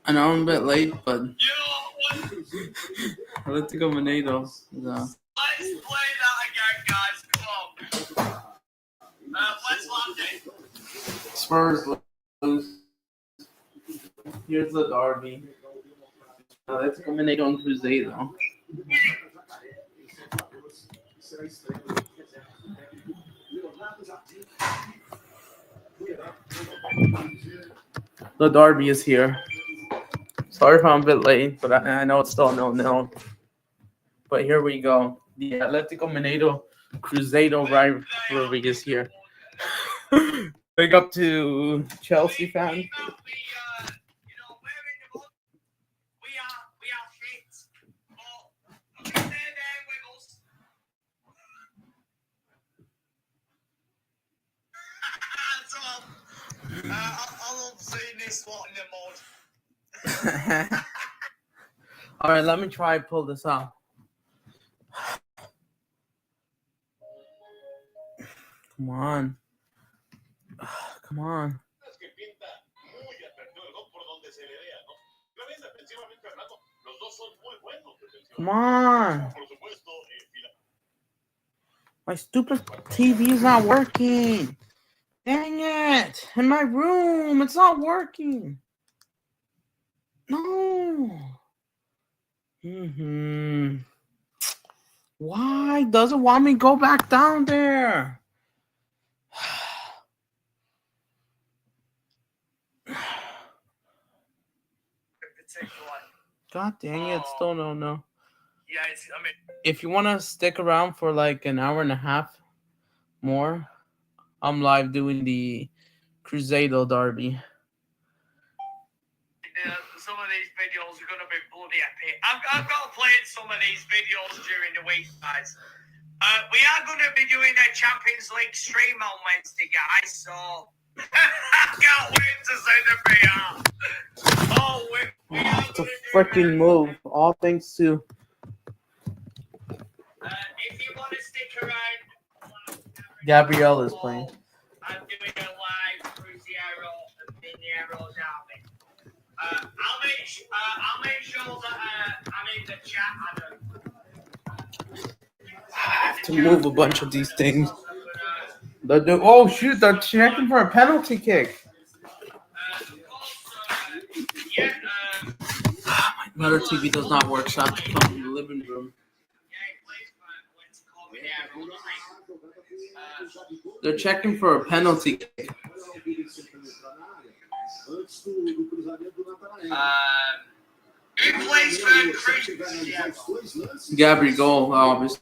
I know I'm a bit late, but Atletico Mineiro. Let's play that again, guys. Come on. Let's land it. Spurs lose. Here's the derby. Atletico Mineiro and Cruzeiro. The derby is here. Sorry if I'm a bit late, but I know it's still 0-0. But here we go. The Atletico Mineiro Cruzeiro rivalry is here. Big up to Chelsea fans. I love seeing this one in the mud. All right, let me try pull this out. Come on. Come on. Come on. My stupid TV is not working. Dang it. In my room, it's not working. No. Why does it want me to go back down there? God dang it, still don't know. Yeah, if you want to stick around for like an hour and a half more, I'm live doing the Cruzeiro derby. Some of these videos are going to be bloody epic. I've got to play some of these videos during the week, guys. We are going to be doing a Champions League stream on Wednesday, guys, so I can't wait to see the VR. Oh, we are it's a freaking move. All thanks to... if you want to stick around... Gabrielle is playing. I'm doing a live Cruzeiro and Mineiro derby. I'll make sure that I'm in the chat, Adam. I have to move a bunch of these things. Oh shoot, they're checking for a penalty kick. My other TV does not work, so I have to come in the living room. They're checking for a penalty kick. Who plays for Cruzeiro? Debry goal, obviously.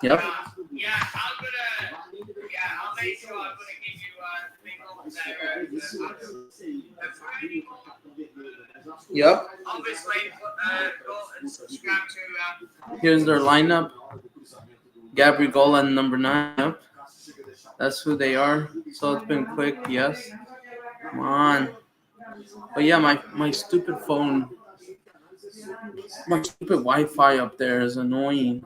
Yep. Yeah, I'll make sure I'm gonna give you Yep. Obviously, go and subscribe to. Here's their lineup. Debry goal and number 9. Yep. That's who they are. So it's been quick, yes. Come on. But yeah, my stupid phone, my stupid Wi-Fi up there is annoying.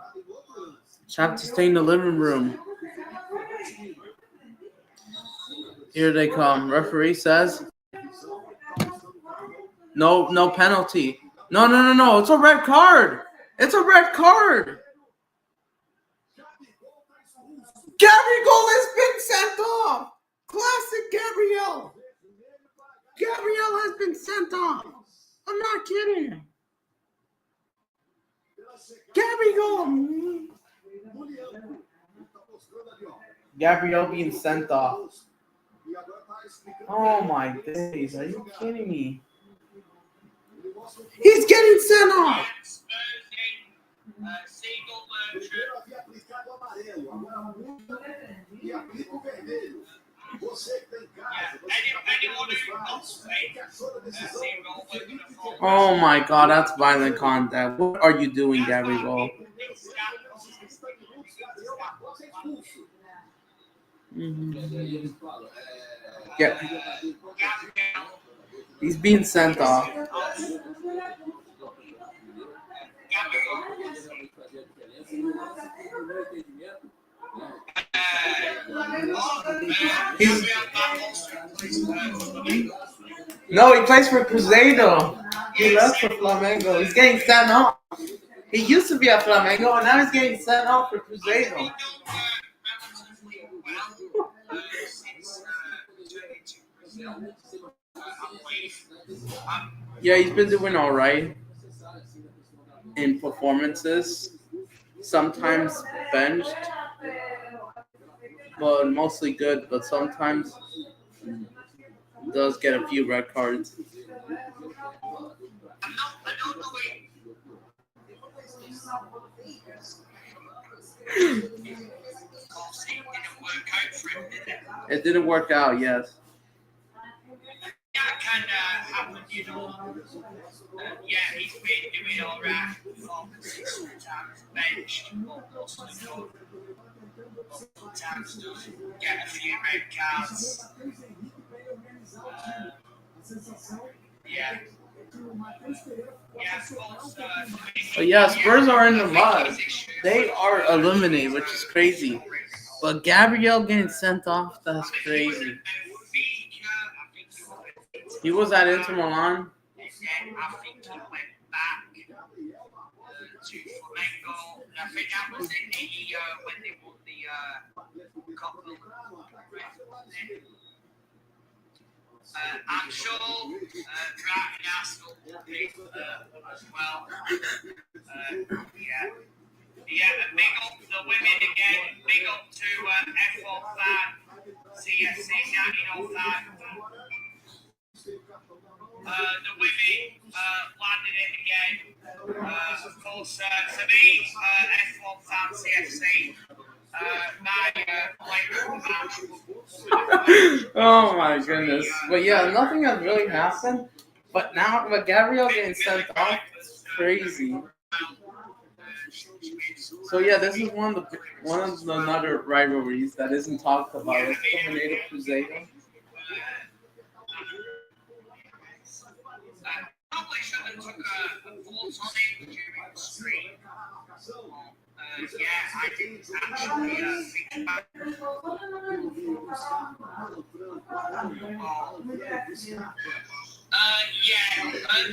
Just have to stay in the living room. Here they come. Referee says, no penalty. No. It's a red card. It's a red card. Gabriel has been sent off. Classic Gabriel. Gabriel has been sent off. I'm not kidding. Gabriel being sent off. Oh my days. Are you kidding me? He's getting sent off. Oh my god, that's violent contact. What are you doing, Gabriel? Yeah. He's being sent off. No, he plays for Cruzeiro. He left for Flamengo. He's getting sent off. He used to be at Flamengo, and now he's getting sent off for Cruzeiro. Yeah, he's been doing all right in performances. Sometimes benched, but mostly good. But sometimes does get a few red cards. It didn't work out, yes. That kind of happened, you know. Yeah, he's been doing all right performances sometimes benched, but mostly good. Sometimes does get a few red cards. Yeah. Yeah, But yeah, Spurs are in the mud. They are eliminated, which is crazy. But Gabriel getting sent off, that's crazy. He was at Inter Milan. And I think he went back to Flamengo. I think that was in the when they won the Copa. I'm sure Brighton Arsenal will be as well. Yeah. Yeah, and big up the women again. Big up to F1 fan, CFC 1905. The women landed it again. Of course, for me, F1 fan, CFC. Oh my goodness. But yeah, nothing has really happened. But now, with Gabriel getting sent off, it's crazy. So yeah, this is one of the another rivalries that isn't talked about. It's the Mineiro Cruzeiro. Probably should have took a photo on it during the stream. Yeah, I didn't actually think about it.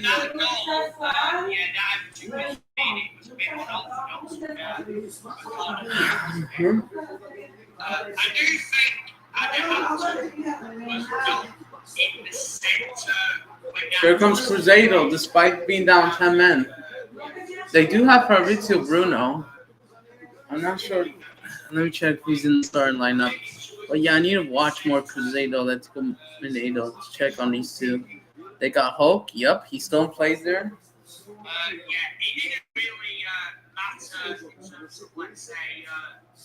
That goal, that took me it was a bit unorthodox. I do think Atletico was not in the centre. Here comes Cruzeiro, despite being down 10 men. They do have Fabrizio Bruno. I'm not sure. Let me check who's in the starting lineup. But yeah, I need to watch more Cruzeiro. Let's go Mineiro to check on these two. They got Hulk. Yep, he still plays there. It didn't really matter in terms of, let's say,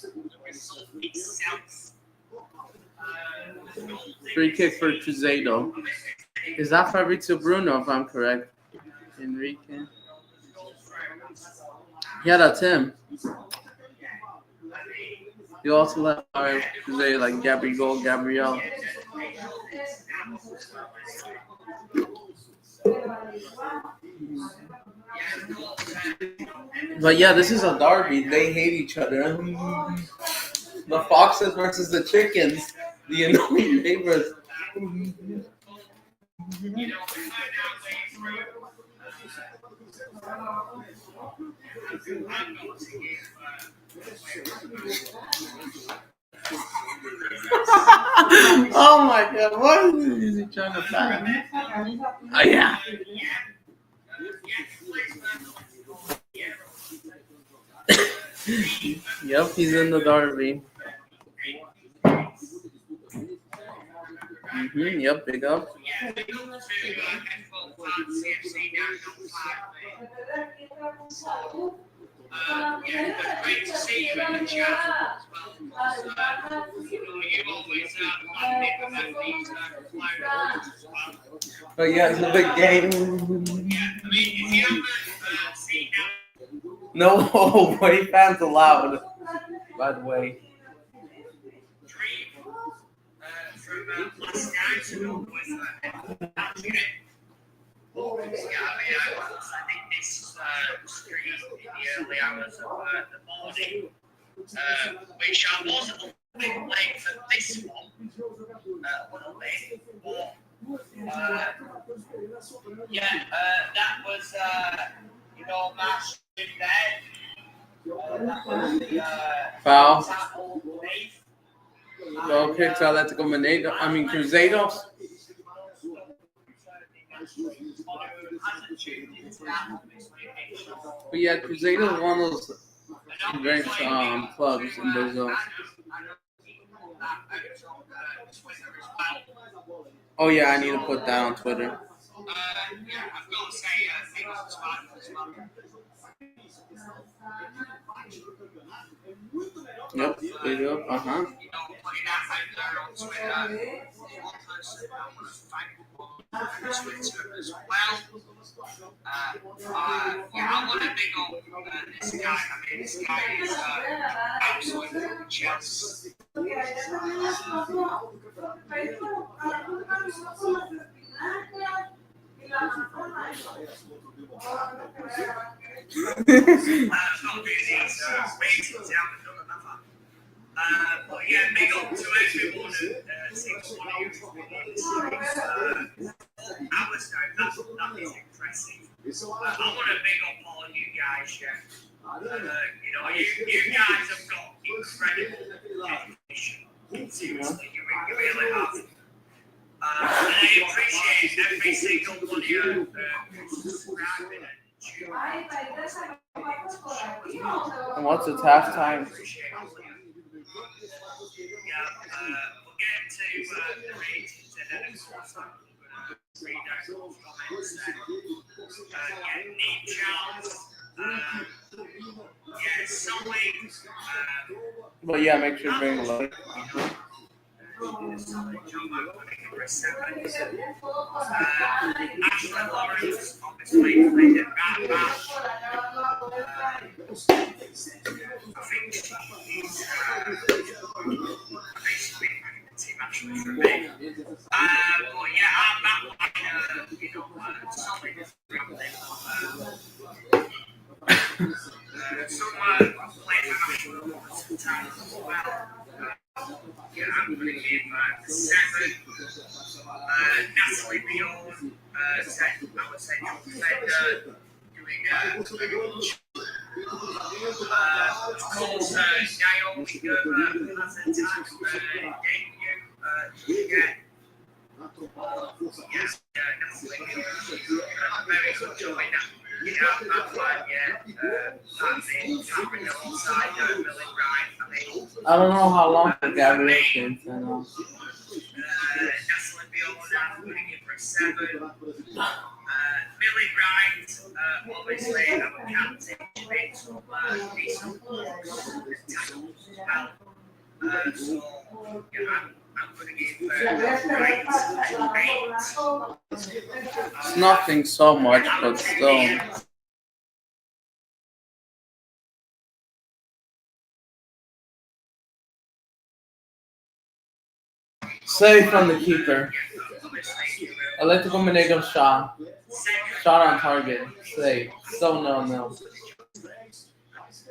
the result itself. Free kick for Cruzeiro. Is that Fabrizio Bruno, if I'm correct? Enrique. Yeah, that's him. You also left Cruzeiro like Gabriel. But yeah, this is a derby. They hate each other. The foxes versus the chickens. The annoying neighbors. Oh my god, what is he trying to find? Oh yeah. Yep, he's in the derby. Yep, big up. Great to see you in the chat as well. You always landing with these players as well. But yeah, it's a big game. If you haven't seen No away fans allowed, by the way. Dream from last night was actually I think this stream in the early hours of the morning, which I was a little bit late for this one, a little bit. That was match in there. That was the Foul. tackle base. Goal kick to Atletico Mineiro. I mean Cruzeiro. But yeah, Cruzeiro is one of those great clubs in Brazil. Oh yeah, I need to put that on Twitter. I've got to say, things as well. Yep, there you go. Putting that out there on Twitter. One person I want to thank on Twitter as well. I want to big up this guy. I mean, this guy is absolutely Chelsea. But yeah, big up to everyone who thinks one of you hours now. That is impressive. I want to big up all of you guys, yeah. You guys have got incredible dedication. Seriously, you really have. And I appreciate every single one of you subscribing and tuning in. And what's its halftime? We'll get to the ratings and then of course I'm going to read out those comments then. Name Charles. Solid. But yeah, make sure to bring a like. Solid job. I'm going to give her a 7. Ashley Lawrence, obviously, played at right back. I think she's team actually for me. But yeah, I'm back like, solid scrambling. Some players have actually sometimes as well. I'm going to give 7. Natalie Bjorn said, I would say, defender, doing a good of course, Naomi has a time debut. Very good job in that. That one, I don't know how long the Gabriel games and Natalie Bjorn, I'm going to give her a 7. Millie Wright, obviously, I'm a captain. She made some decent tackles as well. I'm going to give Wright 8. it's nothing so much, but still. Save from the keeper. Atletico Mineiro shot. Shot on target. Save. So no.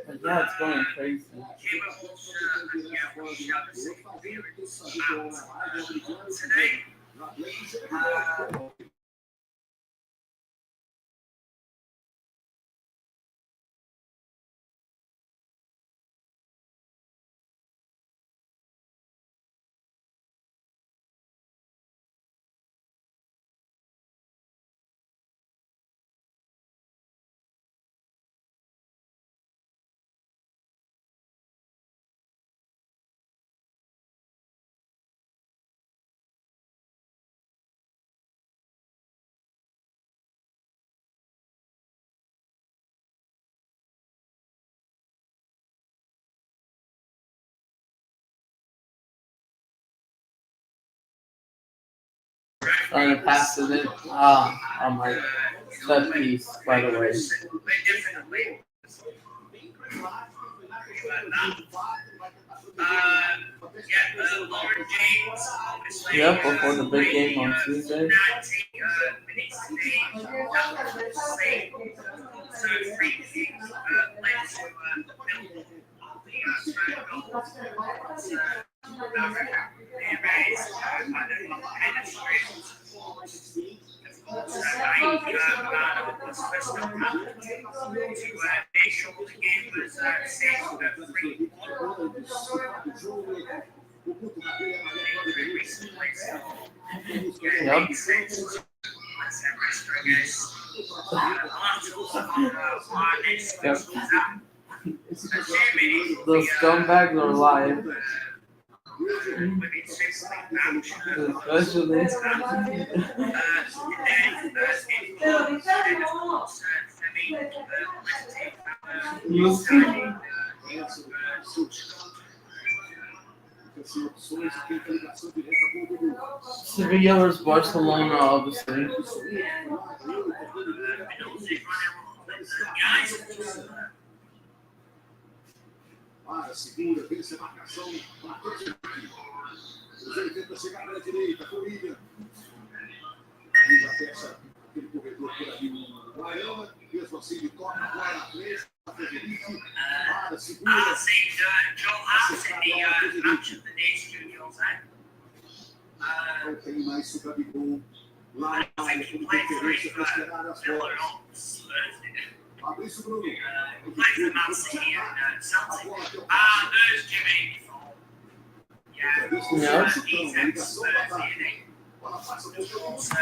But yeah, it's going crazy. Trying to pass it in. On my set piece, by the way. Lauren James, obviously. Yep, before the big game on Tuesday. Milano was first up to make sure the game was safe for 3-1 recently. So, yeah, it makes sense to let's rest her, I guess. I'll have to look on why next special time. Assuming it will The be scumbags are live. maybe 6 week match. Especially. Sevilla versus Barcelona, obviously. Para, segura, vence a marcação. Cruzeiro tenta chegar na direita, corrida. Aí já fecha aquele corredor por ali no Arana. Mesmo assim, ele toca agora na frente. Federico. Para, segura. I'll say Joe Hart in the match of the day studios. Não tem mais Gabigol. Lá I na think área, he com played for preferência para esperar as Villa bolas. or Spurs. Fabrício Bruno. He played for Man City and Celtic. There's Jimmy. Yeah, he's ex-Spurs, isn't he? Bola passa por Also,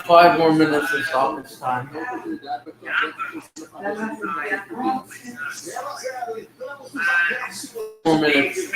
5 more minutes of stoppage time. More minutes.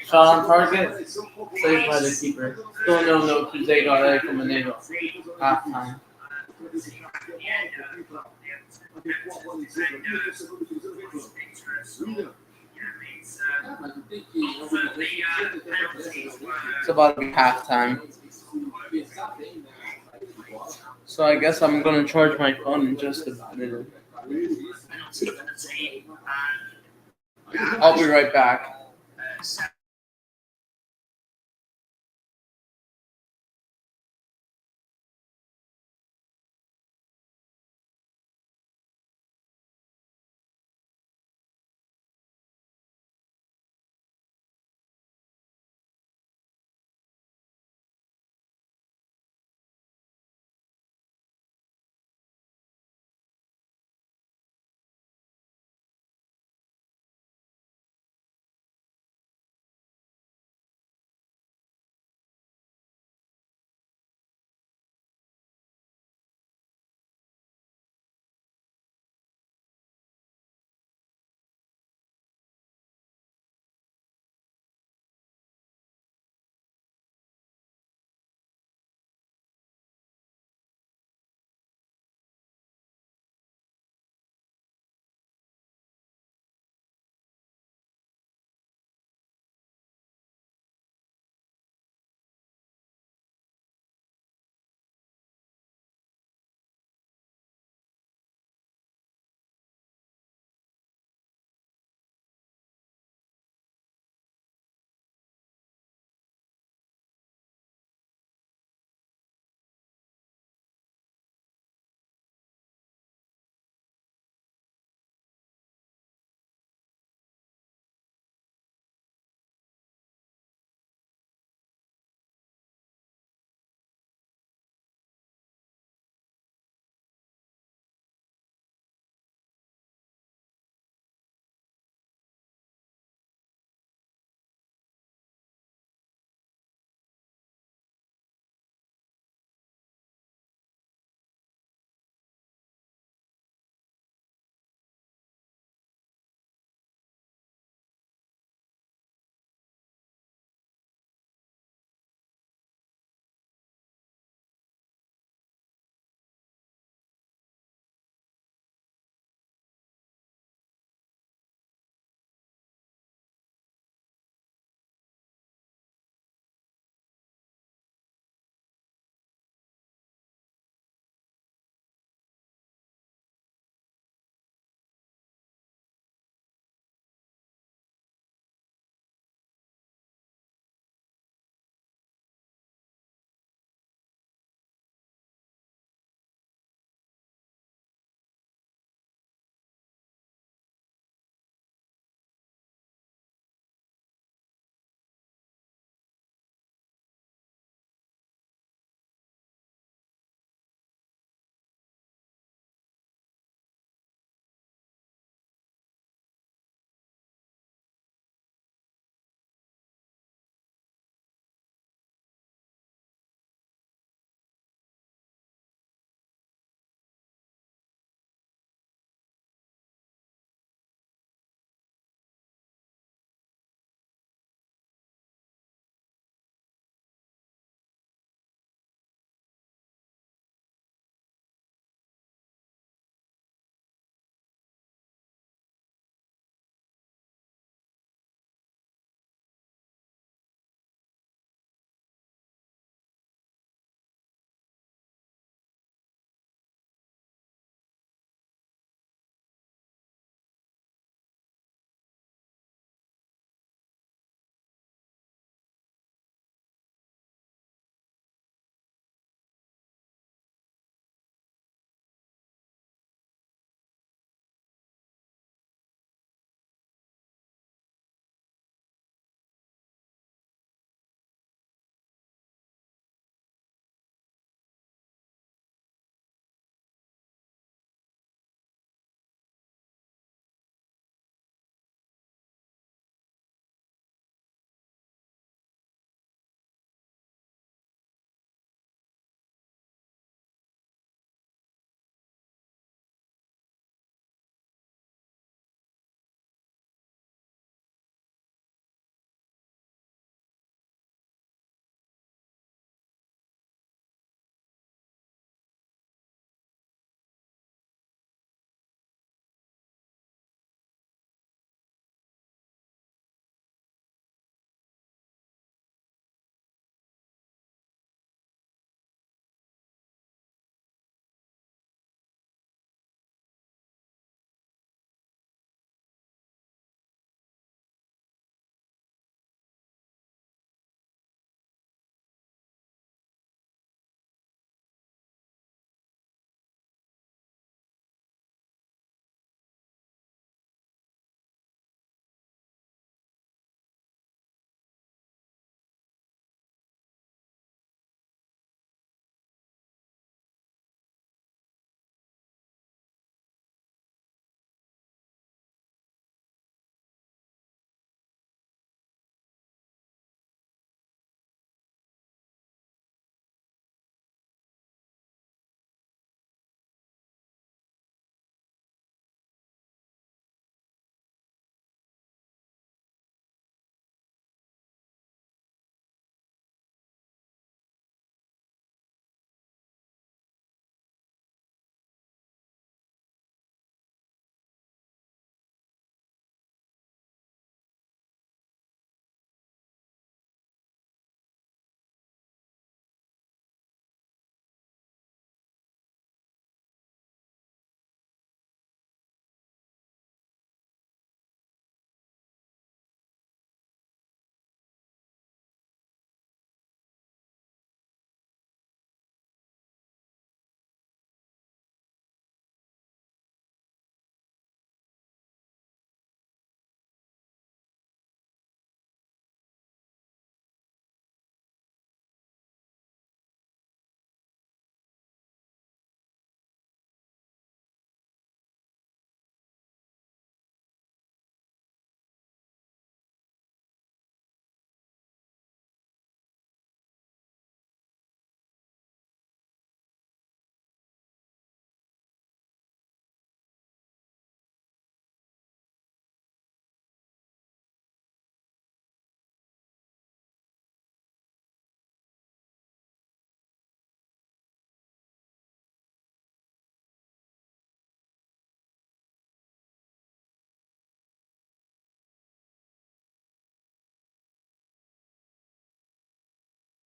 Shot on target. Saved by the keeper. Still no Cruzeiro Atletico Mineiro. Halftime. It's about to be halftime. So I guess I'm gonna charge my phone in just a minute. I'll be right back.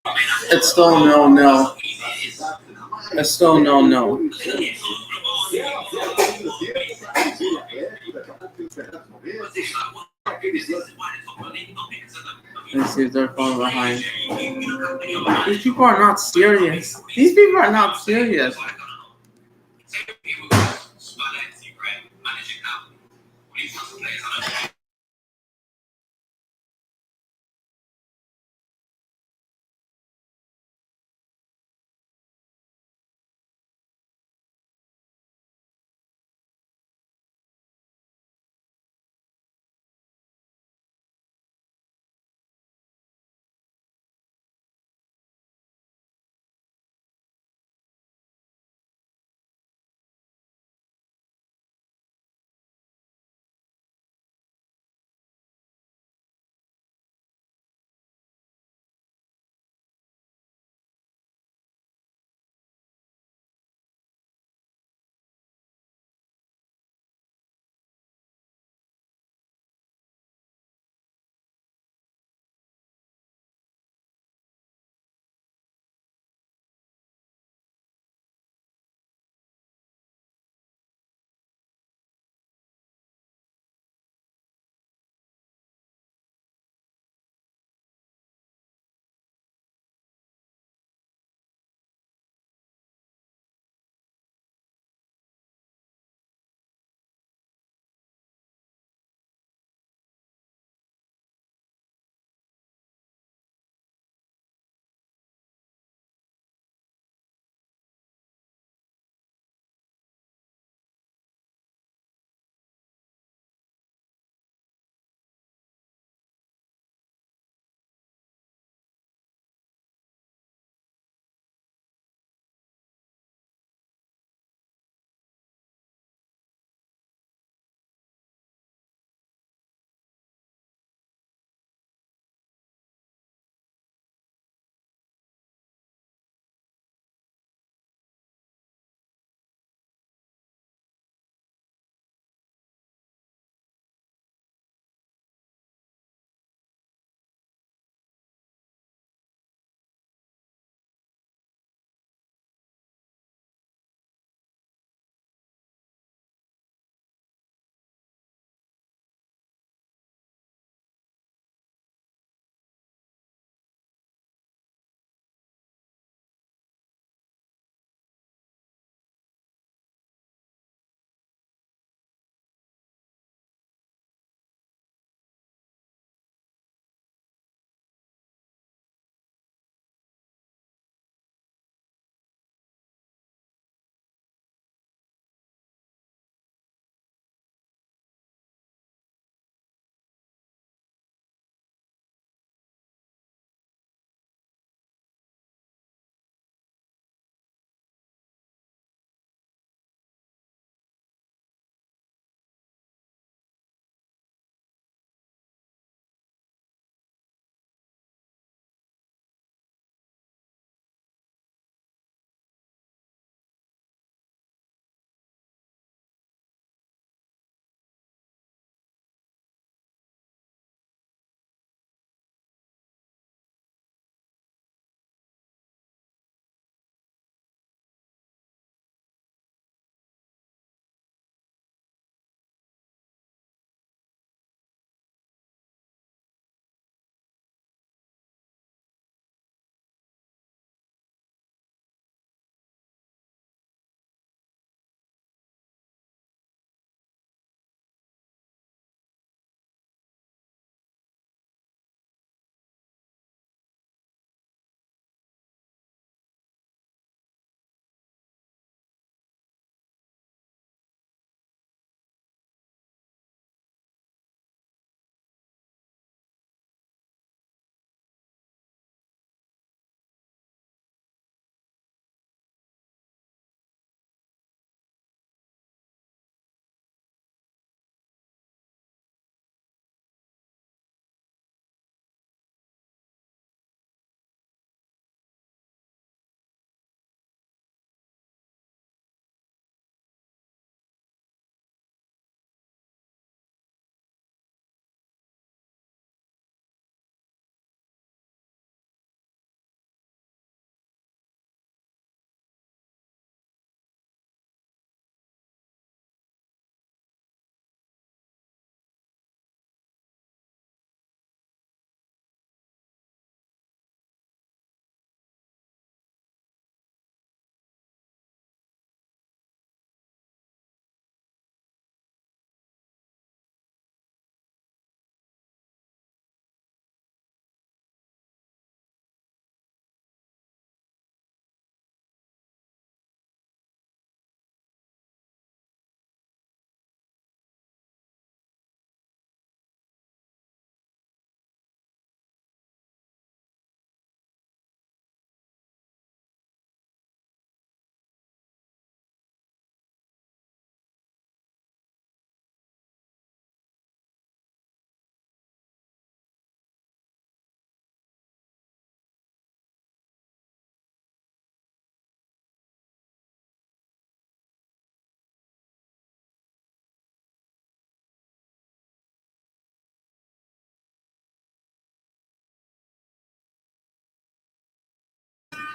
It's still no. It's still no. Let's see if they're falling behind. These people are not serious. These people are not serious.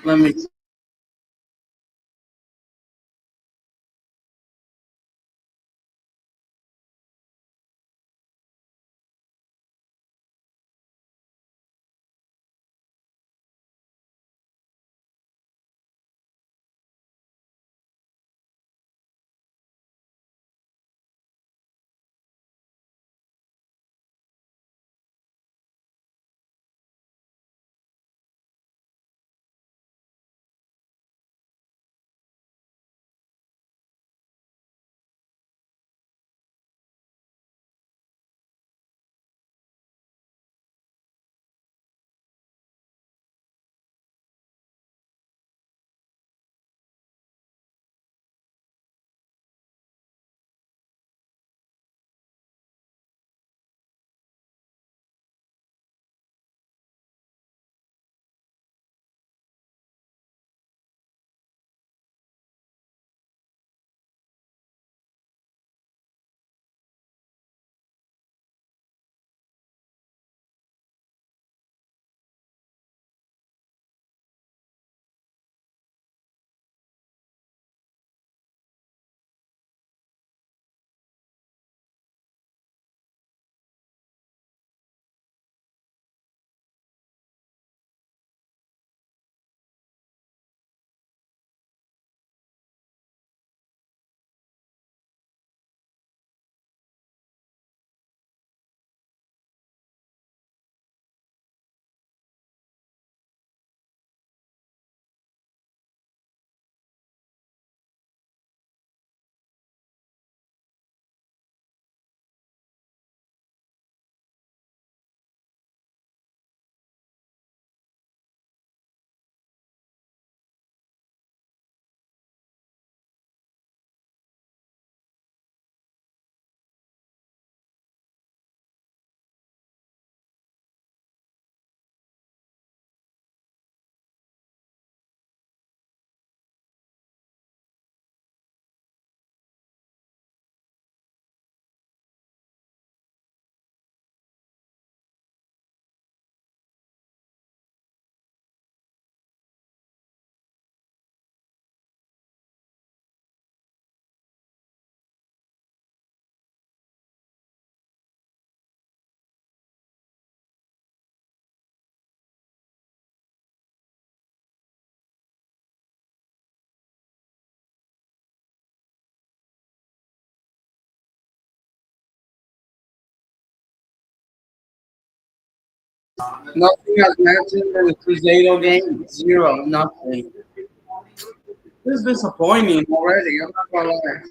Let me. Nothing has happened in the Cruzeiro game. Zero. Nothing. This is disappointing already. I'm not gonna lie.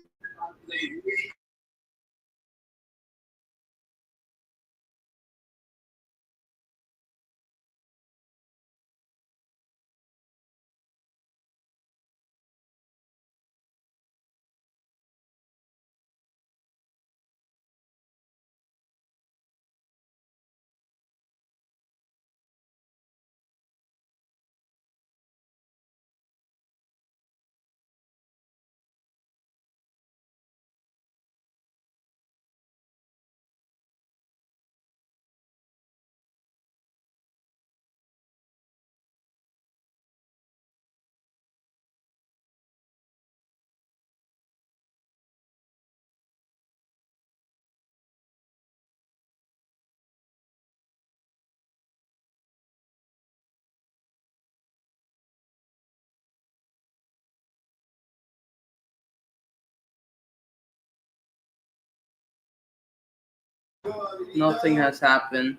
Nothing has happened.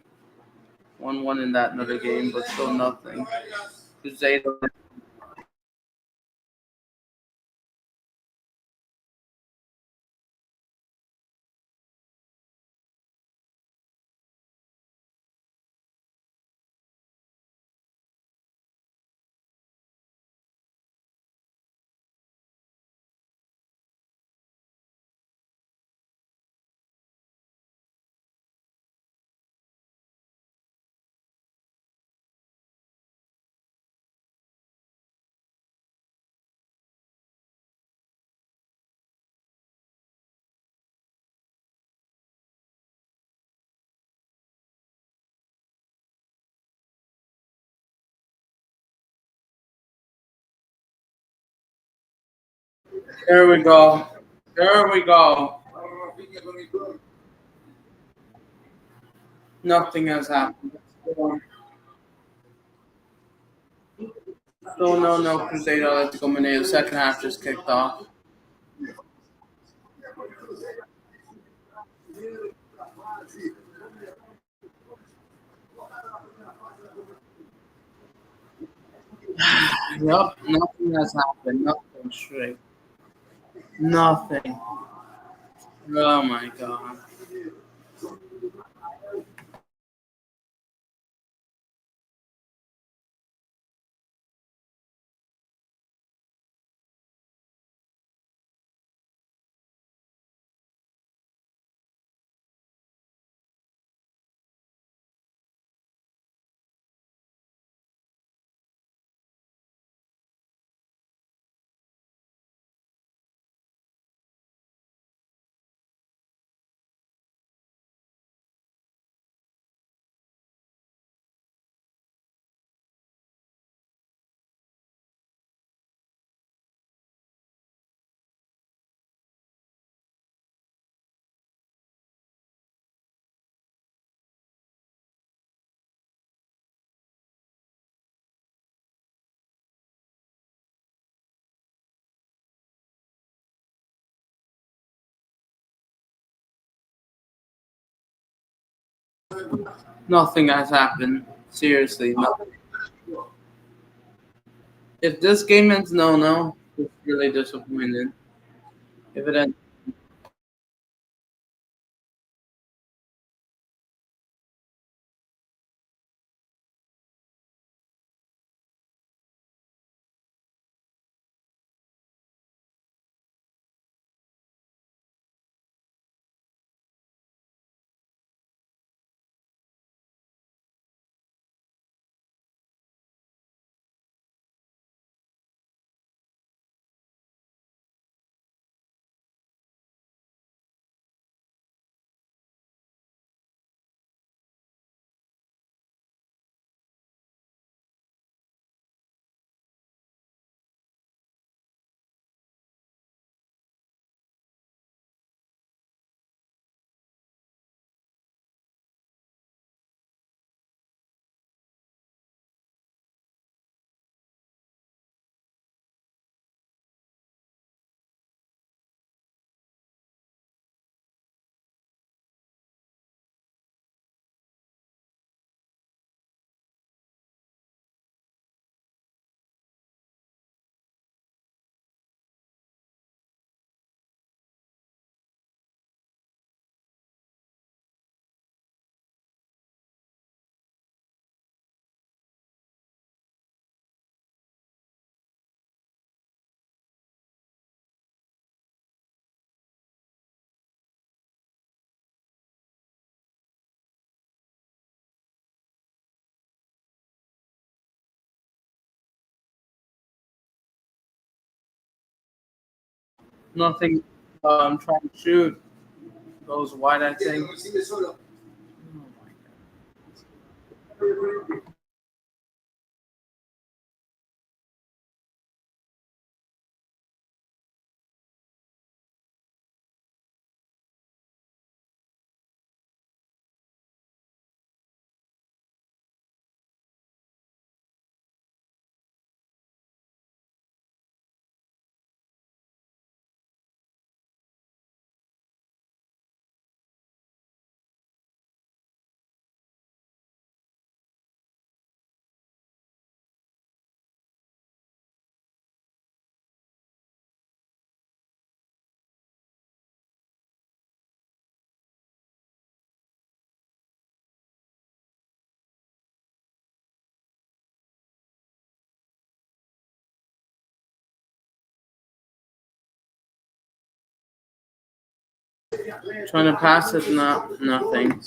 1-1 in that another game, but still nothing. Cruzeiro There we go. There we go. Nothing has happened. Still no Cruzeiro Atletico Mineiro. Second half just kicked off. Yep, nothing has happened. Nothing straight. Nothing. Oh my god. Nothing has happened. Seriously, nothing. If this game ends no, it's really disappointed. If it ends, nothing. I'm trying to shoot. Goes wide, I think. Trying to pass it, not nothing.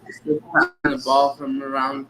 Still passing the ball from around.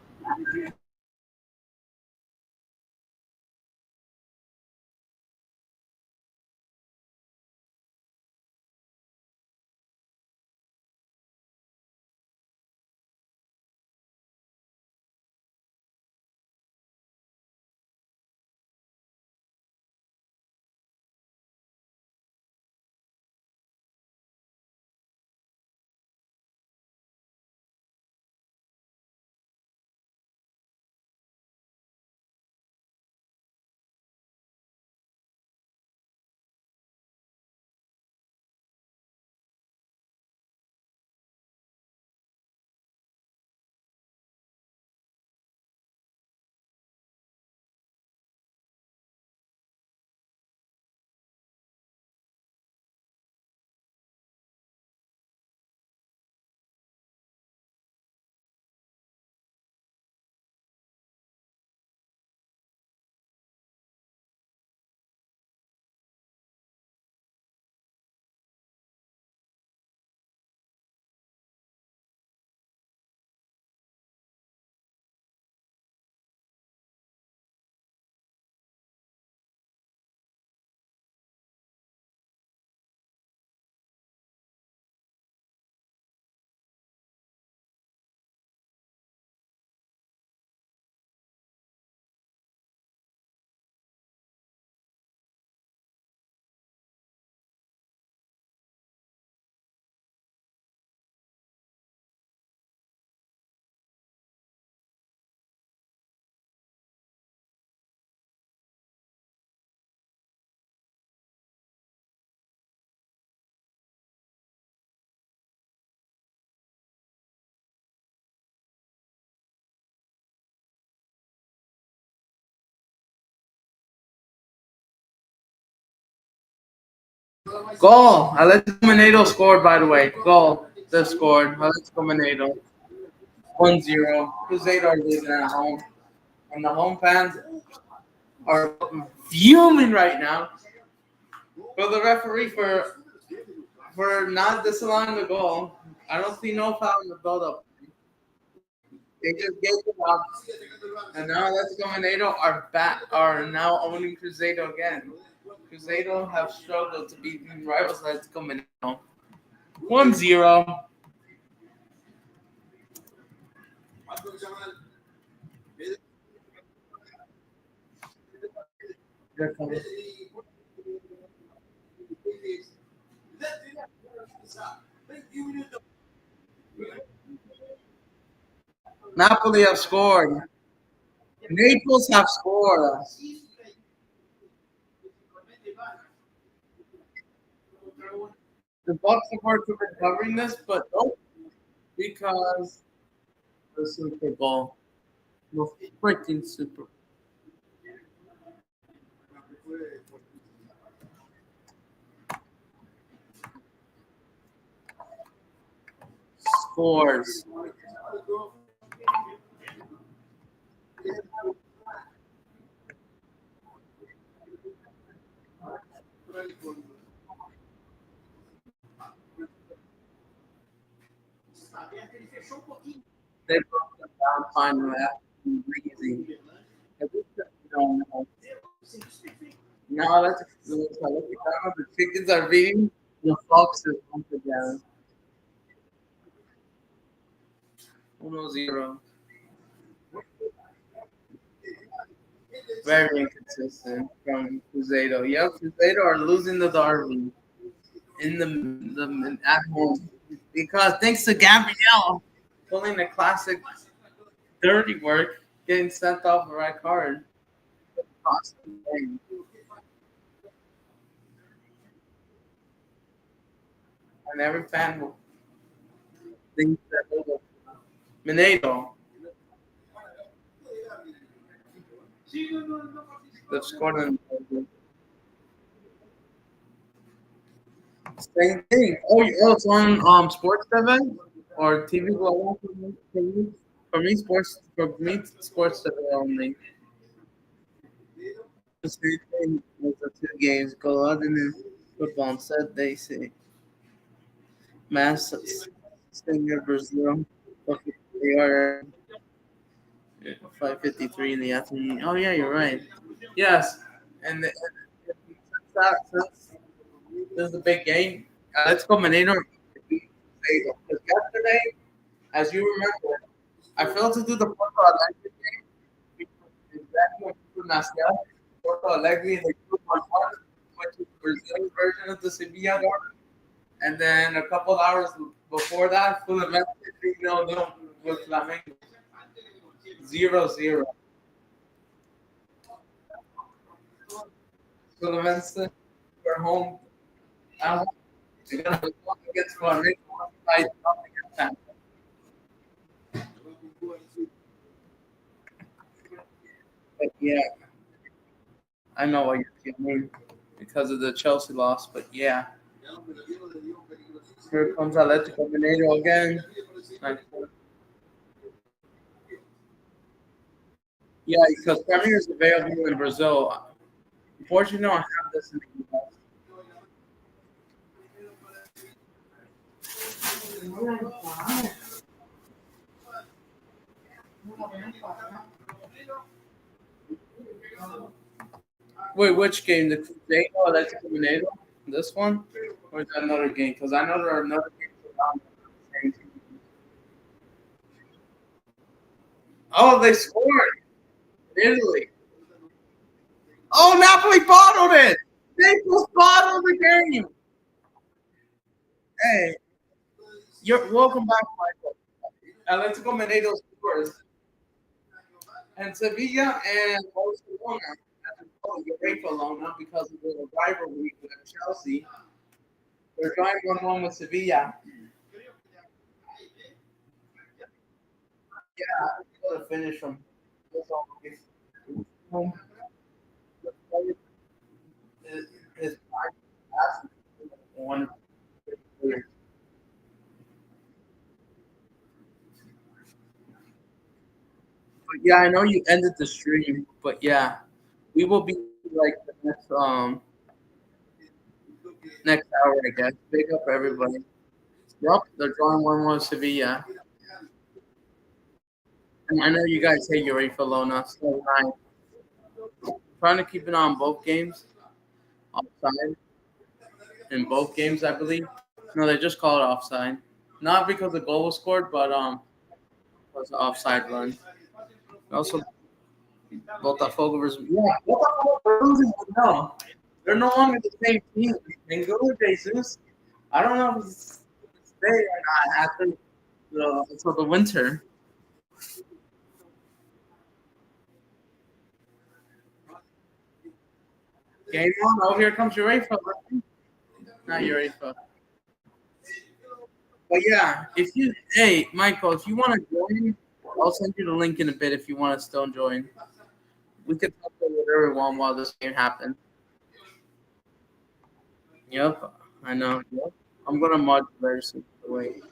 Goal! Atletico Mineiro scored, by the way. Goal. They scored. Atletico Mineiro. 1-0. Cruzeiro are losing at home. And the home fans are fuming right now for the referee for not disallowing the goal. I don't see no foul in the build up. They just gave it up. And now Atletico Mineiro are now owning Cruzeiro again. Cruzeiro have struggled to beat rivals Atletico Mineiro. 1-0. Here comes Napoli have scored. Naples have scored. The Bucks support have been covering this, but nope, because the Super Bowl. The freaking Super scores. They broke them down finally after amazing. Don't know. Now the chickens are beating the foxes once again. 1-0. Very inconsistent from Cruzeiro. Yeah, Cruzeiro are losing the derby in the at home because thanks to Gabrielle pulling the classic dirty work, getting sent off a red card. Cost the game. And every fan will think that Mineiro, they've scored in the same thing. Oh, it's on Sports event or TV Global for me Sports TV only. The same thing as the two games go out in the football on Saturday. Say Mass Singer Brazil. They are 5:53 in the afternoon. Oh yeah, you're right. Yes, and since this is a big game, let's go Mineiro. Because yesterday, as you remember, I failed to do the Porto Alegre game because exactly what Nacional, Porto Alegre, they put 1-1, which is Brazil's version of the Sevilla game. And then a couple hours before that, Fluminense 3-0 with Flamengo 0-0. Fluminense are home. At home. They're gonna go against Flamengo. Fight up against them. But yeah, I know what you mean because of the Chelsea loss. But yeah, here comes Atletico Mineiro again. Like, yeah, because Premier is available in Brazil. Unfortunately, I don't have this in the US. Wait, which game? The Cruzeiro Atletico Mineiro? This one? Or is that another game? Because I know there are another games around the same team. Oh, they scored in Italy. Oh, Napoli bottled it. They just bottled the game. Hey, you're welcome back, Michael. Atletico Mineiro scores. And Sevilla and Barcelona, oh, Barcelona because of the rivalry with Chelsea. They're drawing 1-1 with Sevilla. Yeah, I'm gonna finish them. That's always is is one. But yeah, I know you ended the stream, but yeah, we will be like the next hour, I guess. Big up everybody. Yep, they're drawing 1-1 Sevilla. And I know you guys hate UEFA Lona, so I'm trying to keep it on both games. Offside in both games, I believe. No, they just call it offside. Not because the goal was scored, but it was an offside run. Also, Botafogo versus Botafogo losing, no, they're no longer the same team. And go with Jesus. I don't know if it's stay or not after until the winter. Game on. Oh, here comes UEFA. Not UEFA. But yeah, if you, hey, Michael, if you want to join, I'll send you the link in a bit if you want to still join. We could talk with everyone while this game happens. Yep, I know. Yep. I'm gonna mod very soon. Wait,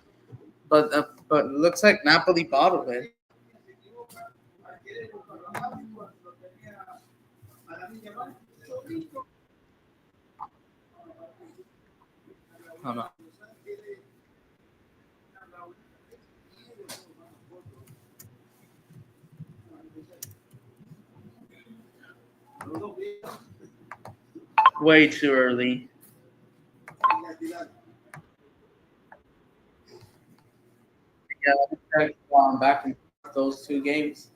but it looks like Napoli bottled it. Hold on. Way too early. Yeah, let me check back and forth those two games.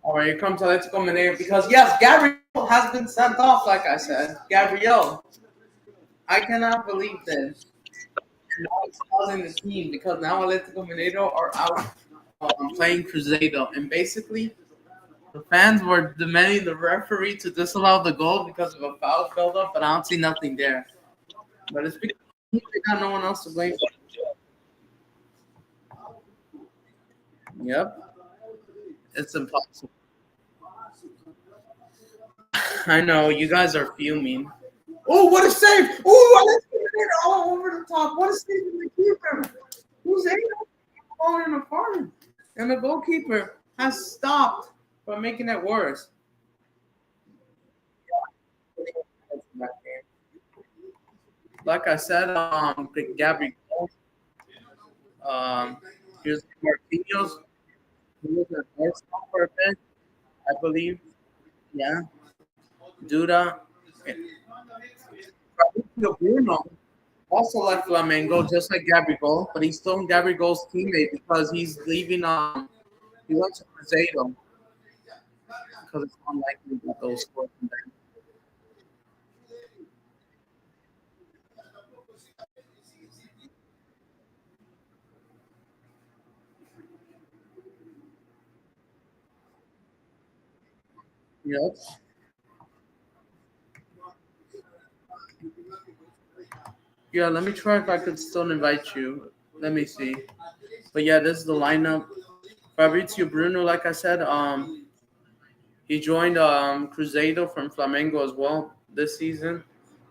All right, here comes Atletico Mineiro because yes, Gabriel has been sent off. Like I said, Gabriel. I cannot believe this. Now it's causing the team because now Atletico Mineiro are out playing Cruzeiro, and basically the fans were demanding the referee to disallow the goal because of a foul filled up, but I don't see nothing there. But it's because they got no one else to blame. Yep, it's impossible. I know you guys are fuming. Oh, what a save! Oh, Atletico Mineiro all over the top. What a save from the keeper. Who's falling apart? And the goalkeeper has stopped from making it worse. Like I said, Gabby Gold, um, here's Marquinhos. He was at Arsenal for a bit, I believe. Yeah, Duda. Fabrizio Bruno also left Flamengo, just like Gabigol, but he's still Gabigol's teammate because he's leaving. He went to Cruzeiro because it's unlikely that they'll score from there. Yep. Yeah, let me try if I could still invite you. Let me see. But yeah, this is the lineup. Fabrizio Bruno, like I said, he joined Cruzeiro from Flamengo as well this season.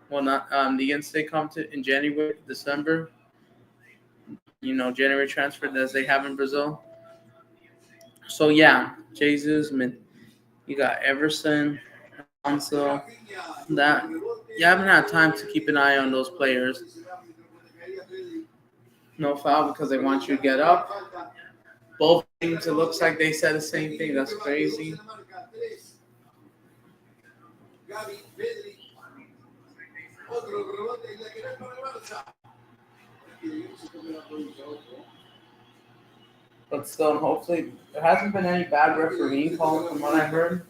Well, not the in-state competition in January, December. January transfer as they have in Brazil. So yeah, Jesus, you got Everson, Alonso. That you haven't had time to keep an eye on those players. No foul because they want you to get up. Both teams, it looks like they said the same thing. That's crazy. But still, hopefully, there hasn't been any bad refereeing calling from what I heard.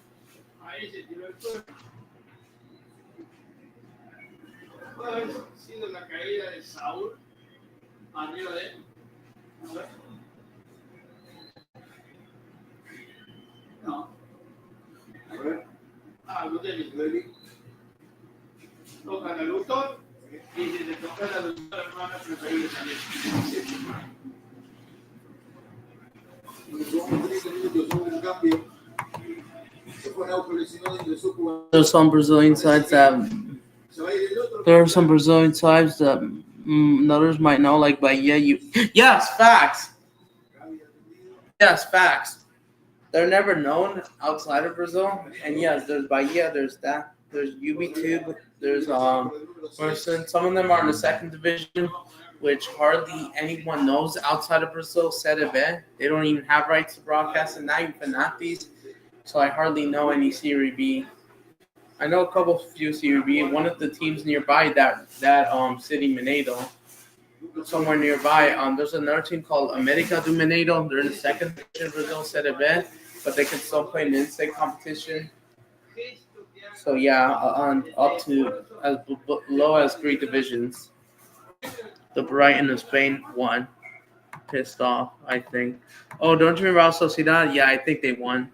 There's some Brazilian sides that there are some Brazilian sides that others might know, like Bahia. Yes, facts. Yes, facts. They're never known outside of Brazil. And yes, there's Bahia, there's that, there's UB2, there's Merson. Some of them are in the second division, which hardly anyone knows outside of Brazil. Série B, they don't even have rights to broadcast, and now even Fanatis. So I hardly know any Serie B. I know a couple few Serie B. One of the teams nearby that city Mineiro, somewhere nearby. There's another team called América do Mineiro. They're in the second division of Brazil, Série B, but they can still play in the in-state competition. So yeah, up to as low as 3 divisions. The Brighton of Spain won. Pissed off, I think. Oh, don't you remember Sociedad? Yeah, I think they won.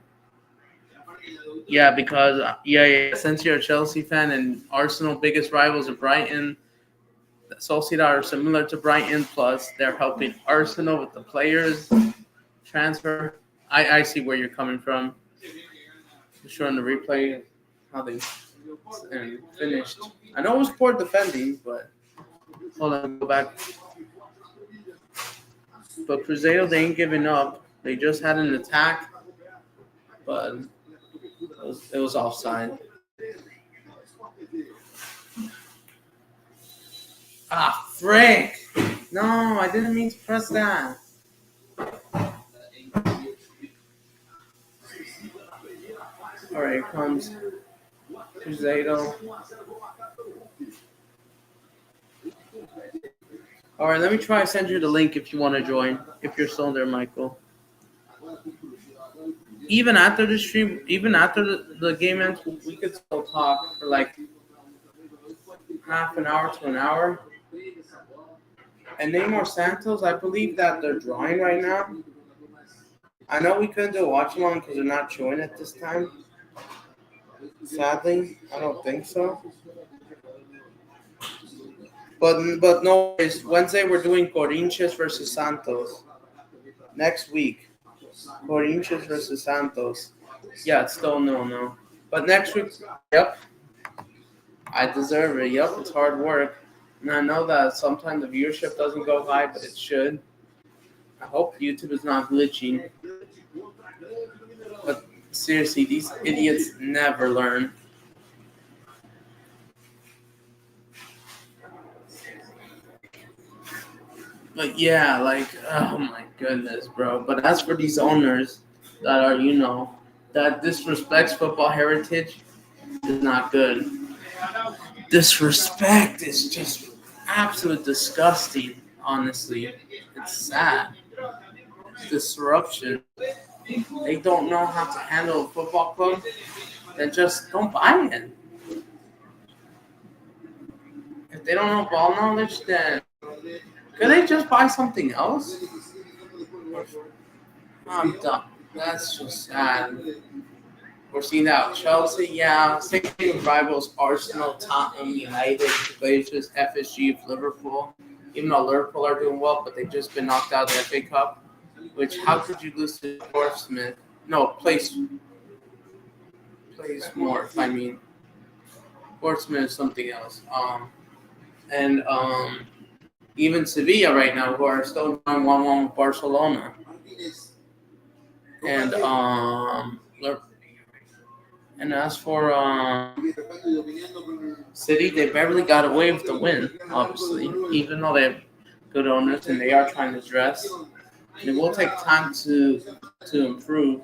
Yeah, because yeah. Since you're a Chelsea fan and Arsenal biggest rivals are Brighton, Sociedad are similar to Brighton. Plus, they're helping Arsenal with the players transfer. I see where you're coming from. Showing the replay how they and finished. I know it was poor defending, but hold on, go back. But Cruzeiro, they ain't giving up. They just had an attack, but it was offside. Ah, Frank! No, I didn't mean to press that. All right, here comes Cruzeiro. All right, let me try to send you the link if you want to join. If you're still there, Michael. Even after the stream, even after the game ends, we could still talk for like half an hour to an hour. And Neymar Santos, I believe that they're drawing right now. I know we couldn't do a watch along because they're not showing at this time. Sadly, I don't think so. But no worries. Wednesday we're doing Corinthians versus Santos. Next week, Corinthians versus Santos. Yeah, it's still no. But next week, yep, I deserve it. Yep, it's hard work. And I know that sometimes the viewership doesn't go high, but it should. I hope YouTube is not glitching. But seriously, these idiots never learn. But yeah, like, oh my goodness, bro. But as for these owners that are, that disrespects football heritage is not good. Disrespect is just absolute disgusting, honestly. It's sad. It's disruption. They don't know how to handle a football club, then just don't buy it. If they don't know ball knowledge, then could they just buy something else? I'm done. That's just sad. We're seeing that with Chelsea, yeah. Same thing with rivals Arsenal, Tottenham, United, Glaciers, FSG, Liverpool. Even though Liverpool are doing well, but they've just been knocked out of the FA Cup. Which, how could you lose to Portsmouth? No, place more. I mean, Portsmouth is something else. And even Sevilla right now, who are still drawing 1-1 with Barcelona. And as for City, they barely got away with the win, obviously, even though they have good owners and they are trying to dress. It will take time to improve.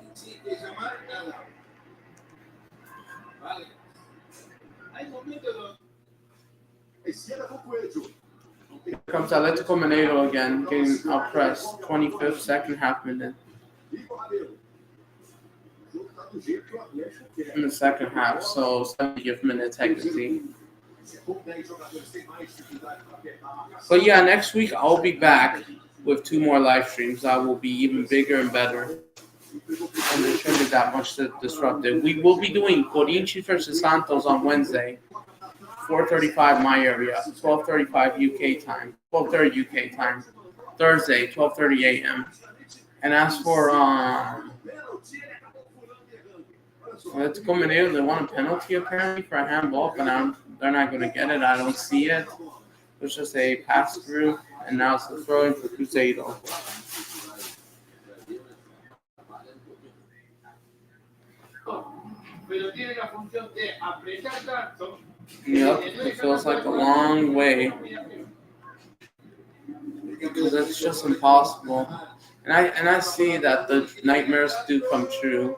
Here comes Atletico Mineiro again, getting outpressed. 25th, second half minute. In the second half, so 70th minute technically. But yeah, next week I'll be back with 2 more live streams that will be even bigger and better. And they shouldn't be that much disruptive. We will be doing Corinthians versus Santos on Wednesday, 4:35 my area, 12:35 UK time, 12:30 UK time. Thursday, 12:30 a.m. And as for Atletico Mineiro, they want a penalty apparently for a handball, but they're not going to get it. I don't see it. It's just a pass through, and now it's the throw in for Cruzeiro. Yep, it feels like a long way because it's just impossible. And I see that the nightmares do come true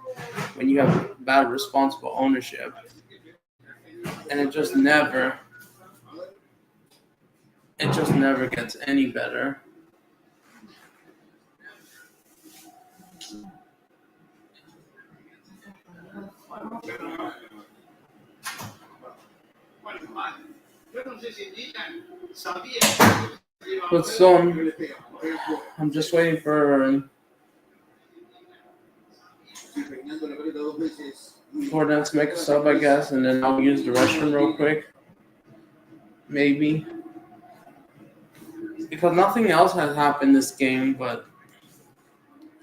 when you have bad responsible ownership, and it just never gets any better. But so I'm just waiting for them to make a sub, I guess, and then I'll use the restroom real quick. Maybe. Because nothing else has happened this game, but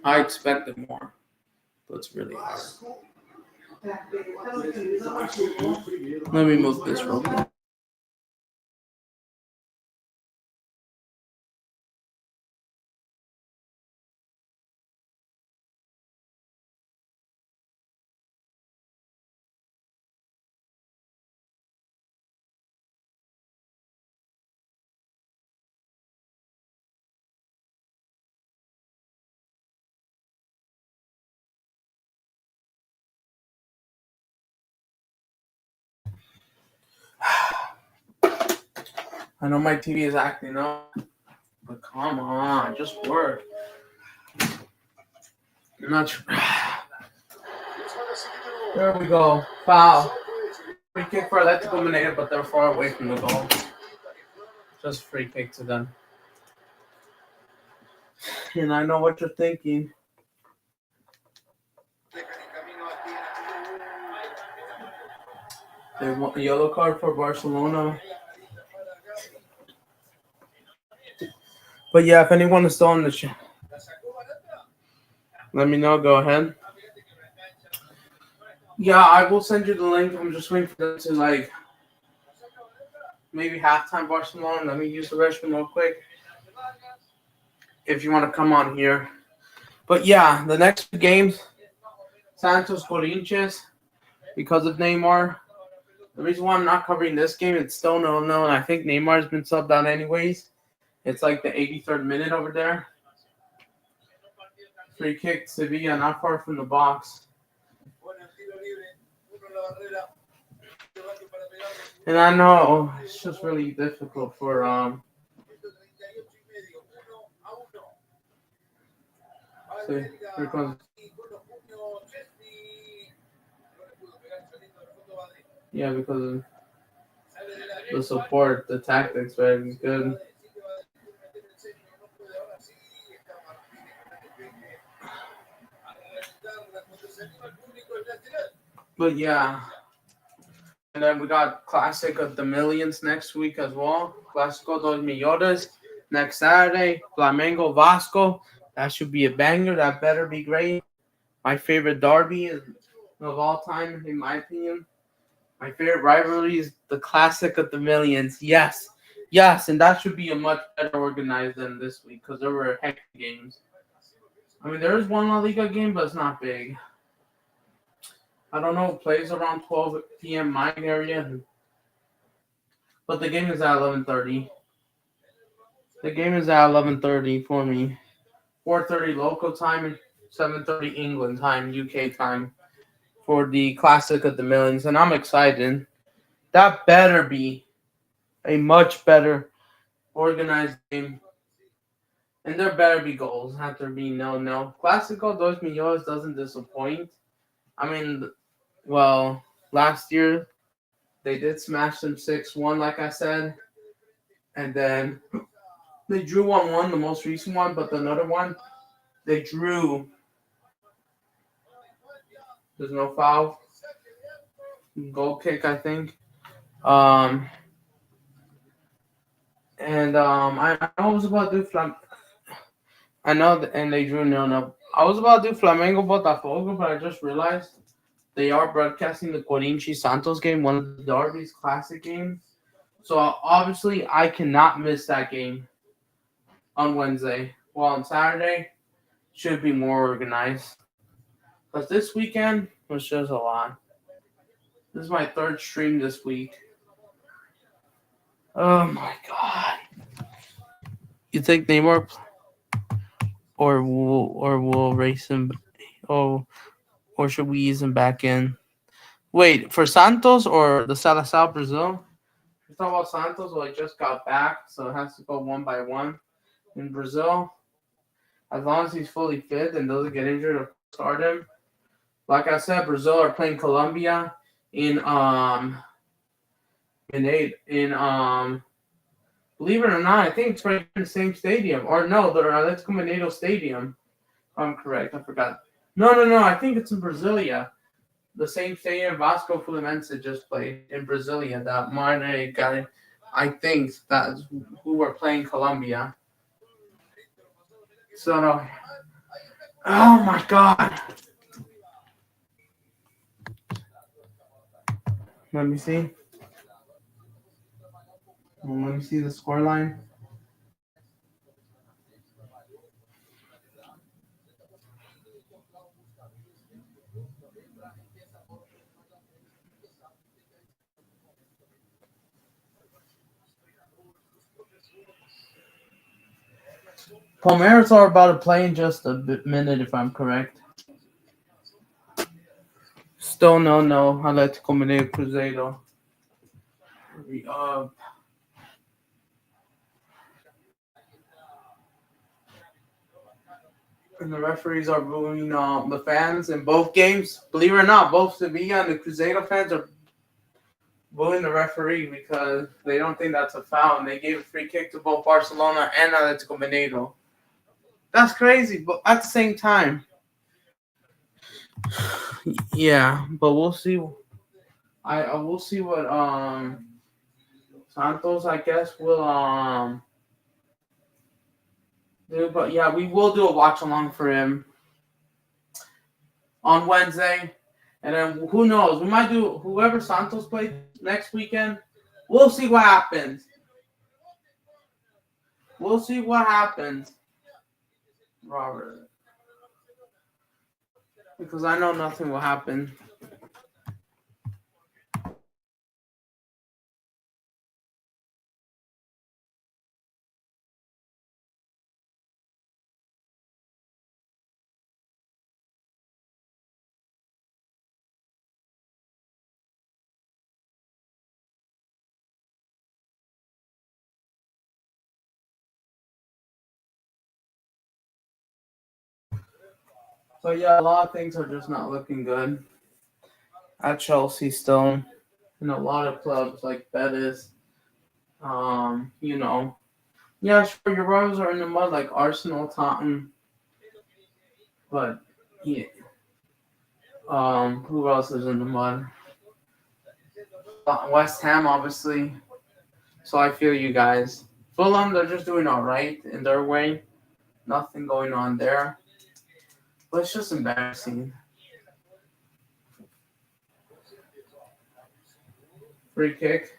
I expected more. But it's really hard. Let me move this real quick. I know my TV is acting up, but come on, just work. I'm not sure. There we go. Foul. Free kick for Atletico Mineiro, but they're far away from the goal. Just free kick to them. And I know what you're thinking. They want a yellow card for Barcelona. But yeah, if anyone is still on the chat, let me know. Go ahead. Yeah, I will send you the link. I'm just waiting for them to maybe halftime Barcelona. Let me use the restroom real quick. If you want to come on here. But yeah, the next two games, Santos Corinthians, because of Neymar. The reason why I'm not covering this game, it's still no, and I think Neymar's been subbed out anyways. It's like the 83rd minute over there. Free kick, Sevilla, not far from the box. And I know it's just really difficult for see, here comes. Yeah, because of the support, the tactics, right? It's good. But yeah. And then we got Classic of the Millions next week as well. Clásico dos Millones next Saturday. Flamengo Vasco. That should be a banger. That better be great. My favorite derby of all time, in my opinion. My favorite rivalry is the Classic of the Millions. Yes. Yes, and that should be a much better organized than this week because there were hectic games. I mean, there is one La Liga game, but it's not big. I don't know. It plays around 12 p.m. my area. But the game is at 11:30. The game is at 11:30 for me. 4:30 local time and 7:30 England time, UK time for the Classic of the Millions, and I'm excited. That better be a much better organized game, and there better be goals. Have there be no. Clásico dos Millones doesn't disappoint. I mean, well, last year they did smash them 6-1, like I said, and then they drew 1-1, the most recent one, but another one they drew. There's no foul. Goal kick, I think. Um, I was about to do I know, and they drew no. I was about to do Flamengo Botafogo, but I just realized they are broadcasting the Corinthians Santos game, one of the Derby's classic games. So obviously, I cannot miss that game on Wednesday. Well, on Saturday, should be more organized. Because this weekend was just a lot. This is my third stream this week. Oh my god! You think Neymar or we'll race him? Oh, or should we ease him back in? Wait, for Santos or the Salazar Brazil? We're talking about Santos. Well, he just got back, so it has to go one by one. In Brazil, as long as he's fully fit and doesn't get injured or start him. Like I said, Brazil are playing Colombia in believe it or not, I think it's right in the same stadium. Or no, the Atletico Mineiro Stadium. I'm correct. I forgot. No. I think it's in Brasilia. The same stadium Vasco Fluminense just played in Brasilia. That Mane guy, I think that's who were playing Colombia. So, no. Oh my god. Let me see. Let me see the scoreline. Palmeiras are about to play in just a minute, if I'm correct. Still no. Atletico Mineiro Cruzeiro. Hurry up. And the referees are booing the fans in both games. Believe it or not, both Sevilla and the Cruzeiro fans are booing the referee because they don't think that's a foul. And they gave a free kick to both Barcelona and Atletico Mineiro. That's crazy, but at the same time, yeah. But we'll see. I will see what Santos, I guess, will do. But yeah, we will do a watch along for him on Wednesday. And then who knows? We might do whoever Santos plays next weekend. We'll see what happens. We'll see what happens, Robert. Because I know nothing will happen. But yeah, a lot of things are just not looking good at Chelsea still. In a lot of clubs like Betis, you know, yeah, sure, your rivals are in the mud like Arsenal, Tottenham, but yeah, who else is in the mud? West Ham, obviously. So I feel you guys. Fulham, they're just doing all right in their way. Nothing going on there, but it's just embarrassing. Free kick.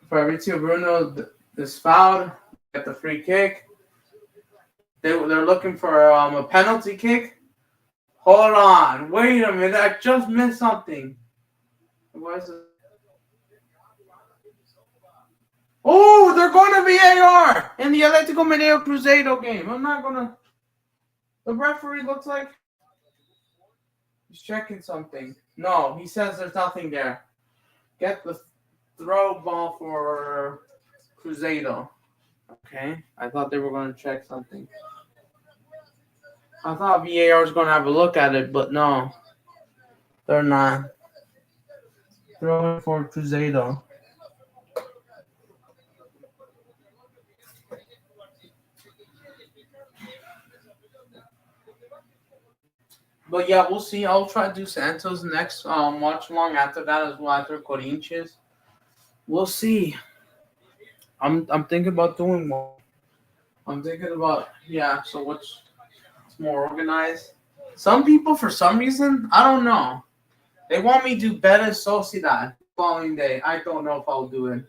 Fabrizio Bruno is fouled. Get the free kick. They're looking for a penalty kick. Hold on. Wait a minute. I just missed something. Why is it? Oh, they're going to VAR in the Atletico Mineiro Cruzeiro game. I'm not going to. The referee looks like he's checking something. No, he says there's nothing there. Get the throw ball for Cruzeiro. Okay. I thought they were going to check something. I thought VAR was going to have a look at it, but no. They're not. Throw it for Cruzeiro. But yeah, we'll see. I'll try to do Santos next watch along after that as well, after Corinthians. We'll see. I'm thinking about doing one. I'm thinking about so what's more organized? Some people for some reason, I don't know. They want me to do better Sociedad the following day. I don't know if I'll do it.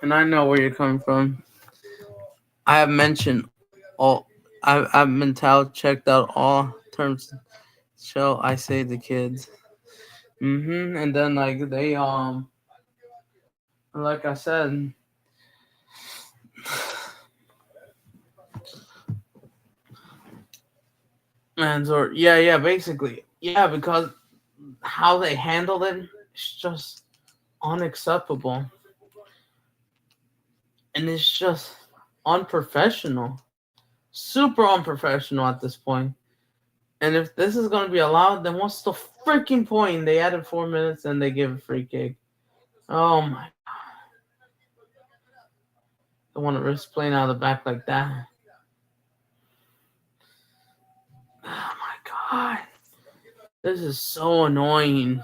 And I know where you're coming from. I have mentioned all I've checked out all terms show I say the kids. And then like they like I said and or basically. Yeah, because how they handled it is just unacceptable. And it's just unprofessional. Super unprofessional at this point. And if this is going to be allowed, then what's the freaking point? They added 4 minutes and they give a free kick. Oh my God. I want to risk playing out of the back like that. Oh my God. This is so annoying.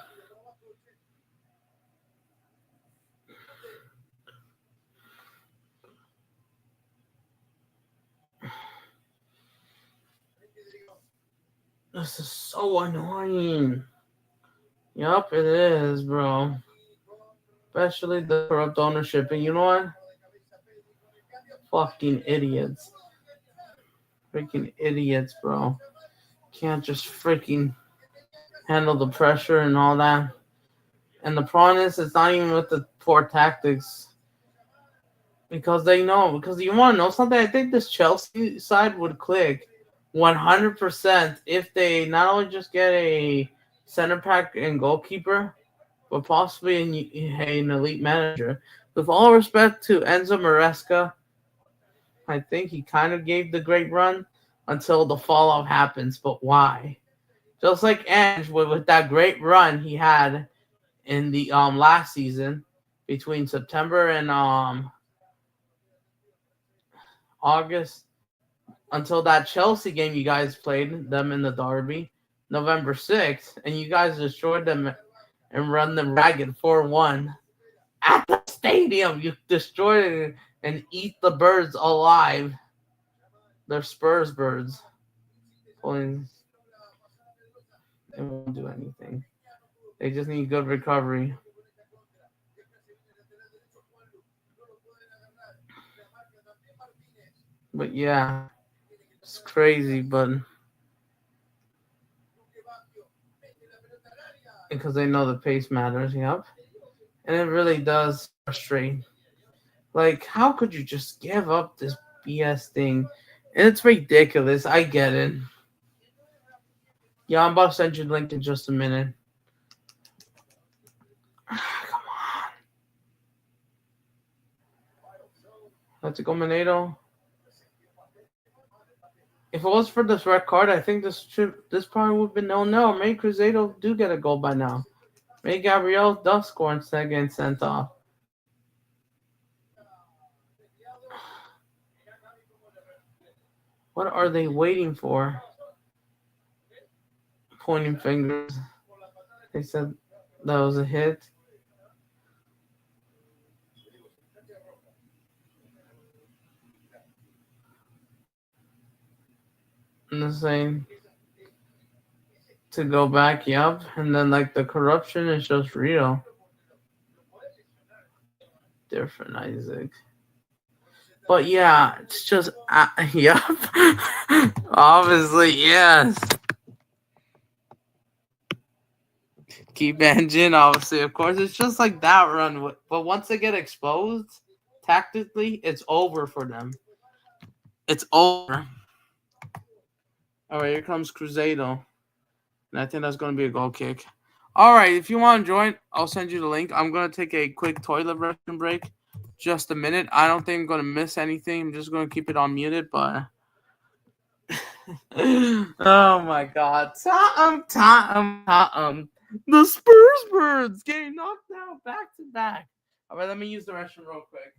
This is so annoying. Yup, it is, bro. Especially the corrupt ownership. And you know what? Fucking idiots. Freaking idiots, bro. Can't just freaking handle the pressure and all that. And the problem is, it's not even with the poor tactics. Because they know. Because you want to know something? I think this Chelsea side would click 100% if they not only just get a center back and goalkeeper, but possibly an elite manager. With all respect to Enzo Maresca, I think he kind of gave the great run until the fall off happens. But why? Just like Ange with that great run he had in the last season between September and August until that Chelsea game you guys played them in the derby, November 6th, and you guys destroyed them and run them ragged 4-1 at the stadium. You destroyed it and eat the birds alive. They're Spurs birds. Pulling. They won't do anything. They just need good recovery. But yeah, it's crazy, but because they know the pace matters, yep. And it really does frustrate. Like, how could you just give up this BS thing? And it's ridiculous. I get it. Yeah, I'm about to send you the link in just a minute. Come on. Atletico Mineiro. If it was for this red card, I think this probably would have been 0-0. Maybe Cruzeiro do get a goal by now. Maybe Gabriel does score instead of getting sent off. What are they waiting for? Pointing fingers. They said that was a hit. And they're saying to go back, yep. And then like the corruption is just real. Different, Isaac. But yeah, it's just yep. Obviously, yes. Keep engine, obviously, of course. It's just like that run. But once they get exposed, tactically, it's over for them. It's over. All right, here comes Cruzeiro. And I think that's going to be a goal kick. All right, if you want to join, I'll send you the link. I'm going to take a quick toilet break. Just a minute. I don't think I'm going to miss anything. I'm just going to keep it on muted, but... oh, my God. Tottenham. The Spurs birds getting knocked out back to back. All right, let me use the restroom real quick.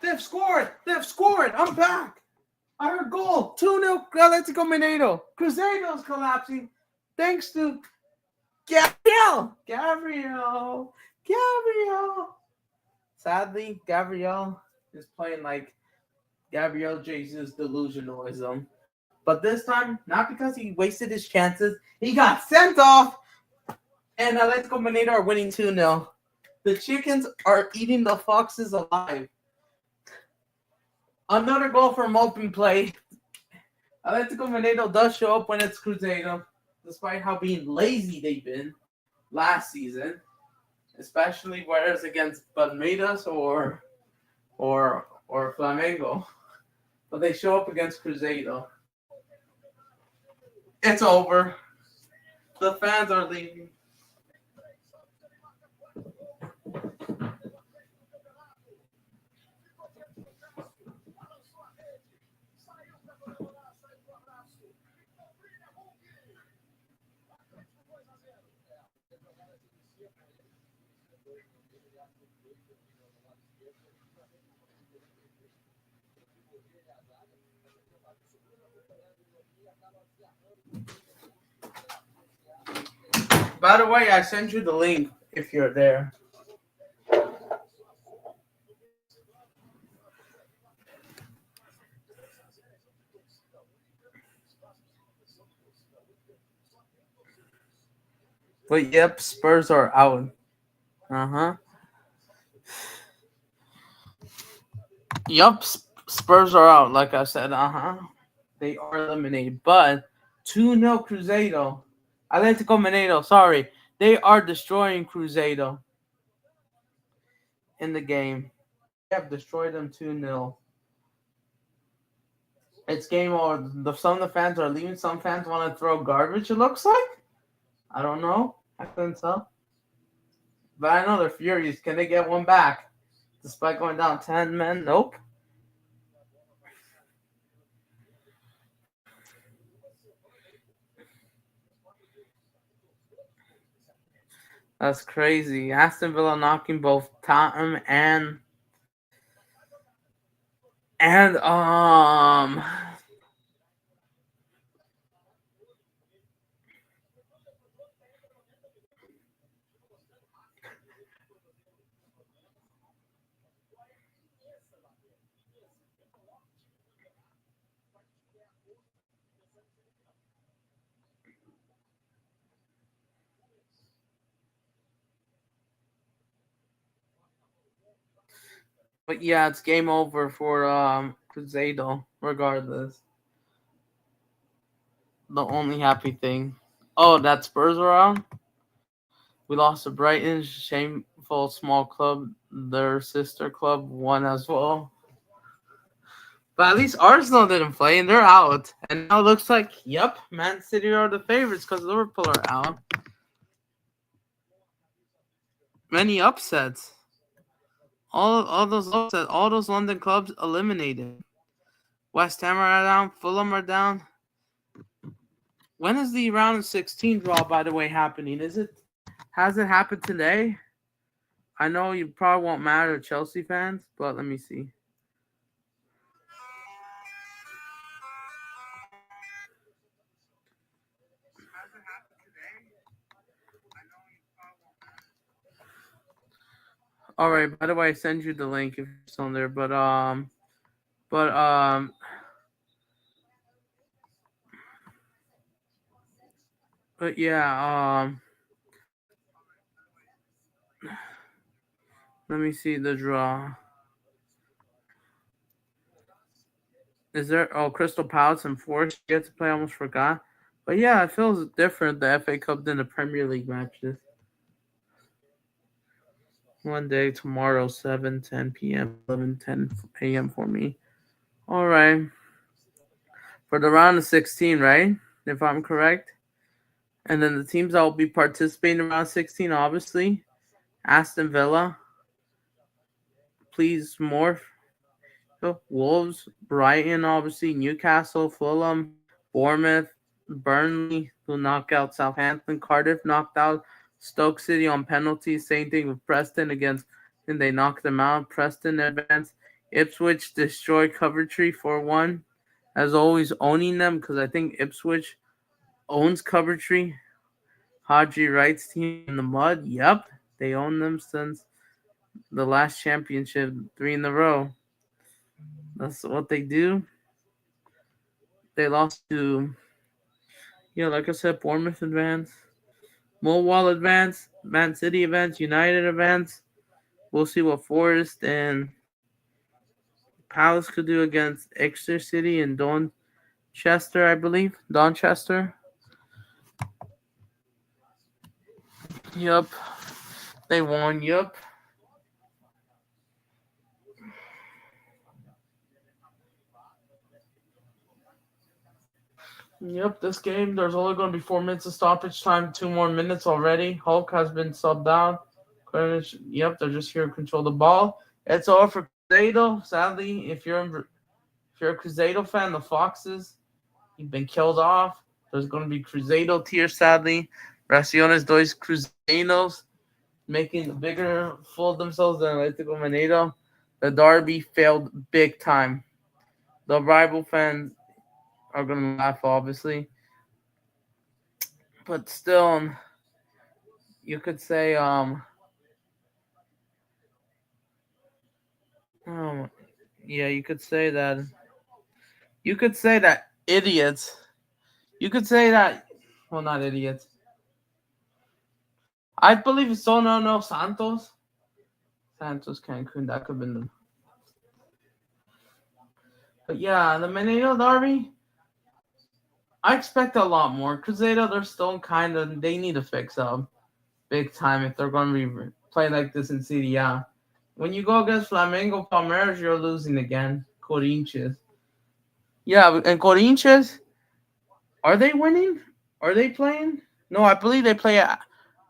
They've scored. I'm back. I heard goal. 2-0 Atletico Mineiro. Cruzeiro's collapsing thanks to Gabriel. Sadly, Gabriel is playing like Gabriel Jesus delusionalism. But this time, not because he wasted his chances, he got sent off, and Atletico Mineiro are winning 2-0. The chickens are eating the foxes alive. Another goal from open play. Atletico Mineiro does show up when it's Cruzeiro, despite how being lazy they've been last season, especially whether it's against Palmeiras or Flamengo. But they show up against Cruzeiro. It's over. The fans are leaving. By the way, I sent you the link if you're there. But yep, Spurs are out. Yup, Spurs are out. Like I said, they are eliminated. But 2-0 Cruzeiro. Atletico Mineiro, sorry. They are destroying Cruzeiro in the game. They have destroyed them 2-0. It's game over. Some of the fans are leaving. Some fans want to throw garbage, it looks like. I don't know. I couldn't tell. But I know they're furious. Can they get one back? Despite going down 10 men? Nope. That's crazy. Aston Villa knocking both Tottenham and But yeah, it's game over for Cruzeiro, regardless. The only happy thing. Oh, that Spurs were on? We lost to Brighton, shameful small club. Their sister club won as well. But at least Arsenal didn't play and they're out. And now it looks like, yep, Man City are the favorites because Liverpool are out. Many upsets. All those upsets, all those London clubs eliminated. West Ham are down, Fulham are down. When is the round of 16 draw, by the way, happening? Has it happened today? I know you probably won't matter to Chelsea fans, but let me see. All right. By the way, I send you the link if you're still on there. But but yeah. Let me see the draw. Is there? Oh, Crystal Palace and Forest get to play. I almost forgot. But yeah, it feels different the FA Cup than the Premier League matches. One day tomorrow, 7:10 p.m., 11:10 a.m. for me. All right. For the round of 16, right? If I'm correct. And then the teams that will be participating in round 16, obviously, Aston Villa, please more. Wolves, Brighton, obviously, Newcastle, Fulham, Bournemouth, Burnley, who knocked out Southampton, Cardiff knocked out Stoke City on penalties. Same thing with Preston against, and they knocked them out. Preston advanced. Ipswich destroyed Coventry 4-1. As always, owning them because I think Ipswich owns Coventry. Haji Wright's team in the mud. Yep, they own them since the last championship, 3 in a row. That's what they do. They lost to, yeah, like I said, Bournemouth advance, Millwall advance, Man City advance, United advance. We'll see what Forest and Palace could do against Exeter City and Donchester, I believe. Donchester. Yup. They won. Yup. Yep, this game, there's only going to be 4 minutes of stoppage time, 2 more minutes already. Hulk has been subbed out. Yep, they're just here to control the ball. It's over for Cruzeiro. Sadly, if you're a Cruzeiro fan, the Foxes, you've been killed off. There's going to be Cruzeiro tears, sadly. Raciones dois Cruzeiros making a bigger fool of themselves than Atletico Mineiro. The derby failed big time. The rival fans are going to laugh, obviously. But still, you could say, oh, yeah, you could say that idiots. You could say that, well, not idiots. I believe it's no Santos. Santos Cancun, that could have been the. But yeah, the Mineiro Derby, I expect a lot more. Cruzeiro, they're still kind of, they need to fix up big time if they're going to be playing like this in Serie A. When you go against Flamengo, Palmeiras, you're losing again. Corinthians. Yeah, and Corinthians, are they winning? Are they playing? No, I believe they play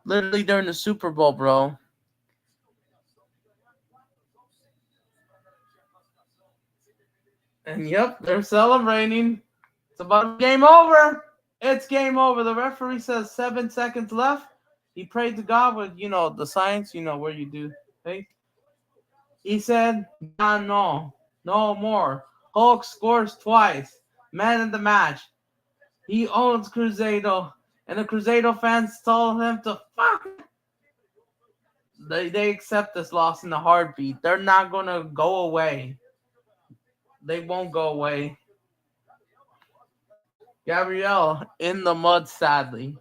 literally during the Super Bowl, bro. And yep, they're celebrating. It's about to be game over. It's game over. The referee says 7 seconds left. He prayed to God with, the science, where you do. Okay? He said, no more. Hulk scores twice. Man of the match. He owns Cruzeiro. And the Cruzeiro fans told him to fuck. They accept this loss in a heartbeat. They're not going to go away. They won't go away. Gabriel in the mud, sadly.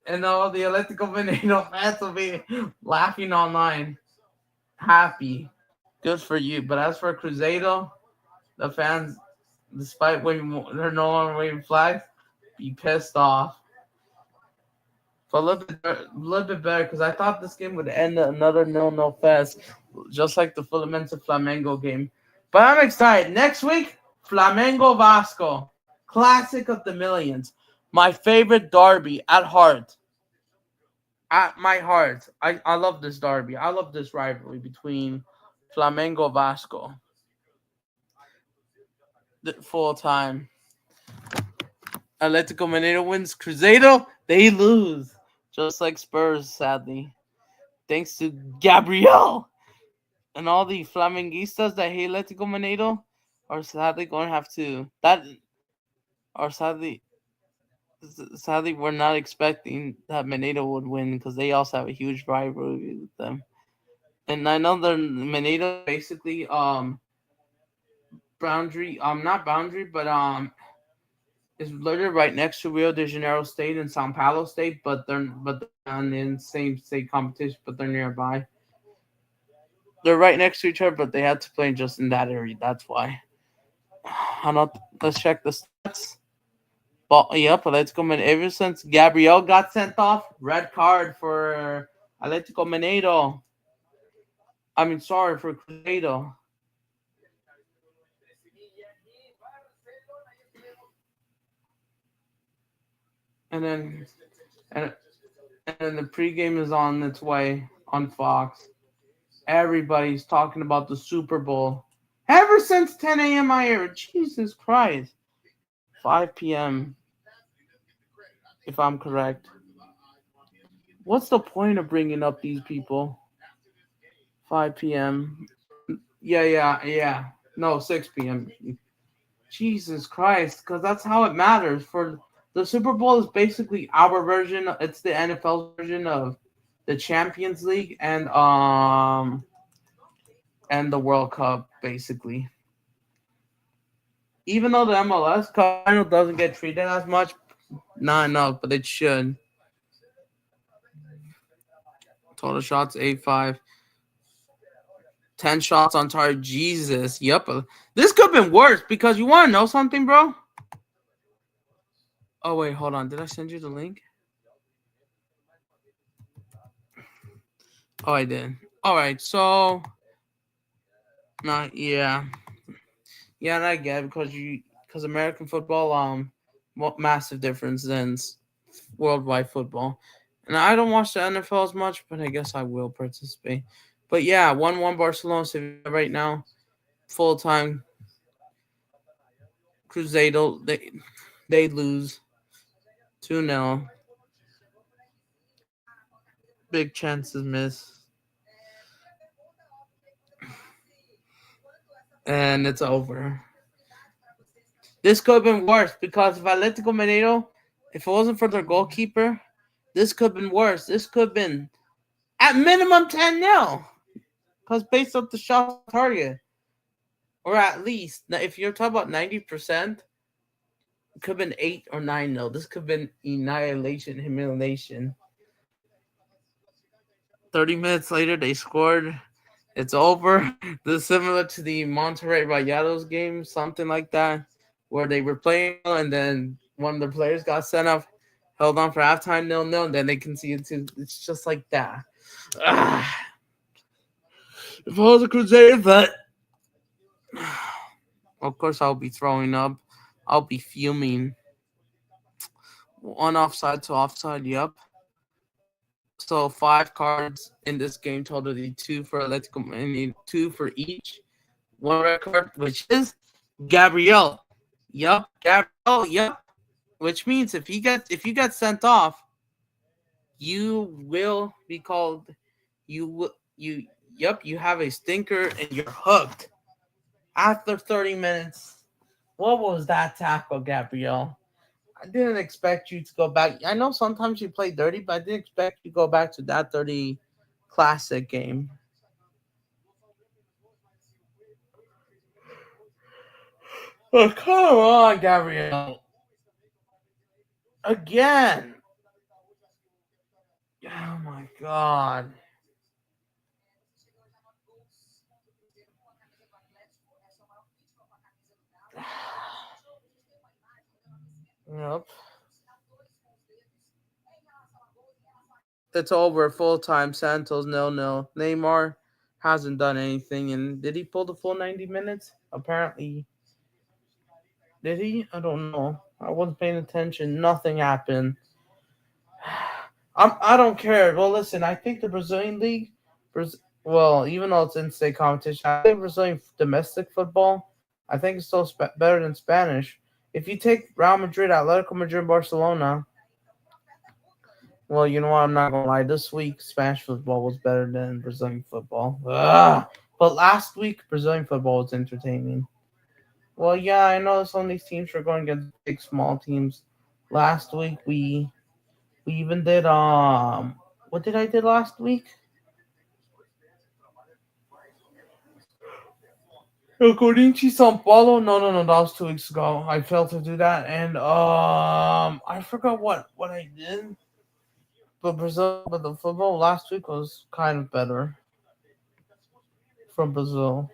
And all the Atletico Mineiro fans will be laughing online. Happy. Good for you. But as for Cruzeiro, the fans, despite they're no longer waving flags, be pissed off. But a little bit better because I thought this game would end another 0-0 fest, just like the Fluminense Flamengo game. But I'm excited. Next week, Flamengo Vasco, classic of the millions. My favorite derby at heart. At my heart, I love this derby. I love this rivalry between Flamengo Vasco. The full time. Atletico Mineiro wins. Cruzeiro, they lose. Just like Spurs, sadly. Thanks to Gabriel and all the Flamenguistas that hate Atletico Mineiro are sadly going to have to that are sadly we're not expecting that Mineiro would win because they also have a huge rivalry with them. And I know the Mineiro basically boundary not boundary but is literally right next to Rio de Janeiro State and Sao Paulo State, but they're on the same state competition, but they're nearby. They're right next to each other, but they had to play just in that area. That's why. Let's check the stats. But yep, Atletico Mineiro. Ever since Gabriel got sent off, red card for Atletico Mineiro. I mean, sorry for Cruzeiro. And then, and and the pregame is on its way on Fox. Everybody's talking about the Super Bowl. Ever since 10 a.m. I heard, Jesus Christ. 5 p.m. if I'm correct. What's the point of bringing up these people? 5 p.m. Yeah. No, 6 p.m. Jesus Christ, because that's how it matters. For the Super Bowl is basically our version. It's the NFL version of the Champions League and the World Cup, basically. Even though the MLS Cup final doesn't get treated as much, not enough, but it should. Total shots 8-5. 10 shots on target. Jesus. Yep. This could have been worse because you want to know something, bro? Oh, wait. Hold on. Did I send you the link? Oh, I did. All right. So, yeah. Yeah, and I get it because American football, massive difference than worldwide football. And I don't watch the NFL as much, but I guess I will participate. But yeah, 1-1 Barcelona Sevilla right now. Full time. Cruzeiro, they lose 2-0. Big chances miss. And it's over. This could have been worse because if Atletico Mineiro, if it wasn't for their goalkeeper, this could have been worse. This could have been at minimum 10-0. Because based off the shot on target. Or at least, if you're talking about 90%, it could have been 8 or 9-0. This could have been annihilation, humiliation. 30 minutes later, they scored. It's over. This is similar to the Monterrey Rayados game, something like that, where they were playing and then one of the players got sent off, held on for halftime 0-0, and then they conceded two. It's just like that. If I was a Cruzeiro, but of course I'll be throwing up. I'll be fuming. One offside to offside, yep. So 5 cards in this game, totally 2 for Atletico, I mean 2 for each. 1 red card, which is Gabriel. Yup, Gabriel. Yup. Which means if you get sent off, you will be called. You have a stinker and you're hooked. After 30 minutes, what was that tackle, Gabriel? I didn't expect you to go back. I know sometimes you play dirty, but I didn't expect you to go back to that dirty classic game. Oh, come on, Gabriel. Again. Oh, my God. Yep. It's over. Full time. Santos 0-0. Neymar hasn't done anything. And did he pull the full 90 minutes? Apparently. Did he? I don't know. I wasn't paying attention. Nothing happened. I don't care. Well, listen, I think the Brazilian league, well, even though it's in-state competition, I think Brazilian domestic football, I think it's still better than Spanish. If you take Real Madrid, Atletico Madrid, Barcelona, well, you know what? I'm not gonna lie. This week, Spanish football was better than Brazilian football. Ugh. But last week, Brazilian football was entertaining. Well, yeah, I know some of these teams are going against big, small teams. Last week, we even did what did I did last week? Corinthians São Paulo. No, that was 2 weeks ago. I failed to do that, and I forgot what I did. But the football last week was kind of better from Brazil.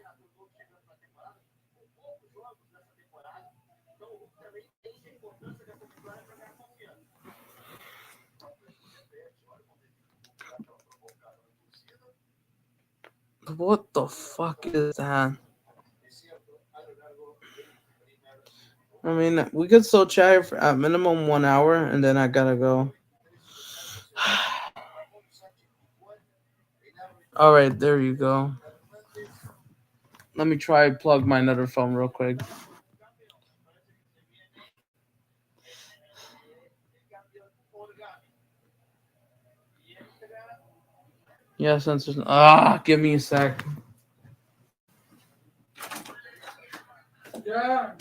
What the fuck is that? I mean, we could still chat here for at minimum 1 hour, and then I gotta go. All right, there you go. Let me try plug my another phone real quick. Yeah, since there's give me a sec. Yeah.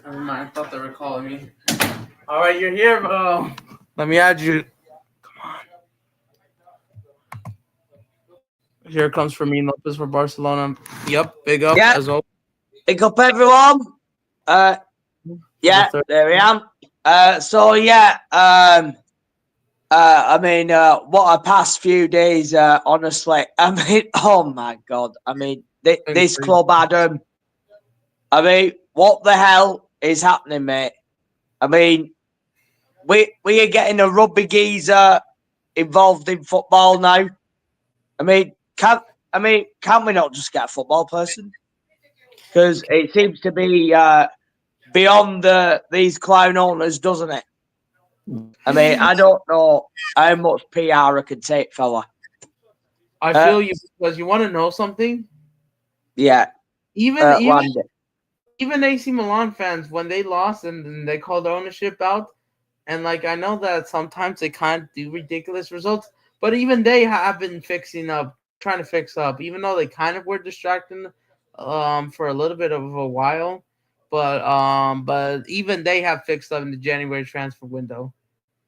Never mind. I thought they were calling me. All right, you're here, bro. Let me add you. Come on. Here comes Fermin Lopez for Barcelona. Yep, big up Yeah. as well. Pick up everyone. Yeah, there we am. I mean, what a past few days, honestly. I mean, oh my God. I mean, this club, Adam. I mean, what the hell is happening, mate? I mean, we are getting a rugby geezer involved in football now. I mean, can we not just get a football person? Because it seems to be beyond these clown owners, doesn't it? I mean, I don't know how much PR I can take, fella. I feel you because you want to know something. Yeah. Even AC Milan fans, when they lost and they called the ownership out, and like I know that sometimes they kind of do ridiculous results, but even they have been trying to fix up, even though they kind of were distracting for a little bit of a while. But even they have fixed up in the January transfer window.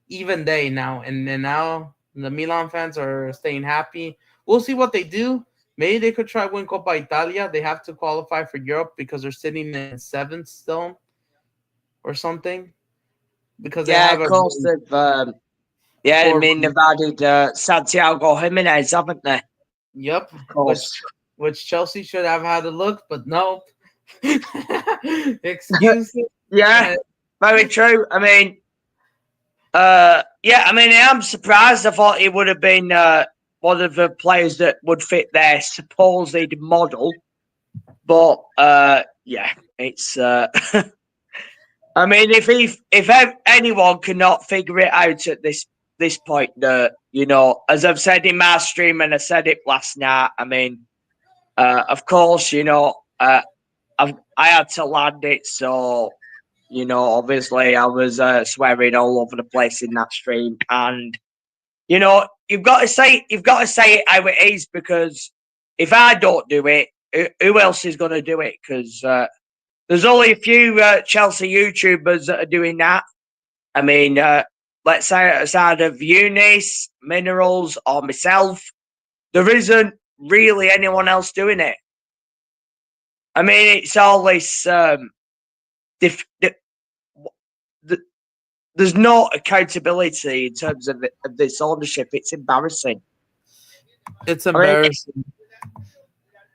Even they now, and now the Milan fans are staying happy. We'll see what they do. Maybe they could try win Coppa Italia. They have to qualify for Europe because they're sitting in seventh still, or something. Because they have of course they've I mean they've added Santiago Jimenez, haven't they? Yep. Of course. Which Chelsea should have had a look, but no. Excuses. Yeah, very true. I mean, I am surprised. I thought he would have been one of the players that would fit their supposed model. But it's. I mean, if anyone cannot figure it out at this point, as I've said in my stream and I said it last night. I mean, of course, I had to land it, so obviously I was swearing all over the place in that stream, and you've got to say it how it is, because if I don't do it, who else is going to do it? Because there's only a few Chelsea YouTubers that are doing that. I mean, let's say outside of Eunice, Minerals, or myself, there isn't really anyone else doing it. I mean, it's all this. There's no accountability in terms of this ownership. It's embarrassing. It's embarrassing.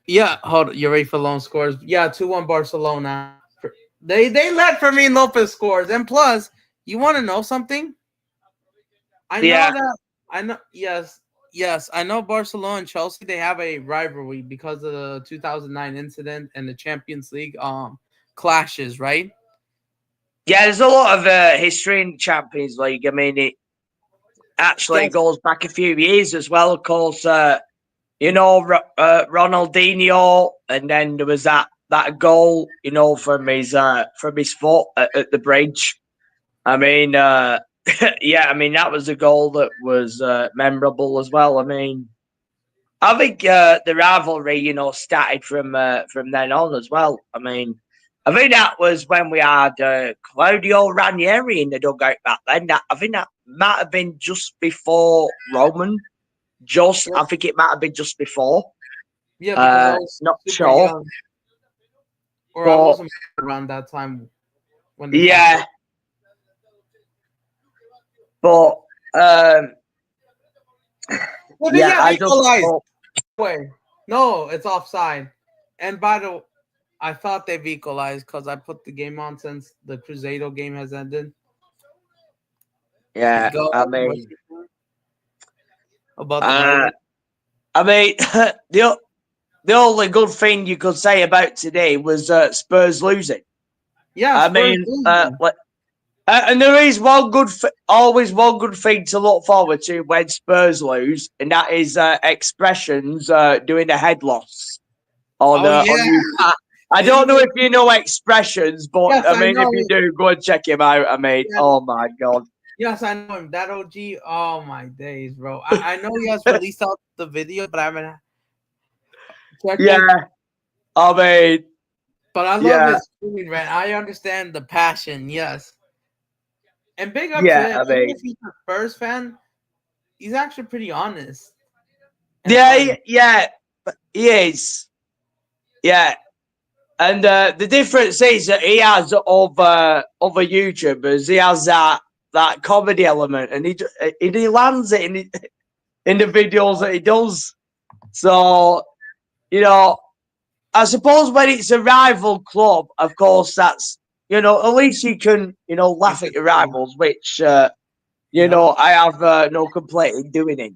Yeah, hold. You're ready for lone scores? Yeah, 2-1 Barcelona. They let Fermin Lopez scores, and plus, you want to know something? I know Yeah, that I know. Yes, I know Barcelona and Chelsea. They have a rivalry because of the 2009 incident and the Champions League clashes, right? yeah. There's a lot of history in the Champions League. I mean, it actually Yes, goes back a few years as well. Of course, Ronaldinho, and then there was that goal, from his foot at the bridge. I mean, yeah, I mean that was a goal that was memorable as well. I mean, I think the rivalry, started from then on as well. I mean, I think that was when we had Claudio Ranieri in the dugout back then. I think that might have been just before Roman. yes, I think it might have been just before. yeah, because I was Not super sure, young, or I but wasn't around that time when this happened. yeah, but um, Well, they yeah, get I just equalized. thought, Way, no, it's offside. And by the, I thought they've equalized because I put the game on since the Cruzeiro game has ended. yeah, Go I what mean, about the uh, rival? I mean, the only good thing you could say about today was Spurs losing. Yeah, I Spurs mean, losing. and there is always one good thing to look forward to when Spurs lose, and that is expressions doing a head loss Oh on yeah, you. I and don't know even if you know expressions, but yes, I I mean, if know. you do, go and check him out. I mean, Yeah, oh my god, yes, I know him. That OG. Oh my days, bro. I know he has released out the video, but I haven't checked it. yeah. I mean, But I love yeah, his streaming, man. I understand the passion. Yes, and big up to yeah. him. I Even mean, if he's a Spurs fan, he's actually pretty honest and yeah, funny. yeah. He is, yeah. And the difference is that he has other YouTubers. He has that comedy element, and he lands it in the videos that he does. So I suppose when it's a rival club, of course, that's at least you can laugh Make at it your funny. rivals, which Yep. I have no complaint in doing it.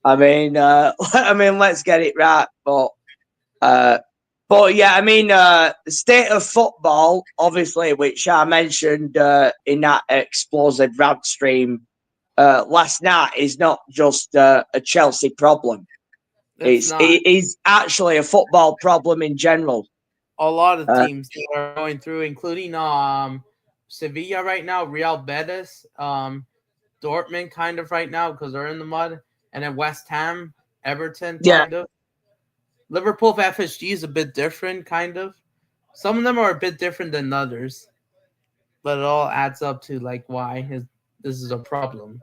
I mean, I mean, let's get it right, uh, but yeah, I mean, the state of football, obviously, which I mentioned in that explosive rant stream last night, is not just a Chelsea problem. It's not. It is actually a football problem in general. A lot of Uh, teams that are going through, including Sevilla right now, Real Betis, Dortmund kind of right now because they're in the mud, and then West Ham, Everton yeah, kind of. Liverpool FSG is a bit different, kind of. Some of them are a bit different than others, but it all adds up to like why this is a problem.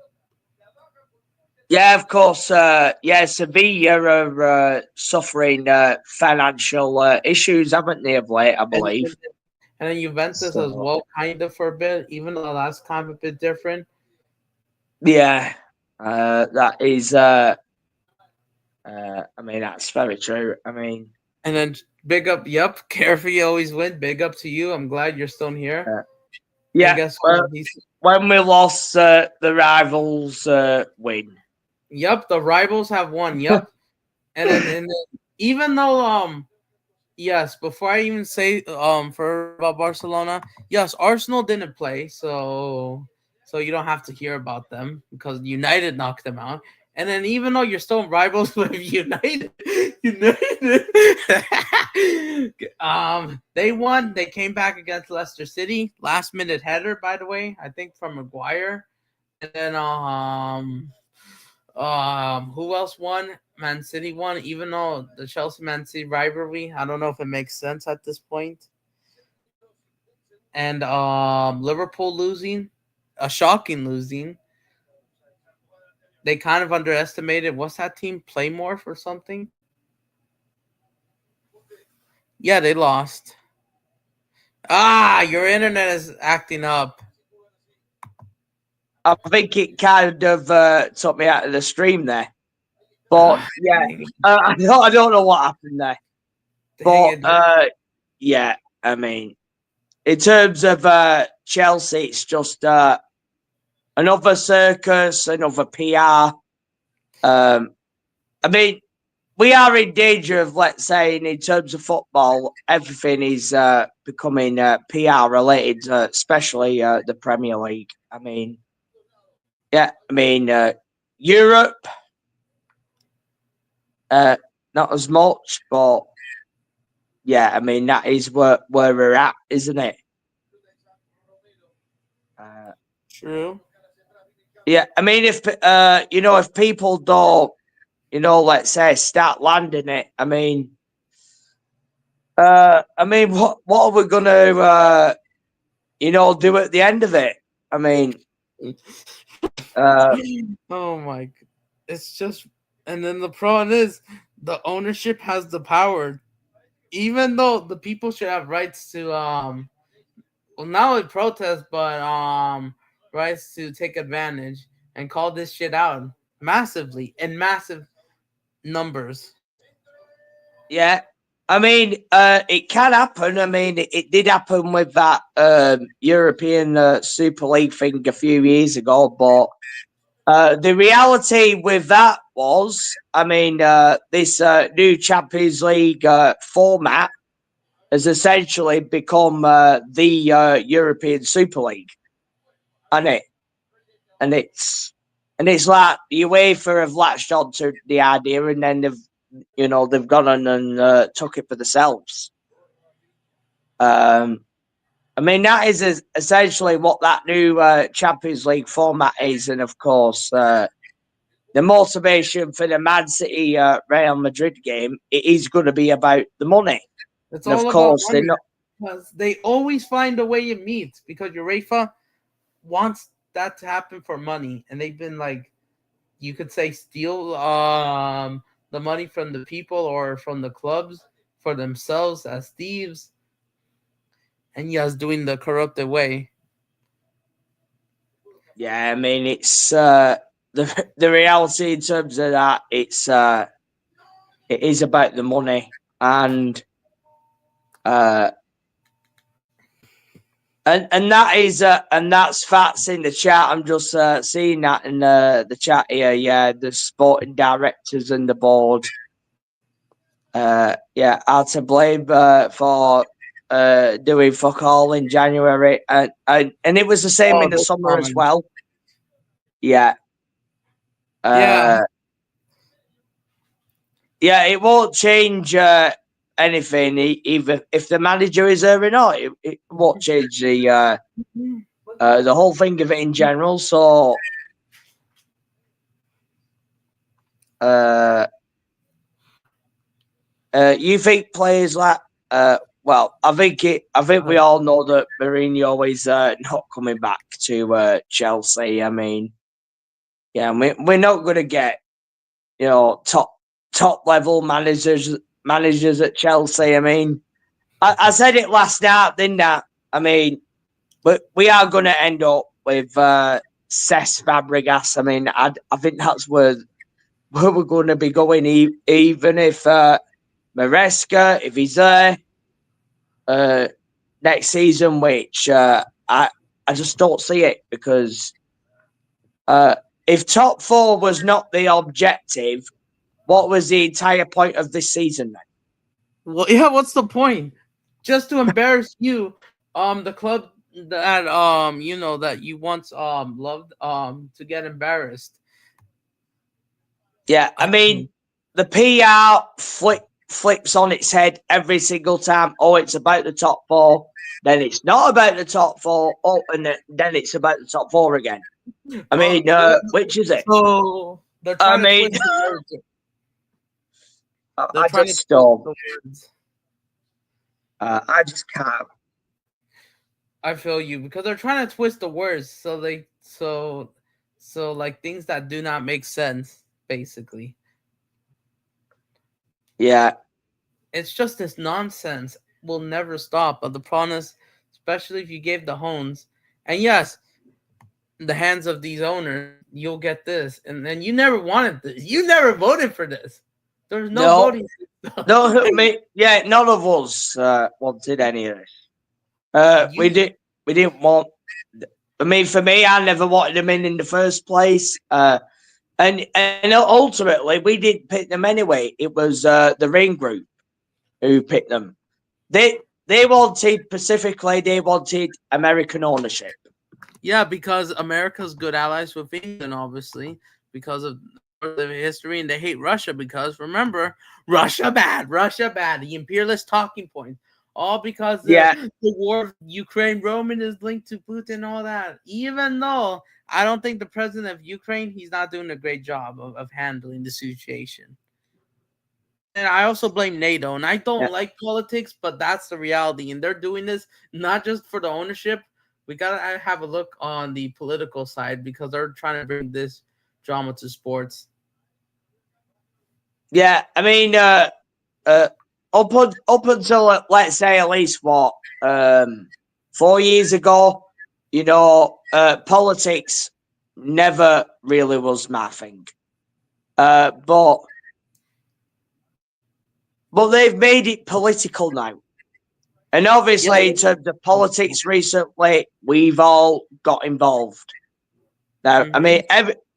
yeah, of course. Yeah, Sevilla are suffering financial issues, haven't they, of late? I And believe. and then Juventus as So well, kind of for a bit, even though that's kind of a bit different. yeah, that is. I mean, that's very true. I mean, And then big up, yep, Carefree always win. Big up to you. I'm glad you're still here. uh, And yeah. guess what? He's When we lost, the rivals win. yep, the rivals have won. Yep. And then even though yes, before I even say for about Barcelona, yes, Arsenal didn't play, so you don't have to hear about them because United knocked them out. And then even though you're still rivals with United, United, they won. They came back against Leicester City, last minute header, by the way, I think from Maguire. And then who else won? Man City won, even though the Chelsea Man City rivalry, I don't know if it makes sense at this point. And Liverpool losing, a shocking losing. They kind of underestimated what's that team, Playmore or something? Yeah, they lost. Ah, your internet is acting up. I think it kind of took me out of the stream there. But yeah, I don't know what happened there. Dang But it. yeah, I mean, in terms of Chelsea, it's just another circus, another PR. I mean, we are in danger of, let's say, in terms of football, everything is becoming PR related, especially the Premier League. I mean, yeah, I mean, Europe, not as much, but yeah, I mean, that is where we're at, isn't it? True. Yeah, I mean, if if people don't, let's say, start landing it, I mean, what are we gonna, do at the end of it? I mean, Oh my! It's just, and then the problem is the ownership has the power, even though the people should have rights to well, not only protest but rights to take advantage and call this shit out massively in massive numbers. yeah, I mean, it can happen. I mean, it did happen with that European Super League thing a few years ago, but the reality with that was, I mean, this new Champions League format has essentially become the European Super League, and it's like the UEFA have latched onto the idea, and then they've gone on and took it for themselves. I mean, that is essentially what that new Champions League format is, and of course, the motivation for the Man City Real Madrid game, it is going to be about the money, It's and of all about course, they're money not. because they always find a way it meets because UEFA wants that to happen for money, and they've been like, you could say, steal the money from the people or from the clubs for themselves as thieves, and yes, doing the corrupted way. Yeah, I mean, it's the reality in terms of that. It is about the money, uh, and that is and that's facts in the chat. I'm just seeing that in the chat here. Yeah, the sporting directors and the board. Yeah, are to blame for doing fuck all in January, and it was the same Oh, in the this summer as comment. well. Yeah. Yeah. Yeah, it won't change anything, either if the manager is there or not. It won't change the whole thing of it in general. So, uh, you think players like well, I think we all know that Mourinho is not coming back to Chelsea. I mean, yeah, we're not going to get top level managers at Chelsea. I mean, I said it last night, didn't I? I mean, but we are going to end up with Cesc Fabregas. I mean, I think that's where we're going to be going, even if Maresca, if he's there next season, which I just don't see it, because if top four was not the objective, what was the entire point of this season then? Well, yeah. What's the point? Just to embarrass you, the club that that you once loved to get embarrassed. Yeah, I mean, the PR flips on its head every single time. Oh, it's about the top four. Then it's not about the top four. Oh, and then it's about the top four again. I mean, which is it? So they're I trying to mean, twist the words. They're I trying to just twist don't. the words. I just can't. I feel you because they're trying to twist the words so like things that do not make sense basically. Yeah, It's just this nonsense will never stop. But the problem is, especially if you gave the hones, and yes, the hands of these owners, you'll get this, and then you never wanted this. You never voted for this. There's no No, voting. no, yeah, none of us wanted any of this. We You, didn't want. I mean, for me, I never wanted them in the first place. And ultimately, we didn't pick them anyway. It was the Ring Group who picked them. They wanted specifically. They wanted American ownership. yeah, because America's good allies with England, obviously, because of their history, and they hate Russia because remember, Russia bad, the imperialist talking point, all because Yeah, the war of Ukraine, Roman is linked to Putin, all that. Even though I don't think the president of Ukraine, he's not doing a great job of handling the situation. And I also blame NATO, and I yeah, don't like politics, but that's the reality. And they're doing this not just for the ownership. We gotta have a look on the political side because they're trying to bring this drama to sports. yeah. I mean, up until let's say at least 4 years ago, politics never really was my thing. But they've made it political now. And obviously, Yeah. in terms of politics recently, we've all got involved. Now, I Mm-hmm. mean,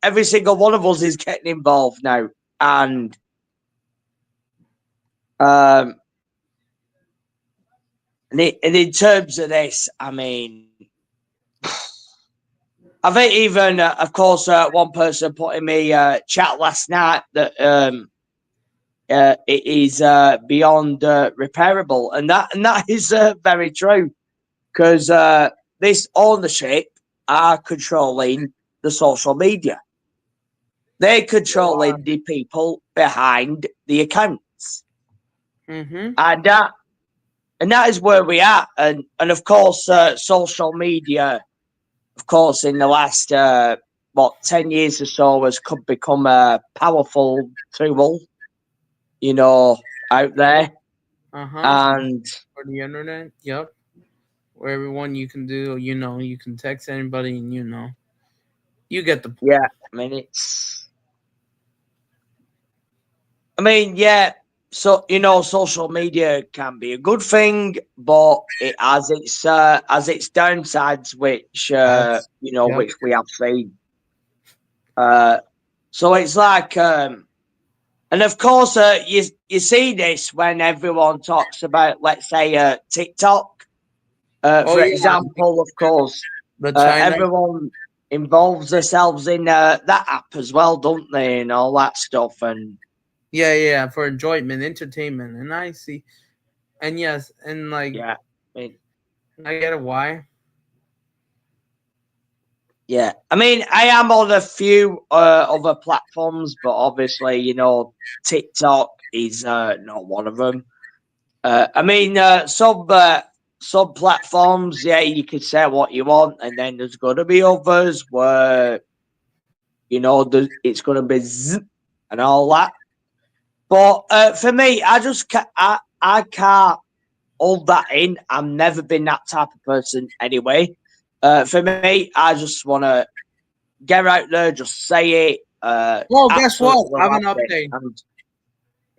every single one of us is getting involved now. And um, and in terms of this, I mean, I think even, of course, one person put in me chat last night that it is beyond repairable, and that is very true because this ownership are controlling the social media. They're controlling the people behind the accounts, Mm-hmm. and that is where we are. And of course, social media, of course, in the last 10 years or so, has could become a powerful tool, out there. Uh-huh. And For the internet. Yep. Where everyone you can do, you can text anybody, and you get the yeah, I mean, yeah. So social media can be a good thing, but it has its downsides, which ads. Yep. which we have seen. Uh, so it's like, and of course, you see this when everyone talks about, let's say, TikTok. Oh For yeah, example, of course, the China. everyone involves themselves in that app as well, don't they, and all that stuff. And Yeah, for enjoyment, entertainment, and I see, and yes, and like yeah, I mean, I get it why. yeah. I mean, I am on a few other platforms, but obviously, TikTok is not one of them. I mean, some platforms, yeah, you can say what you want, and then there's going to be others where it's going to be and all that. But for me, I can't hold that in. I've never been that type of person anyway. For me, I just want to get out there, just say it. Well, guess what? Absolutely I have love an it. update. And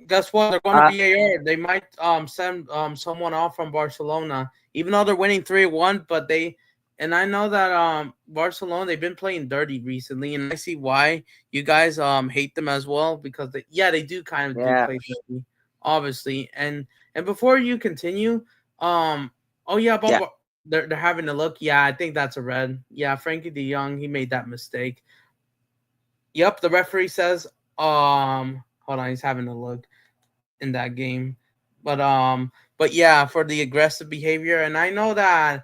Guess what? They're going to uh, VAR. They might send someone off from Barcelona, even though they're winning 3-1. But and I know that Barcelona, they've been playing dirty recently, and I see why you guys hate them as well because they do kind of do yeah, play dirty, obviously. And before you continue, oh yeah, yeah, they're having a look. Yeah, I think that's a red. Yeah, Frankie De Jong, he made that mistake. Yep, the referee says hold on, he's having a look in that game. But yeah, for the aggressive behavior, and I know that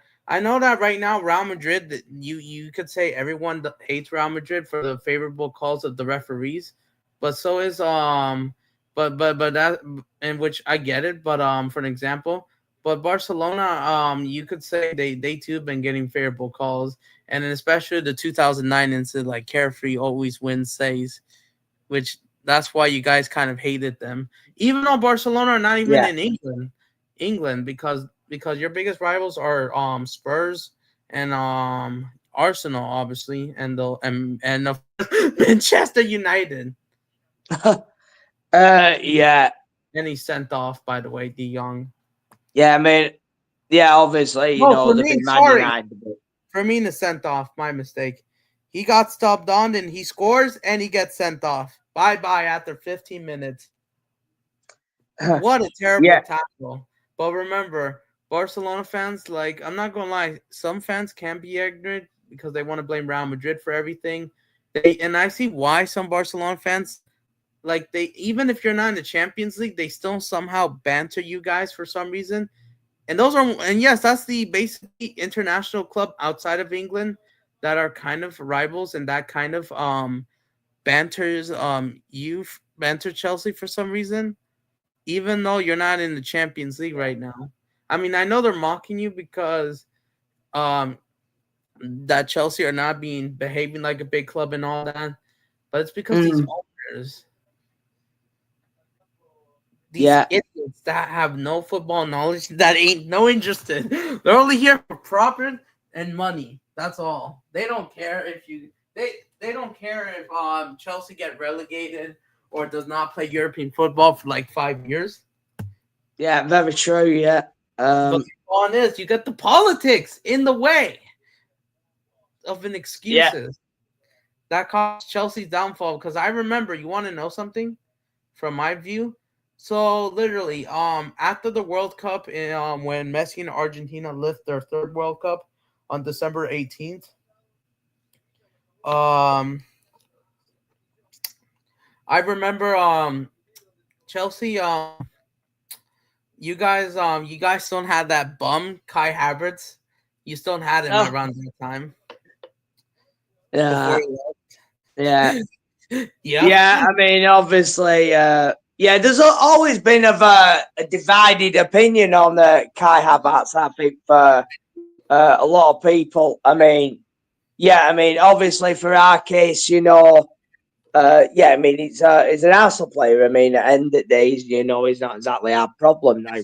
right now Real Madrid, you could say everyone hates Real Madrid for the favorable calls of the referees, but so is but that, in which I get it, but for an example, but Barcelona, you could say they too have been getting favorable calls, and then especially the 2009 incident, like carefree always wins says, which that's why you guys kind of hated them, even though Barcelona are not even yeah, in England because your biggest rivals are Spurs and Arsenal, obviously, and of course, Manchester United. Yeah, And he's sent off, by the way, De Jong. yeah. I mean, yeah. Obviously, No, they've been Man sorry. United. Firmino sent off. My mistake. He got stopped on and he scores and he gets sent off. Bye bye after 15 minutes. What a terrible Yeah, tackle. But remember, Barcelona fans, like, I'm not gonna lie, some fans can be ignorant because they want to blame Real Madrid for everything. And I see why some Barcelona fans, like, they, even if you're not in the Champions League, they still somehow banter you guys for some reason. And yes, that's the basically international club outside of England that are kind of rivals and that kind of banters banter Chelsea for some reason, even though you're not in the Champions League right now. I mean, I know they're mocking you because um that Chelsea are not behaving like a big club and all that, but it's because these owners, these yeah, idiots that have no football knowledge, that ain't no interested. They're only here for profit and money. That's all. They don't care if they don't care if Chelsea get relegated or does not play European football for like 5 years. yeah. Very true. Yeah. But the problem is, you got the politics in the way of an Yeah. excuses that caused Chelsea's downfall. Because I remember, you want to know something from my view? So literally, after the World Cup, when Messi and Argentina lift their third World Cup on December 18th, I remember Chelsea, you guys still had that bum Kai Havertz. You still had him Oh, around that time before yeah. he Yeah. left. Yeah. Yeah. I mean, obviously, yeah. There's always been a divided opinion on Kai Havertz. I think for a lot of people. I mean, yeah. I mean, obviously for our case, yeah. I mean, he's an Arsenal player. I mean, at the end of the day, he's not exactly our problem now.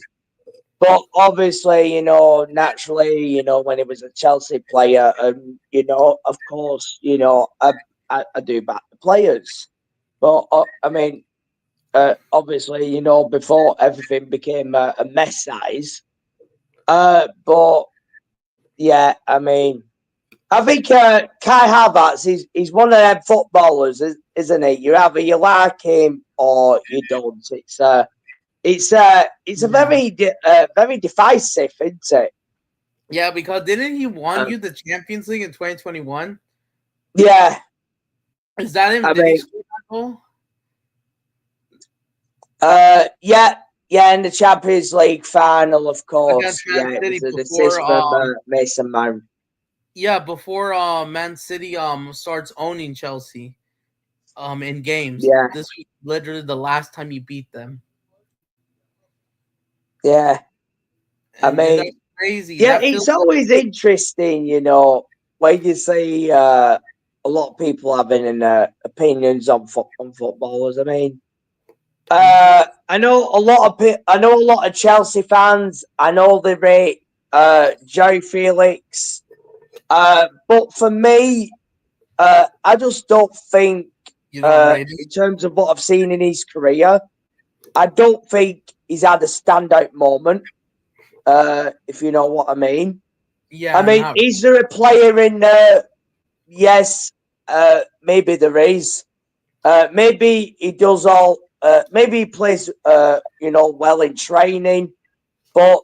But obviously, naturally, when he was a Chelsea player, and of course, I do back the players. But I mean, obviously, before everything became a mess size. But yeah, I mean, I think Kai Havertz, he's one of them footballers, isn't he? You like him or you don't. It's a Yeah. very divisive, isn't it? Yeah, because didn't he won Um, you the Champions League in 2021? yeah, Is that him? I Did he mean, score that goal? yeah, yeah, in the Champions League final, of Against course. Man Yeah, it City was an before assist from Mason Mount. before Man City starts owning Chelsea in games. Yeah, This was literally the last time you beat them. yeah. I And that's mean, crazy. yeah, That feels it's always interesting, when you see a lot of people having opinions on footballers. I mean, I know a lot of Chelsea fans. I know they rate Joe Felix, but for me, I just don't think, you don't rate in it. terms of what I've seen in his career, I don't think he's had a standout moment. If you know what I mean. I Yeah, mean, not is there a player in there? Yes, maybe there is. Maybe he does all. Maybe he plays, well in training, but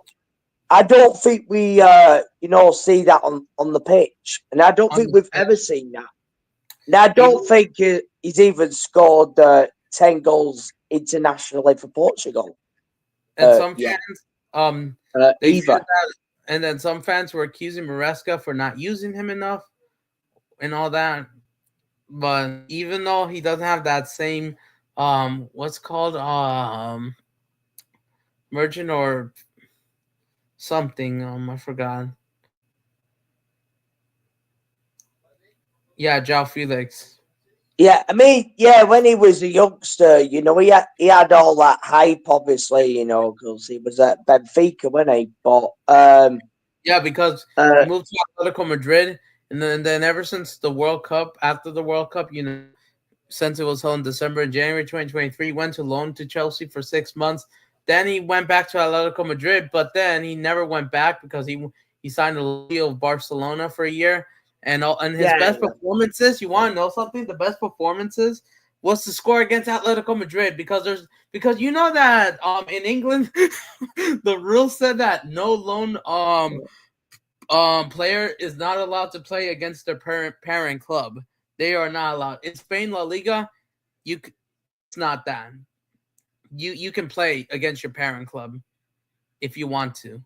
I don't think we, see that on the pitch, and I don't on think the we've ever pitch. seen that. And I Even don't think he's even scored 10 goals internationally for Portugal. and some Yeah, fans they said either. that, and then some fans were accusing Maresca for not using him enough and all that. But even though he doesn't have that same what's called merchant or something, I forgot. Yeah, João Felix. Yeah, I mean, yeah, when he was a youngster, he had all that hype, obviously, because he was at Benfica, wasn't he? But Yeah, because he uh, moved to Atletico Madrid And then ever since the World Cup, after the World Cup, since it was held in December and January 2023, went to loan to Chelsea for 6 months. Then he went back to Atletico Madrid, but then he never went back because he signed a deal with Barcelona for a year. And his Yeah, best performances, you want to know something? The best performances was to score against Atletico Madrid because you know that in England the rule said that no loan player is not allowed to play against their parent club. They are not allowed. In Spain La Liga, it's not that. You can play against your parent club if you want to.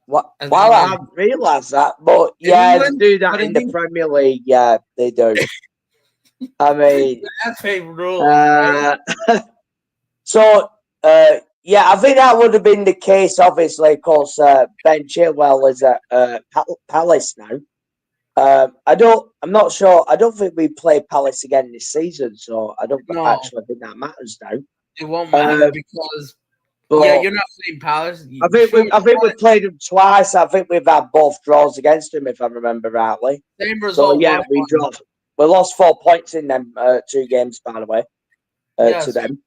Well, As well, I in, hadn't realised that, but in yeah, they England, do that but in the Premier League. Yeah, they do. I mean, the FA rules, right? uh, so yeah, I think that would have been the case, obviously, because Ben Chilwell is at Palace now. I'm not sure. I don't think we play Palace again this season, so I don't No, actually think that matters now. it won't matter Uh, because but you're not playing Palace. I think we've played them twice. I think we've had both draws against them, if I remember rightly. Same So result, yeah, 1-1. we lost 4 points in them 2 games, by the way, to Yes, them.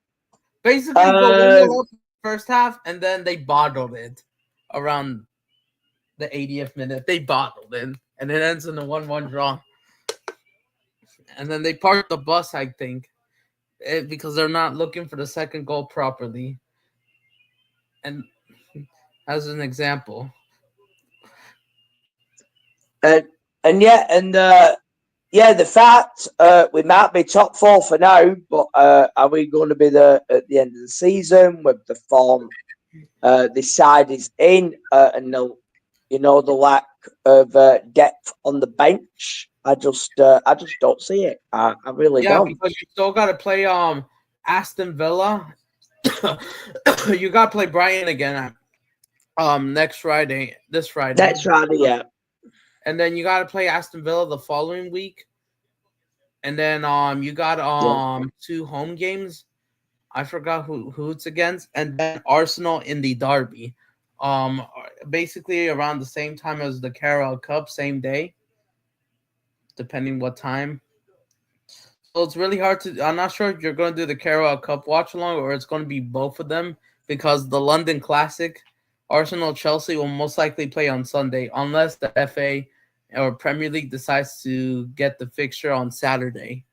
basically go Uh, 1-0 up first half, and then they bottled it around the 80th minute. They bottled it, and it ends in a 1-1 draw. And then they parked the bus, I think, because they're not looking for the second goal properly. And as an example, and yeah, the fact we might be top four for now, but are we going to be there at the end of the season with the form this side is in and the lack of depth on the bench? I just don't see it. I really yeah, don't. because you still got to play Aston Villa. You got to play Brighton again next Friday, this Friday, That's right. Yeah, and then you got to play Aston Villa the following week, and then you got yeah, 2 home games. I forgot who it's against, and then Arsenal in the derby. Basically around the same time as the Carabao Cup, same day, depending what time. So it's really hard to. I'm not sure if you're going to do the Carabao Cup watch along or it's going to be both of them because the London Classic, Arsenal Chelsea will most likely play on Sunday unless the FA or Premier League decides to get the fixture on Saturday,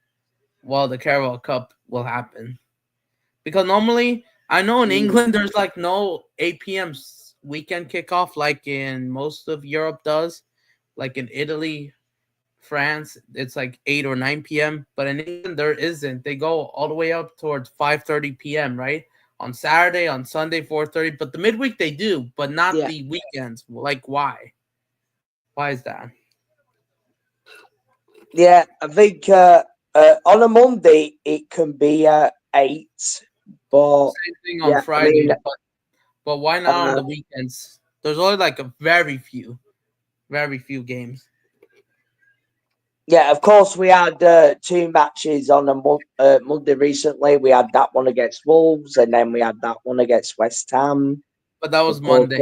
while the Carabao Cup will happen. Because normally, I know in England there's like no 8 p.m. weekend kickoff like in most of Europe does, like in Italy, France, it's like 8 or 9 p.m. But in England, there isn't. They go all the way up towards 5:30 p.m. Right on Saturday, on Sunday, 4:30. But the midweek they do, but not yeah, the weekends. Like why? Why is that? yeah. I think on a Monday it can be 8, but Same thing on yeah, I mean, Friday, but why not on uh, the weekends? There's only like a very few games. yeah. Of course, we had 2 matches on a Monday recently. We had that one against Wolves, and then we had that one against West Ham. But that Of was course, Monday.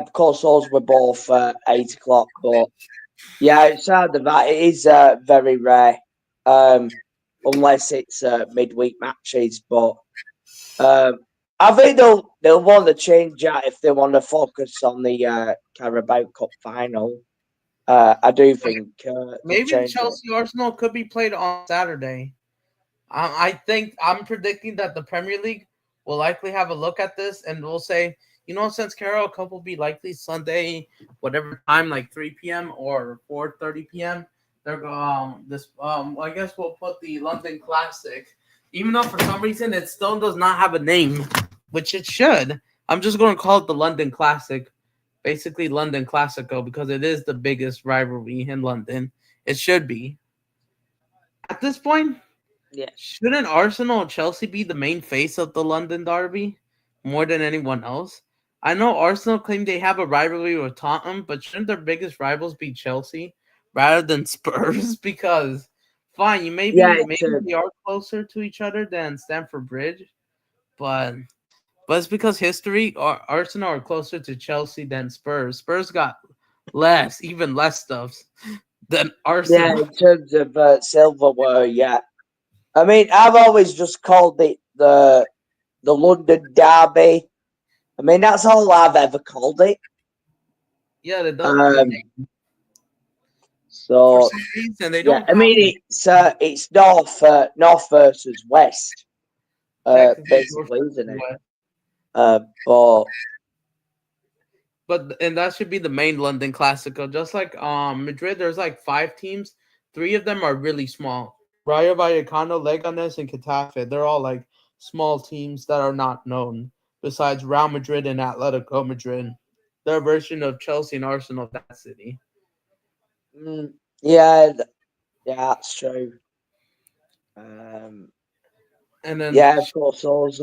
of course, those were both 8 o'clock. But yeah, outside of that, it is very rare, unless it's midweek matches. But um, I think they'll want to change that if they want to focus on the Carabao Cup final. I do think they'll Maybe the change it. Chelsea Arsenal could be played on Saturday. I think I'm predicting that the Premier League will likely have a look at this and will say, since Carroll Cup will be likely Sunday, whatever time, like 3 p.m. or 4:30 p.m. They're this I guess we'll put the London Classic, even though for some reason it still does not have a name, which it should. I'm just going to call it the London Classic, basically London Classico, because it is the biggest rivalry in London. It should be at this point. Yeah, Shouldn't Arsenal and Chelsea be the main face of the London derby more than anyone else? I know Arsenal claim they have a rivalry with Tottenham, but shouldn't their biggest rivals be Chelsea rather than Spurs? Because fine, yeah, maybe they are closer to each other than Stamford Bridge, but it's because history. Arsenal are closer to Chelsea than Spurs. Spurs got even less stuffs than Yeah, Arsenal. in terms of silverware, yeah. I mean, I've always just called it the London Derby. I mean, that's all I've ever called it. Yeah, they don't. For So some reason, they yeah, don't I call mean it it's north versus west, technically North basically, isn't it? West. But But and that should be the main London Classico. Just like Madrid, there's like 5 teams. 3 of them are really small. Rayo Vallecano, Leganes, and Getafe. They're all like small teams that are not known. Besides Real Madrid and Atletico Madrid, their version of Chelsea and Arsenal of that city. mm, yeah, yeah, that's true. And then Yeah, of course, those.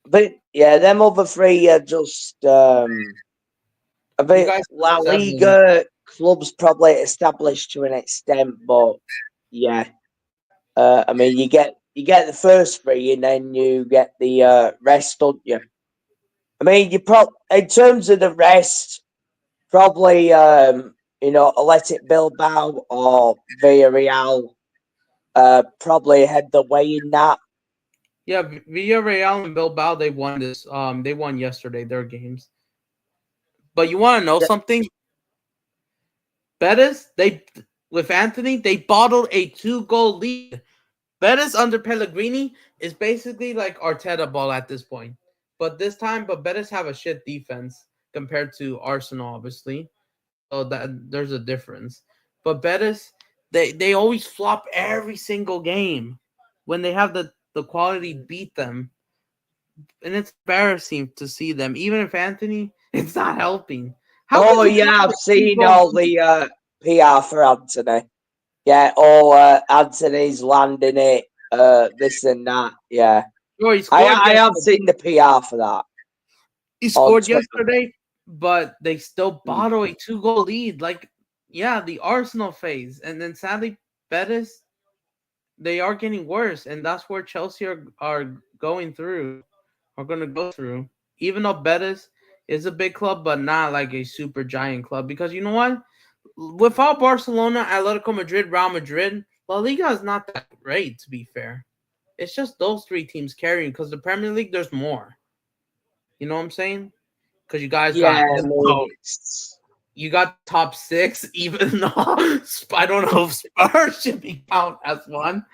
But yeah, them other three are just a you bit guys La have 7. Liga clubs probably established to an extent, but yeah, I mean you get the first three and then you get the rest, don't you? I mean in terms of the rest, probably Athletic Bilbao or Villarreal probably had the way in that. Yeah, Villarreal and Bilbao they won this. They won yesterday their games. But you want to know something? Betis, they with Anthony, they bottled a 2-goal lead. Betis under Pellegrini is basically like Arteta ball at this point. But this time, Betis have a shit defense compared to Arsenal, obviously. So that there's a difference. But Betis, they always flop every single game when they have the quality to beat them. And it's embarrassing to see them. Even if Anthony, it's not helping. How Oh could you yeah, bottle I've a seen 2-goal all lead? the PR for Anthony. Yeah, Anthony's landing it, this and that. Yeah, Oh, he scored I have yesterday. seen the PR for that He on scored Twitter. yesterday, but they still Mm. bottle a 2-goal lead. Like, yeah, the Arsenal phase. And then sadly, Betis, they are getting worse. And that's where Chelsea are going through, are going to go through. Even though Betis is a big club, but not like a super giant club. Because you know what? Without Barcelona, Atletico Madrid, Real Madrid, La Liga is not that great, to be fair. It's just those 3 teams carrying because the Premier League, there's more. You know what I'm saying? Because you guys Yeah, got I mean it's you got top 6, even though I don't know if Spurs should be count as one,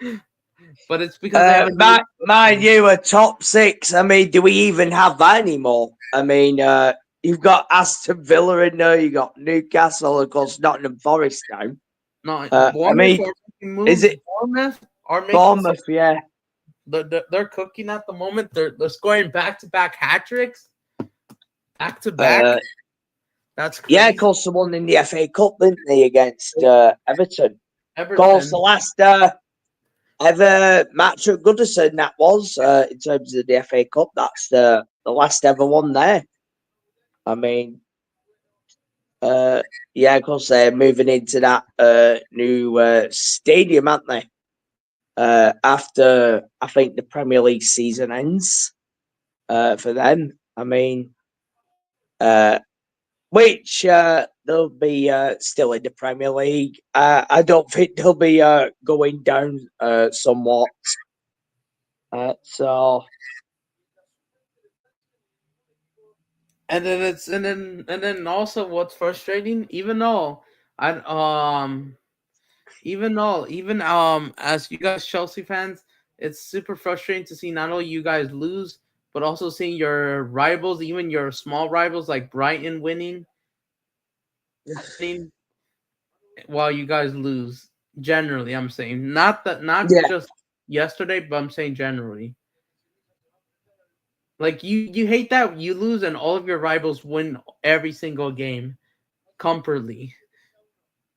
but it's because they have a new mind you, a top 6. I mean, do we even have that anymore? I mean, you've got Aston Villa in there, you got Newcastle, of course, Nottingham Forest now. no I Bournemouth mean, are making is moves. it Bournemouth are making some. Bournemouth? Yeah. They're cooking at the moment. They're scoring back-to-back hat tricks, back to back. Uh, That's yeah, crazy. of course, they won in the FA Cup, didn't they, against Everton? Of course, Everton. the last ever match at Goodison, that was, in terms of the FA Cup, that's the last ever one there. I mean, yeah, of course, they're moving into that new stadium, aren't they? After, I think, the Premier League season ends for them. I mean, which they'll be still in the Premier League. I don't think they'll be going down somewhat. So And then also what's frustrating, I even as you guys Chelsea fans, it's super frustrating to see not only you guys lose, but also seeing your rivals, even your small rivals like Brighton winning while you guys lose. Generally, I'm saying not yeah, just yesterday, but I'm saying generally. Like you hate that you lose and all of your rivals win every single game comfortably,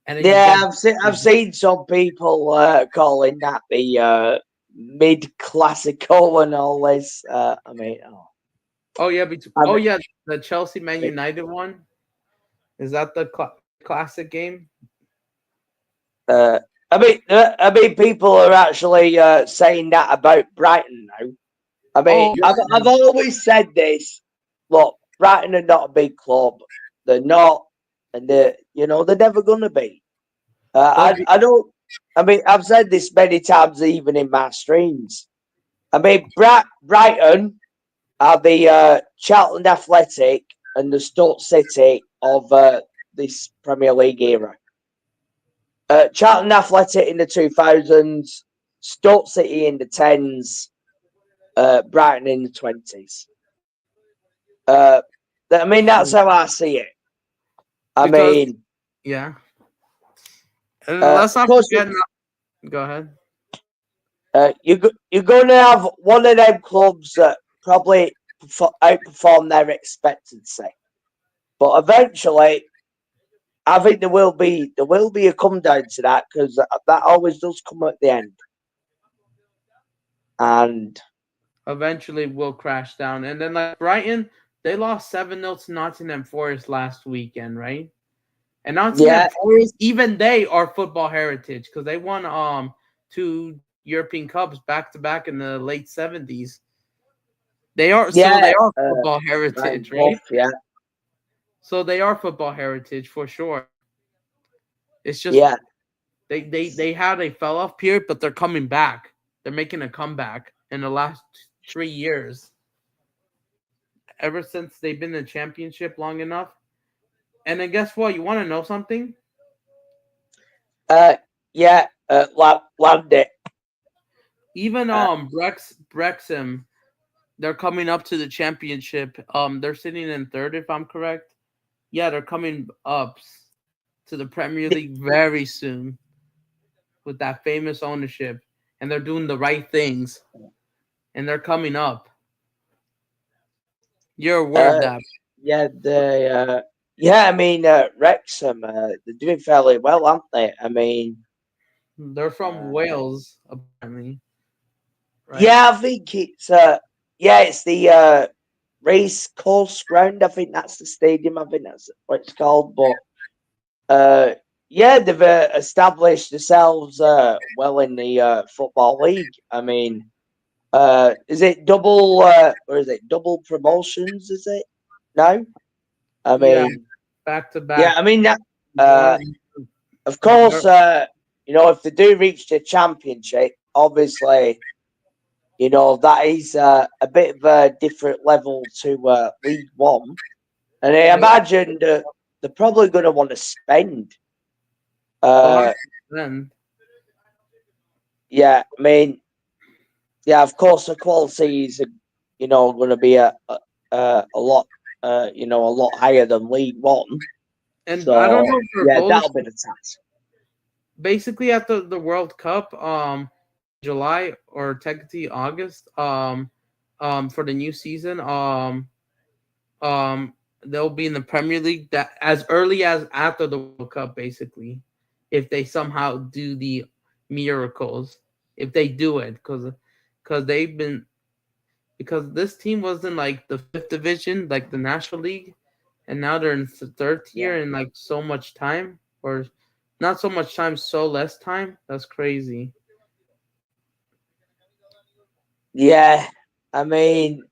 and then you get. yeah, I've seen some people calling that the mid classical and all this. I mean, Oh yeah, I oh mean, yeah, the Chelsea Man United one. Is that the classic game? uh, I mean, people are actually saying that about Brighton now. I mean, Oh I've always said this. Look, Brighton are not a big club. They're not. and they're never gonna be. Well, do- I don't. I mean, I've said this many times, even in my streams. I mean, Brighton are the Charlton Athletic and the Stoke City of this Premier League era. Charlton Athletic in the 2000s, Stoke City in the 10s, Brighton in the 20s. I mean, that's how I see it. I because mean, yeah, and let's of not course, forget. Go ahead. you're going to have one of them clubs that probably outperform their expectancy, but eventually, I think there will be a come down to that because that always does come at the end. And Eventually, will crash down, and then like Brighton, they lost 7-0 to Nottingham Forest last weekend, right? And Nottingham yeah, Forest, even they are football heritage because they won two European Cups back to back in the late 70s. They are so yeah, they are uh, football right, heritage, both, right? yeah, So they are football heritage for sure. It's just yeah. they had a fell off period, but they're coming back. They're making a comeback in the last 3 years. Ever since they've been in the championship long enough. And then guess what? You want to know something? Uh, yeah, loved it. Even Uh, Brexham, they're coming up to the championship. They're sitting in third, if I'm correct. Yeah, they're coming up to the Premier League very soon with that famous ownership, and they're doing the right things, and they're coming up. You're aware of uh, that. yeah, I mean, Wrexham, they're doing fairly well, aren't they? I mean, They're from uh, Wales, apparently, right? yeah, I think it's the Race Course Ground. I think that's the stadium. I think that's what it's called. But uh, yeah, they've established themselves well in the football league. I mean, is it double or is it double promotions? Is it no? I Yeah, mean, back to yeah, back. I mean that. They're, Of they're course, if they do reach the championship, obviously, that is a bit of a different level to League One, and I yeah, imagine that they're probably going to want to spend. a lot Uh, then. yeah, I mean, yeah, of course, the quality is, going to be a lot, a lot higher than League One. And I don't So know for yeah, Polish. that'll be the task. Basically, after the World Cup, July or technically August, for the new season, they'll be in the Premier League that as early as after the World Cup, basically, if they somehow do the miracles, if they do it, because they've been because this team was in like the fifth division, like the National League, and now they're in the third Yeah, tier in like so much time, or not so much time, so less time. That's crazy. yeah. I mean,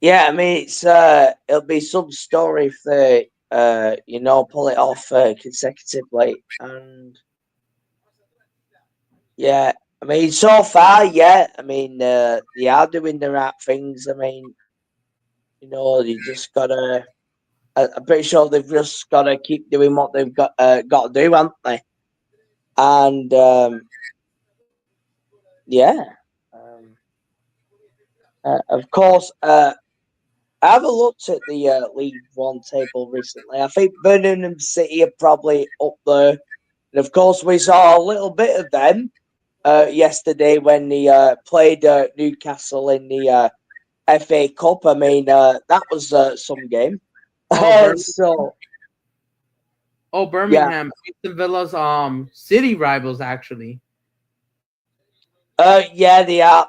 yeah, I mean it'll be some story if they pull it off consecutively, and yeah, I mean so far, yeah, I mean they are doing the right things. I mean, you just gotta. I'm pretty sure they've just gotta keep doing what they've got to do, haven't they? And yeah, um, of course, I haven't looked at the League One table recently. I think Birmingham City are probably up there. And of course, we saw a little bit of them yesterday when they played Newcastle in the FA Cup. I mean, that was some game. Oh, So, yeah. Birmingham, Aston Villa's city rivals actually, Yeah, they are.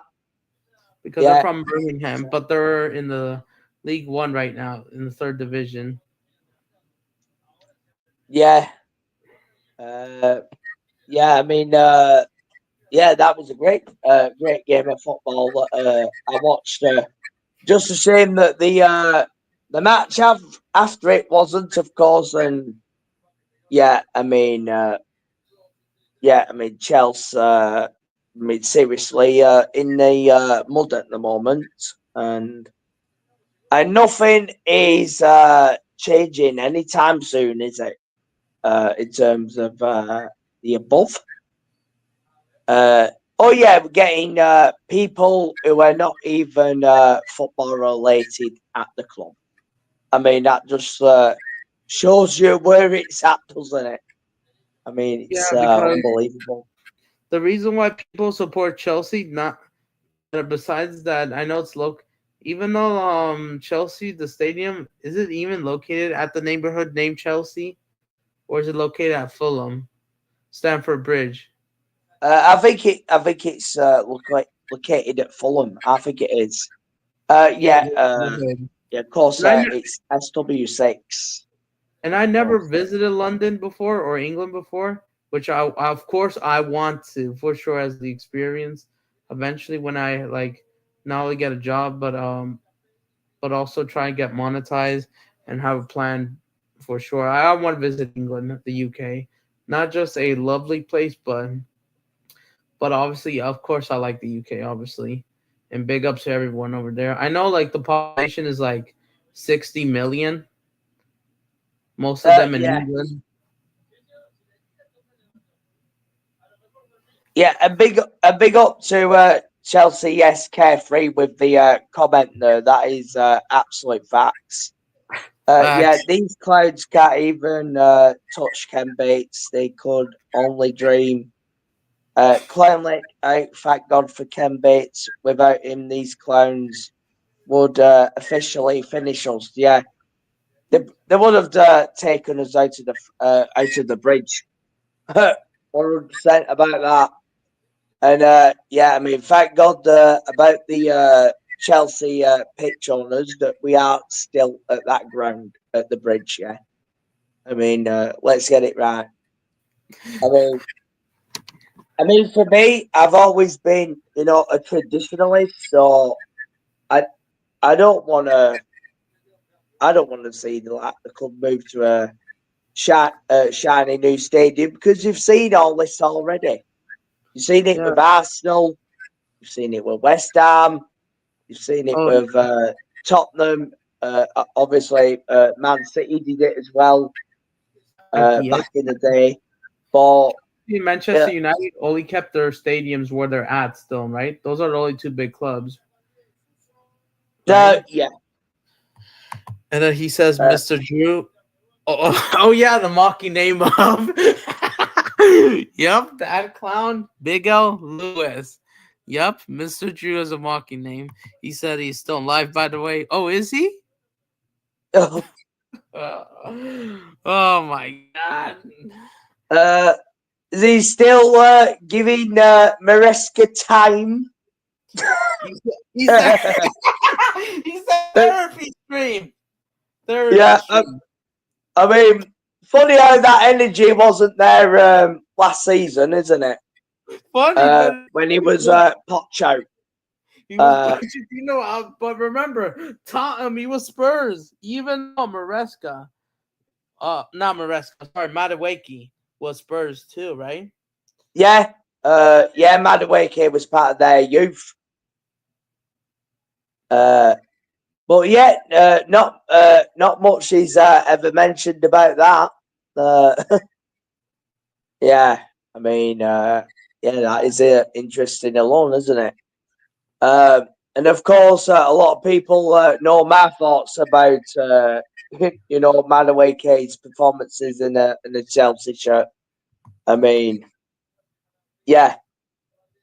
because they're Yeah, from Birmingham, but they're in the League One right now in the third division. yeah. Uh, yeah, I mean, yeah, that was a great game of football that I watched. Just a shame that the match after it wasn't, of course, and Chelsea. Seriously, in the mud at the moment, and nothing is changing anytime soon, is it? In terms of the above. We're getting people who are not even football related at the club. I mean, that just shows you where it's at, doesn't it? I mean, it's because unbelievable. the reason why people support Chelsea, not besides that, I know it's even though Chelsea, the stadium, is it even located at the neighborhood named Chelsea, or is it located at Fulham, Stamford Bridge? I think it's located at Fulham. I think it is. Yeah. Of course. And I, It's SW6. and I never visited London before or England before, which I of course I want to for sure as the experience. Eventually, when I not only get a job, but also try and get monetized and have a plan for sure. I want to visit England, the UK, not just a lovely place, but obviously, of course, I like the UK, obviously, and big ups to everyone over there. I know the population is 60 million, most of them in England. Yeah, a big up to Chelsea. Yes, carefree with the comment there. That is absolute facts. Facts. These clowns can't even touch Ken Bates. They could only dream. Clownley, thank God for Ken Bates. Without him, these clowns would officially finish us. Yeah, they would have taken us out of the bridge. 100% about that. And thank God about the Chelsea pitch owners that we are still at that ground at the bridge. Yeah, let's get it right. I mean, for me, I've always been, a traditionalist, so I, I don't want to, see the club move to a shiny new stadium because you've seen all this already. You've seen it Yeah. with Arsenal, you've seen it with West Ham, you've seen it Oh, with Tottenham. Obviously, Man City did it as well yeah. back in the day. But Manchester United only kept their stadiums where they're at still, right? Those are the only two big clubs. Right? yeah, And then he says, Mr. Drew. Oh, yeah, the mocking name of. Yep, that clown, Big L Lewis. Yep, Mr. Drew is a mocking name. He said he's still alive, by the way. Oh, is he? Oh my God. Is he still giving Maresca time? He said, he said therapy stream. Therapy stream. I mean, funny how that energy wasn't there last season, isn't it? Funny, when he was Pocho. He was, but remember, Tottenham, he was Spurs. Even though Maresca, not Maresca, sorry, Madueke was Spurs too, right? Yeah, Madueke was part of their youth. But yeah, not much is ever mentioned about that. Yeah, that is interesting alone, isn't it? And of course, a lot of people know my thoughts about Madueke's performances in a Chelsea shirt. I mean, yeah,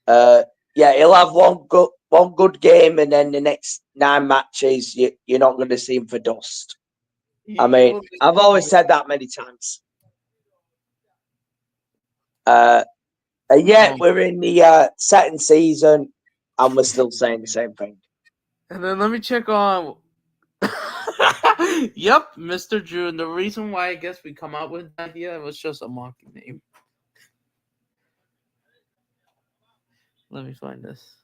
he'll have one good game, and then the next 9 matches, you're not going to see him for dust. I've always said that many times. And yet we're in the second season, and we're still saying the same thing. And then let me check on. Yep, Mr. Drew. And the reason why I guess we come out with the idea, it was just a mocking name. Let me find this.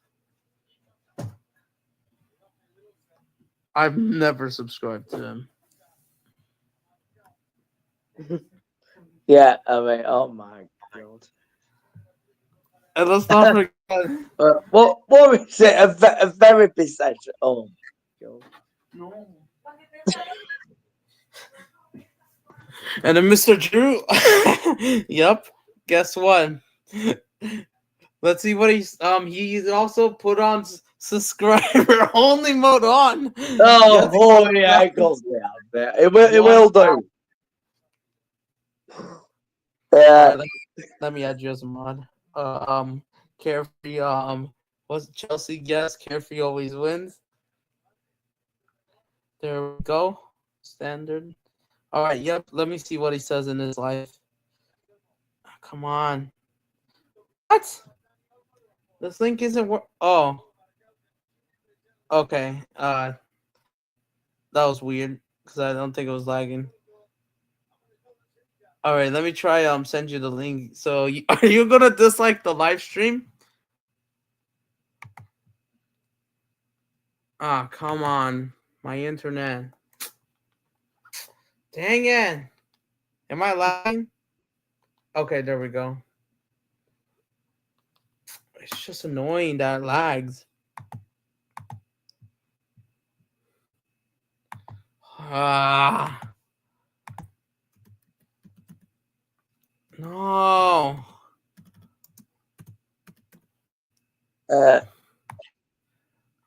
I've never subscribed to him. Yeah, I mean, oh my god. And let's not forget. What is it? A therapy session? Oh my god. No. And then Mr. Drew. Yep. Guess what? Let's see what he's also put on subscriber only mode on. Oh, Yes, oh yeah, it goes down there. It will do. Alright, let me add you as a mod. Carefree. What's Chelsea? Yes, Carefree always wins. There we go. Standard. All right. Yep. Let me see what he says in his life. Come on. What? This link isn't work. Oh. Okay. That was weird because I don't think it was lagging. All right. Let me try. Send you the link. So, are you gonna dislike the live stream? Ah, come on. My internet. Dang it. Am I lagging? Okay, there we go. It's just annoying that it lags. Ah. No.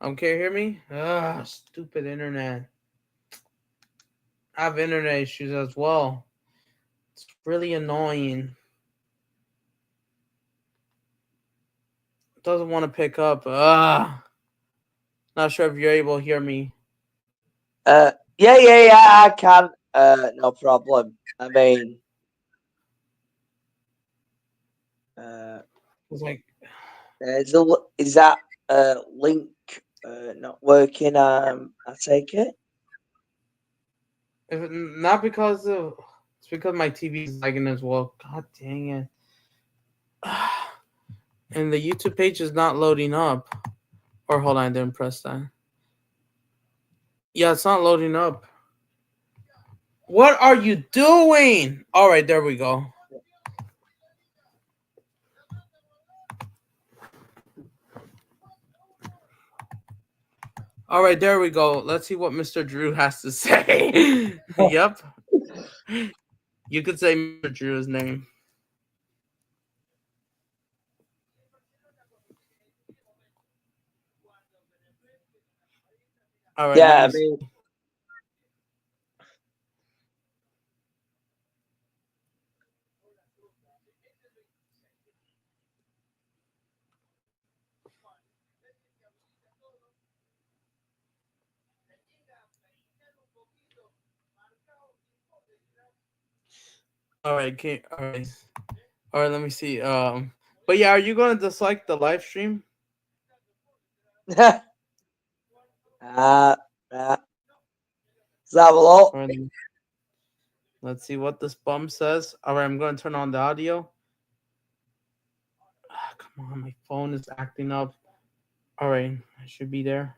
Can you hear me? Ah, stupid internet. I have internet issues as well. It's really annoying. It doesn't want to pick up. Not sure if you're able to hear me. Yeah, I can. No problem. I mean, It's like is that link not working? I take it. not because of it's because my TV is lagging as well. God dang it. And the YouTube page is not loading up. Or hold on, I didn't press that. Yeah, it's not loading up. What are you doing? All right, there we go. All right, there we go. Let's see what Mr. Drew has to say. Yep. You could say Mr. Drew's name. All right, Yeah, I let me mean, All right, okay. All right. All right, let me see. But yeah, are you going to dislike the live stream? uh, let's have a look. All right, let's see what this bum says. All right, I'm going to turn on the audio. Come on, my phone is acting up. All right, I should be there.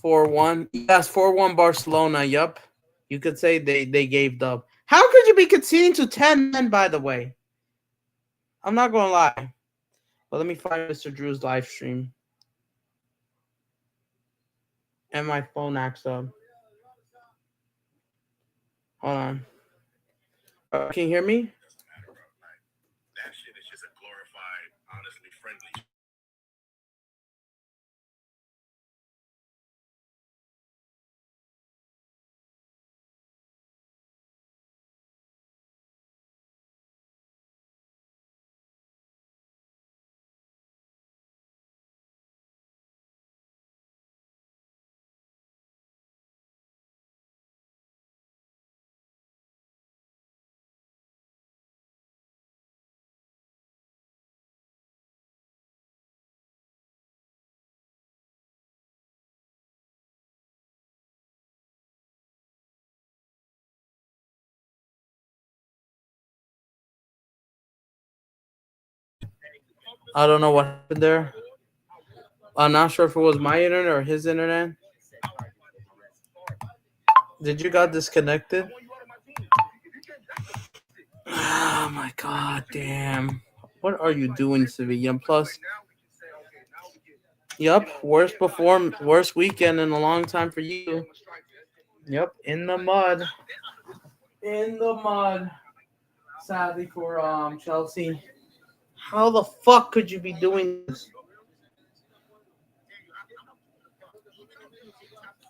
4-1. Yes, 4-1 Barcelona. Yup. You could say they gave the. How could you be conceding to 10 men, by the way? I'm not going to lie. But let me find Mr. Drew's live stream. And my phone acts up. Hold on. Can you hear me? That shit is just a glorified, honestly friendly I don't know what happened there. I'm not sure if it was my internet or his internet. Did you got disconnected? Oh my god, damn. What are you doing, Sevilla? Plus, yep, worst weekend in a long time for you. Yep, in the mud. In the mud. Sadly for Chelsea. How the fuck could you be doing this?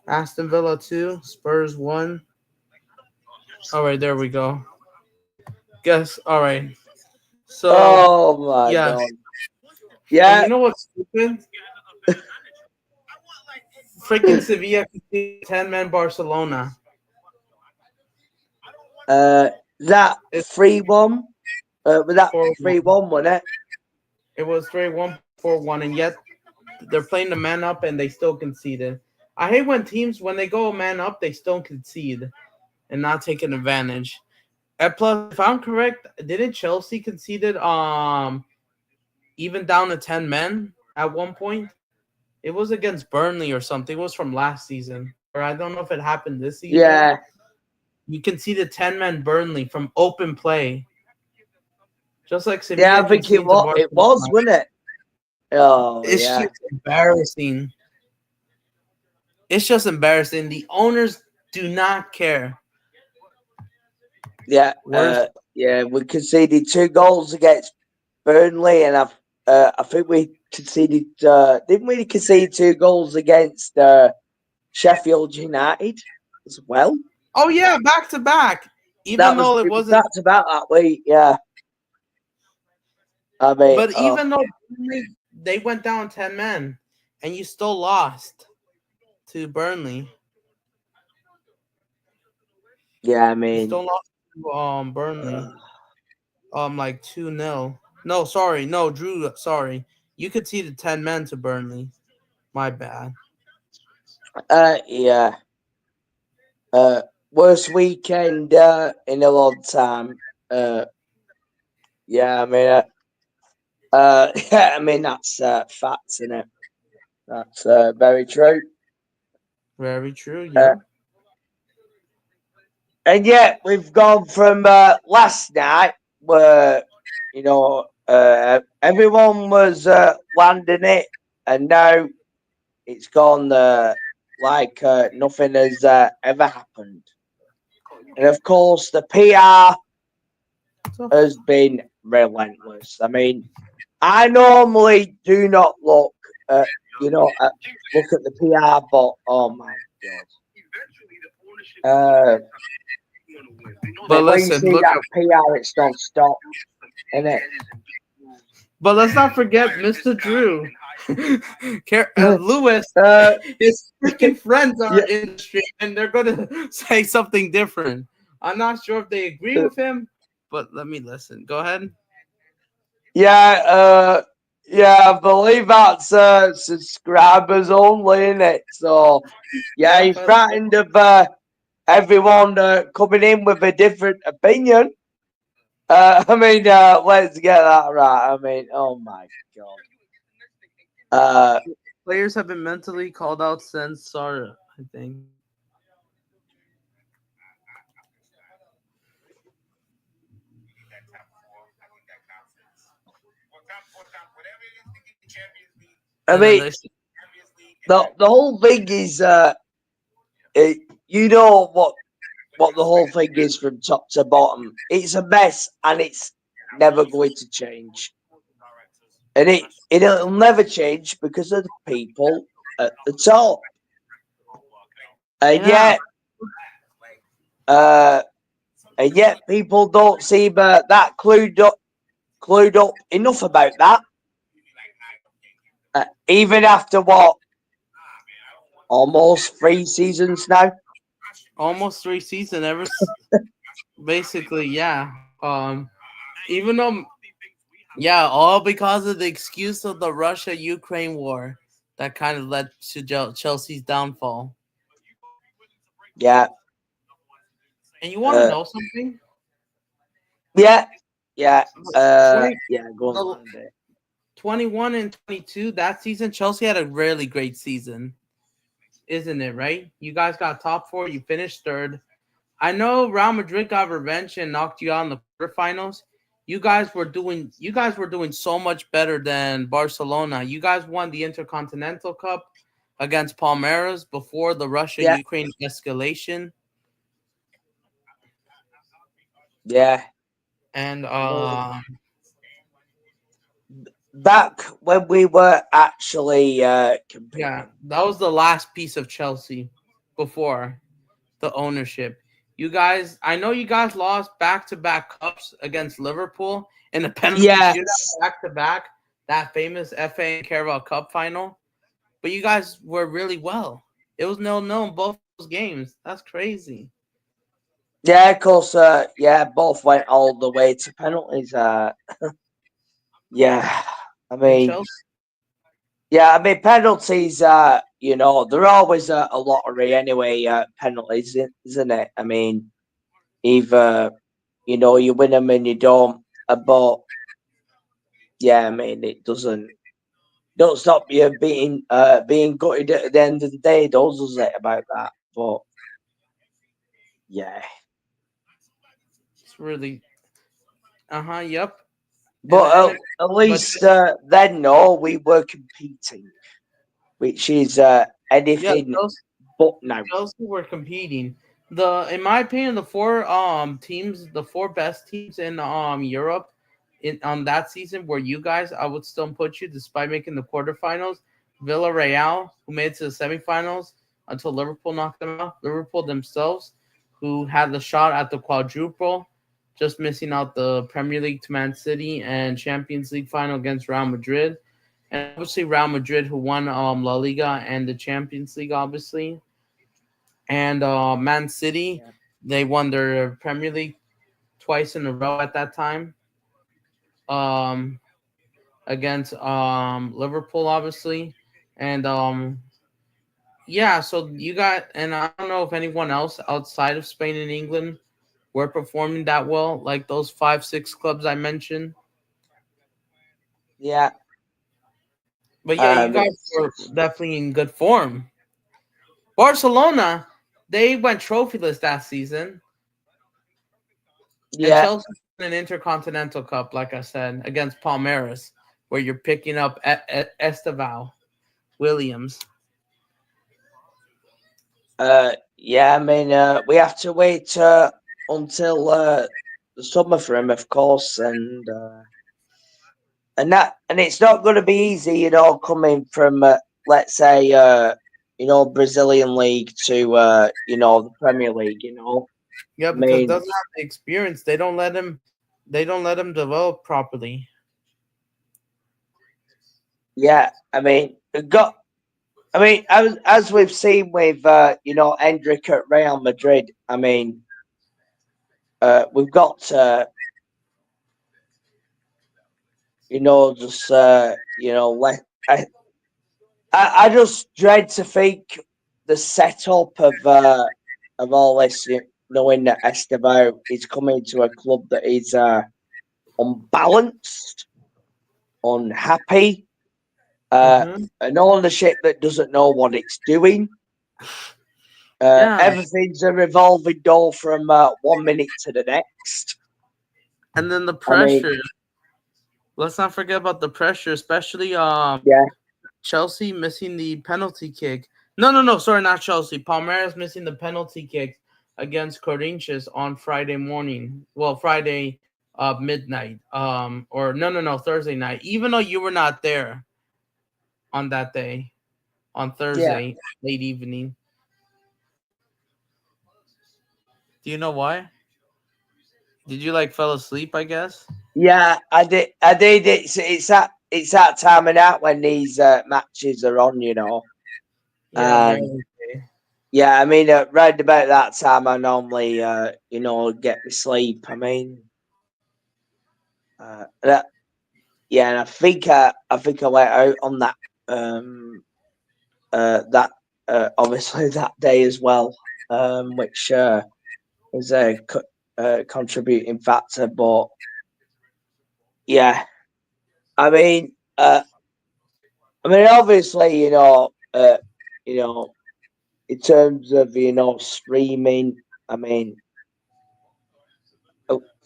Aston Villa 2, Spurs 1. Alright, there we go. Guess, alright. So, Oh my yes. god. And Yeah. you know what's stupid? Freaking Sevilla conceded 10-man Barcelona. That It's 3-1. Was that 4-1. 3-1, wasn't it? It was 3-1, 4-1, and yet they're playing the man up and they still conceded. I hate when teams, when they go man up, they still concede and not take an advantage. And plus, if I'm correct, didn't Chelsea conceded even down to 10 men at one point? It was against Burnley or something. It was from last season. Or I don't know if it happened this season. Yeah. You conceded 10 men Burnley from open play. Just like Yeah, Sevilla I think it conceded to was, Barcelona. wasn't it? Oh, It's yeah. just embarrassing. It's just embarrassing. The owners do not care. Yeah. Where's Yeah, we conceded 2 goals against Burnley, and I think we conceded, didn't we concede 2 goals against Sheffield United as well? Oh yeah, back to back. That Even was, though it it was wasn't, back to back that week, yeah. I mean, but even though they went down 10 men, and you still lost to Burnley. yeah, I You mean, still lost to Burnley. Like 2-0. No, sorry, no, Drew. Sorry, you conceded 10 men to Burnley. My bad. yeah. Worst weekend in a long time. Yeah, I mean, yeah, I mean that's facts, isn't it? That's very true. Very true. Uh, Yep. and yet we've gone from last night where everyone was landing it, and now it's gone like nothing has ever happened. And of course, the PR So, has been relentless. I mean, I normally do not look at look at the PR, but oh my god. but But when you listen, see look that up. PR, it's non-stop, isn't it? But let's not forget Mr. Drew. Lewis, uh, his freaking friends are yeah, in the street and they're going to say something different. I'm not sure if they agree with him, but let me listen. Go ahead. yeah, yeah. I believe that's subscribers only, isn't it? So yeah, Yeah, he's frightened of everyone coming in with a different opinion. I mean, let's get that right. I mean, oh my god. players have been mentally called out since sorry, I think. I And then mean, they the whole thing is, you know what the whole thing is from top to bottom. It's a mess, and it's never going to change. And it'll never change because of the people at the top. And yeah, uh, yet people don't seem that clued up enough about that. Even after what, almost 3 seasons now. almost 3 seasons basically, yeah. Even though yeah, all because of the excuse of the Russia-Ukraine war that kind of led to Chelsea's downfall. Yeah, And you want to uh, know something? yeah, yeah, 20, yeah. Go on, the, land it. 21 and 22 that season, Chelsea had a really great season, isn't it? Right? You guys got top four. You finished third. I know Real Madrid got revenge and knocked you out in the quarterfinals. You guys were doing so much better than Barcelona. You guys won the Intercontinental Cup against Palmeiras before the Yeah, Russia-Ukraine escalation. yeah. And I mean, back when we were actually yeah, competing. that was the last piece of Chelsea before the ownership. You guys, I know you guys lost back-to-back cups against Liverpool in a penalty shootout Yes. back-to-back, that famous FA and Carabao Cup final. But you guys were really well. It was 0-0 in both those games. That's crazy. Yeah, of course. Yeah, both went all the way to penalties. Yeah. I And mean, Chelsea, yeah. I mean, penalties. They're always a lottery anyway. Penalties, isn't it? I mean, either you win them and you don't. But yeah, I mean, it don't stop you being gutted at the end of the day, does it? About that, but yeah. it's really, yep. And But then, at but least then, no, we were competing, which is yeah, anything but now. Chelsea were competing. In my opinion, the four best teams in Europe in that season were you guys. I would still put you despite making the quarterfinals. Villarreal, who made it to the semifinals until Liverpool knocked them out. Liverpool themselves, who had the shot at the quadruple, just missing out the Premier League to Man City and Champions League final against Real Madrid. And obviously Real Madrid, who won La Liga and the Champions League, obviously. And Man City, Yeah, they won their Premier League twice in a row at that time. Um, against Liverpool, obviously, and yeah. So you got, and I don't know if anyone else outside of Spain and England were performing that well, like those 5, 6 clubs I mentioned. yeah. But yeah, you guys It's, were definitely in good form. Barcelona, they went trophyless that season, and yeah. Chelsea won an Intercontinental Cup, like I said, against Palmeiras, where you're picking up Esteval Williams. Yeah. I mean, we have to wait until the summer for him, of course, and it's not going to be easy, coming from let's say Brazilian league to the Premier League. Yeah, I because mean, doesn't have the experience. They don't let him. They don't let him develop properly. yeah. I mean, got. I mean, as we've seen with Endrick at Real Madrid. I mean, we've got just let. I just dread to think the setup of all this, knowing that Estevao is coming to a club that is unbalanced, unhappy, Mm-hmm. an ownership that doesn't know what it's doing. Yeah, Everything's a revolving door from 1 minute to the next. and then the I mean, pressure. Let's not forget about the pressure, especially yeah, Chelsea missing the penalty kick. No, no, no. Sorry, not Chelsea. Palmeiras missing the penalty kick against Corinthians on Friday morning. Well, Friday midnight. Or no, no, no, Thursday night. Even though you were not there on that day, on yeah, Thursday late evening. Do you know why? Did you like fell asleep? I guess. yeah. I did. I did. It's that time of night when these matches are on. Yeah, And very. yeah, I mean, right about that time, I normally, get me sleep. I mean, that, yeah, and I went out on that, that, obviously that day as well, which was a contributing factor. But yeah, I mean, uh, I mean, obviously, you know, in terms of streaming, I mean,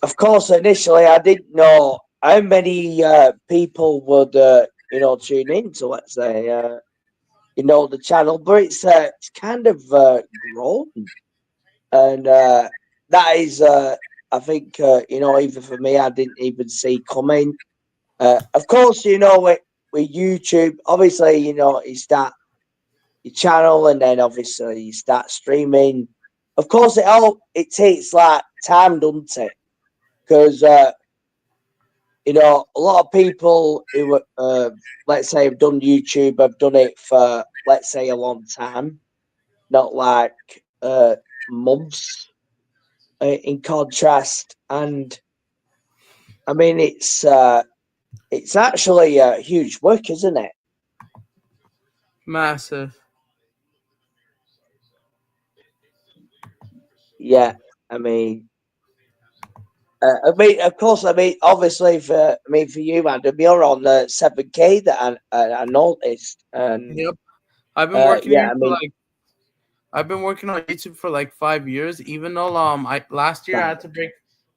of course, initially I didn't know how many people would tune in to, let's say, the channel, but it's kind of grown, and that is, I think, even for me, I didn't even see coming. Of course, with YouTube, obviously, you start your channel, and then obviously you start streaming. Of course, it takes like time, doesn't it? Because a lot of people who, let's say, have done YouTube, have done it for, let's say, a long time, not like months. In contrast, and I mean, it's actually huge work, isn't it? Massive. Yeah, I mean, of course, I mean, obviously, for you, Adam, you're on 7K that I noticed, and Yep. I've been working yeah, here I for mean, like I've been working on YouTube for like 5 years. Even though I last year I that, had to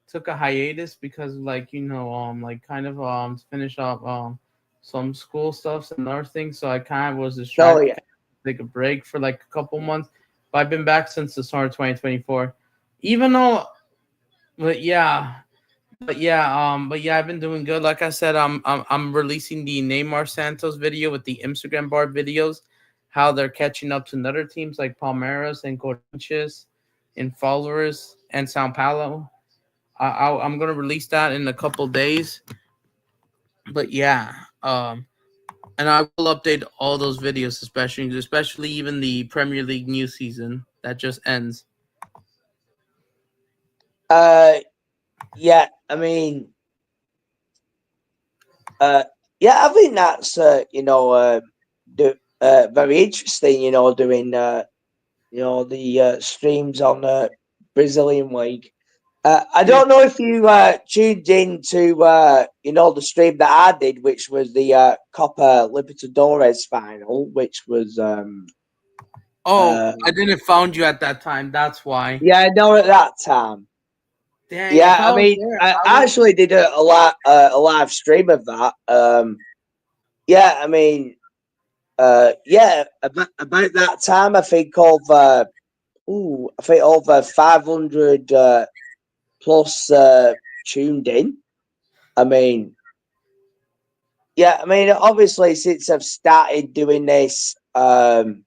took a hiatus because like kind of to finish up some school stuff and other things. So I kind of was oh distracted, yeah, kind of take a break for like a couple months. But I've been back since the summer of 2024. Even though, but yeah, but yeah, I've been doing good. Like I said, I'm releasing the Neymar Santos video with the Instagram bar videos, how they're catching up to other teams like Palmeiras and Corinthians in followers and Sao Paulo. I'm gonna release that in a couple days. But yeah, and I will update all those videos, especially even the Premier League new season that just ends. uh, yeah, I mean, uh, yeah, I think that's very interesting. Doing the streams on the Brazilian league. I Yeah. don't know if you tuned in to the stream that I did, which was the Copa Libertadores final, which was Oh, uh, I didn't found you at that time. That's why. yeah, no, at that time. Dang, if Yeah, I I was mean, there, I I would. actually did a live stream of that. Yeah, I mean, yeah, about that time, I think I think over 500 plus tuned in. I mean, yeah, I mean, obviously, since I've started doing this, let's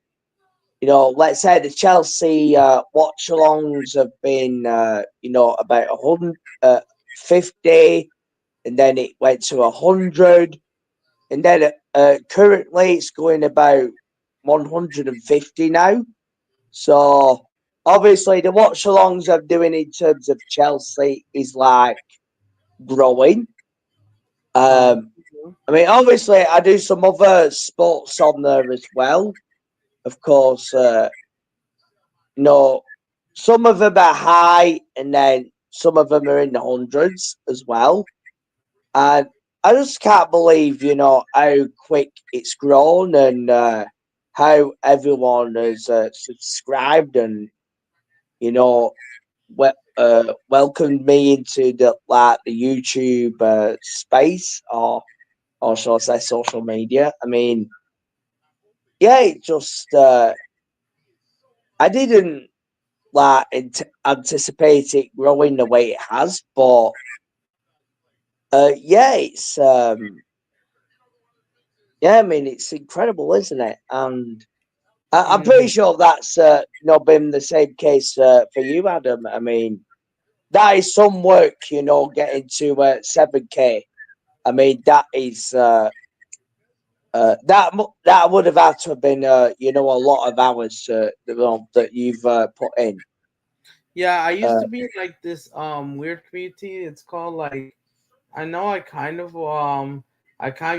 say the Chelsea watch alongs have been, about 150, and then it went to 100, and then currently it's going about 150 now. So obviously, the watch alongs I'm doing in terms of Chelsea is like growing. Oh, I mean, obviously, I do some other sports on there as well. Of course, no, some of them are high, and then some of them are in the hundreds as well. And I just can't believe, how quick it's grown, and how everyone has subscribed and you know welcomed me into the YouTube space, or shall I say social media. I mean, yeah, it just I didn't like anticipate it growing the way it has, but yeah, I mean, it's incredible, isn't it? And I'm pretty mm, sure that's not been the same case for you, Adam. I mean, that is some work, getting to 7K. I mean, that is that would have had to have been a lot of hours that you've put in. yeah, I used Uh, to be in like this weird community. It's called like I know I kind of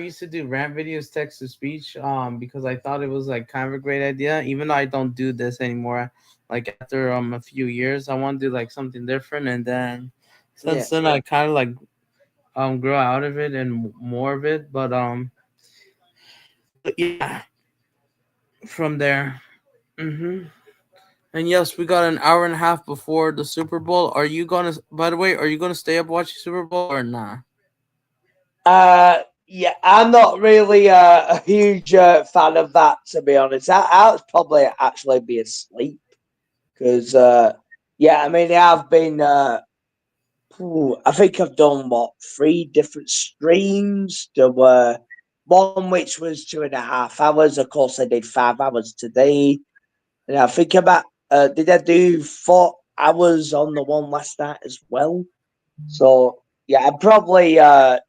used to do rant videos, text to speech, because I thought it was like kind of a great idea. Even though I don't do this anymore, like after a few years, I want to do like something different. And then yeah, since then, I kind of like grow out of it and more of it. But But yeah, from there. And yes, we got an hour and a half before the Super Bowl. Are you gonna? By the way, are you gonna stay up watching Super Bowl or not? Yeah, I'm not really a huge fan of that, to be honest. I'll probably actually be asleep because, yeah, I mean, I've been, I think I've done what, 3 different streams. There were one which was 2.5 hours. Of course, I did 5 hours today, and I think about, did I do 4 hours on the one last night as well? So yeah, I'm probably gonna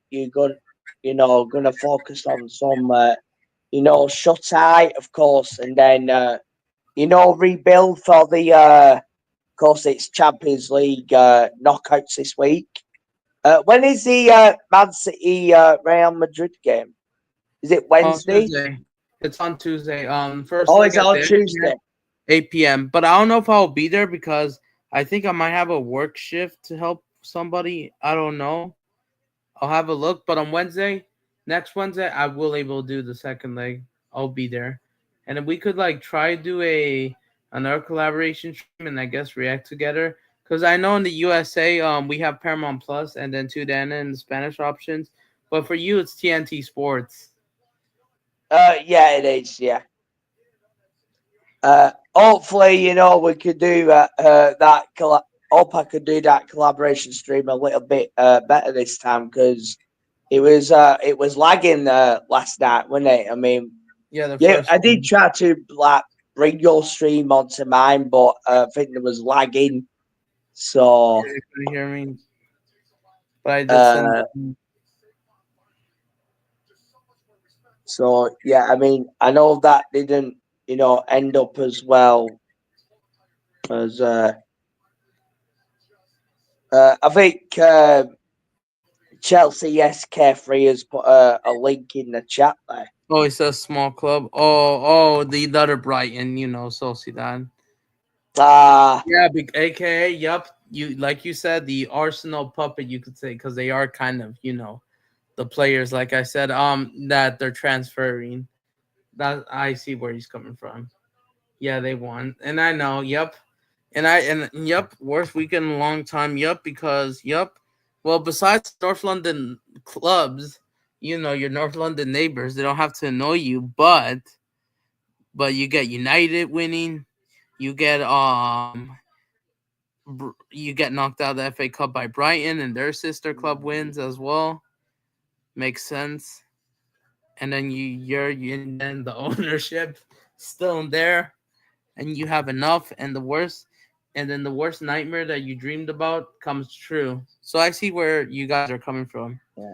focus on some shut eye, of course, and then rebuild for the of course it's Champions League knockouts this week. When is the Man City Real Madrid game? Is it On Wednesday? Tuesday. It's on Tuesday. First Oh, leg it's at on the Tuesday. 8 p.m. But I don't know if I'll be there because I think I might have a work shift to help somebody. I don't know. I'll have a look. But on Wednesday, next Wednesday, I will able to do the second leg. I'll be there, and then we could like try to do another collaboration stream and I guess react together. Because I know in the USA, we have Paramount Plus and then Tudana and the Spanish options. But for you, it's TNT Sports. Yeah, it is. Yeah. Hopefully, we could do that. Hope I could do that collaboration stream a little bit better this time because it was lagging last night, wasn't it? I mean, Yeah, the yeah, first I did one. try to like bring your stream onto mine, but I think it was lagging. So, You couldn't hear me, but I did send. uh, yeah, I mean, I know that didn't end up as well as I think. Chelsea, yes, Carefree has put a link in the chat there. Oh, it says small club. Oh, the other Brighton, Sociedad. Ah, Yeah, AKA, yup. You like you said, the Arsenal puppet, you could say, because they are kind of, the players. Like I said, that they're transferring. That I see where he's coming from. Yeah, they won, and I know. Yup, and yup, worst weekend in a long time. Yup, because yup. Well, besides North London clubs, your North London neighbors, they don't have to annoy you, but you get United winning. You get you get knocked out of the FA Cup by Brighton, and their sister club wins as well. Makes sense. And then and then the ownership still in there, and you have enough, and then the worst nightmare that you dreamed about comes true. So I see where you guys are coming from. yeah.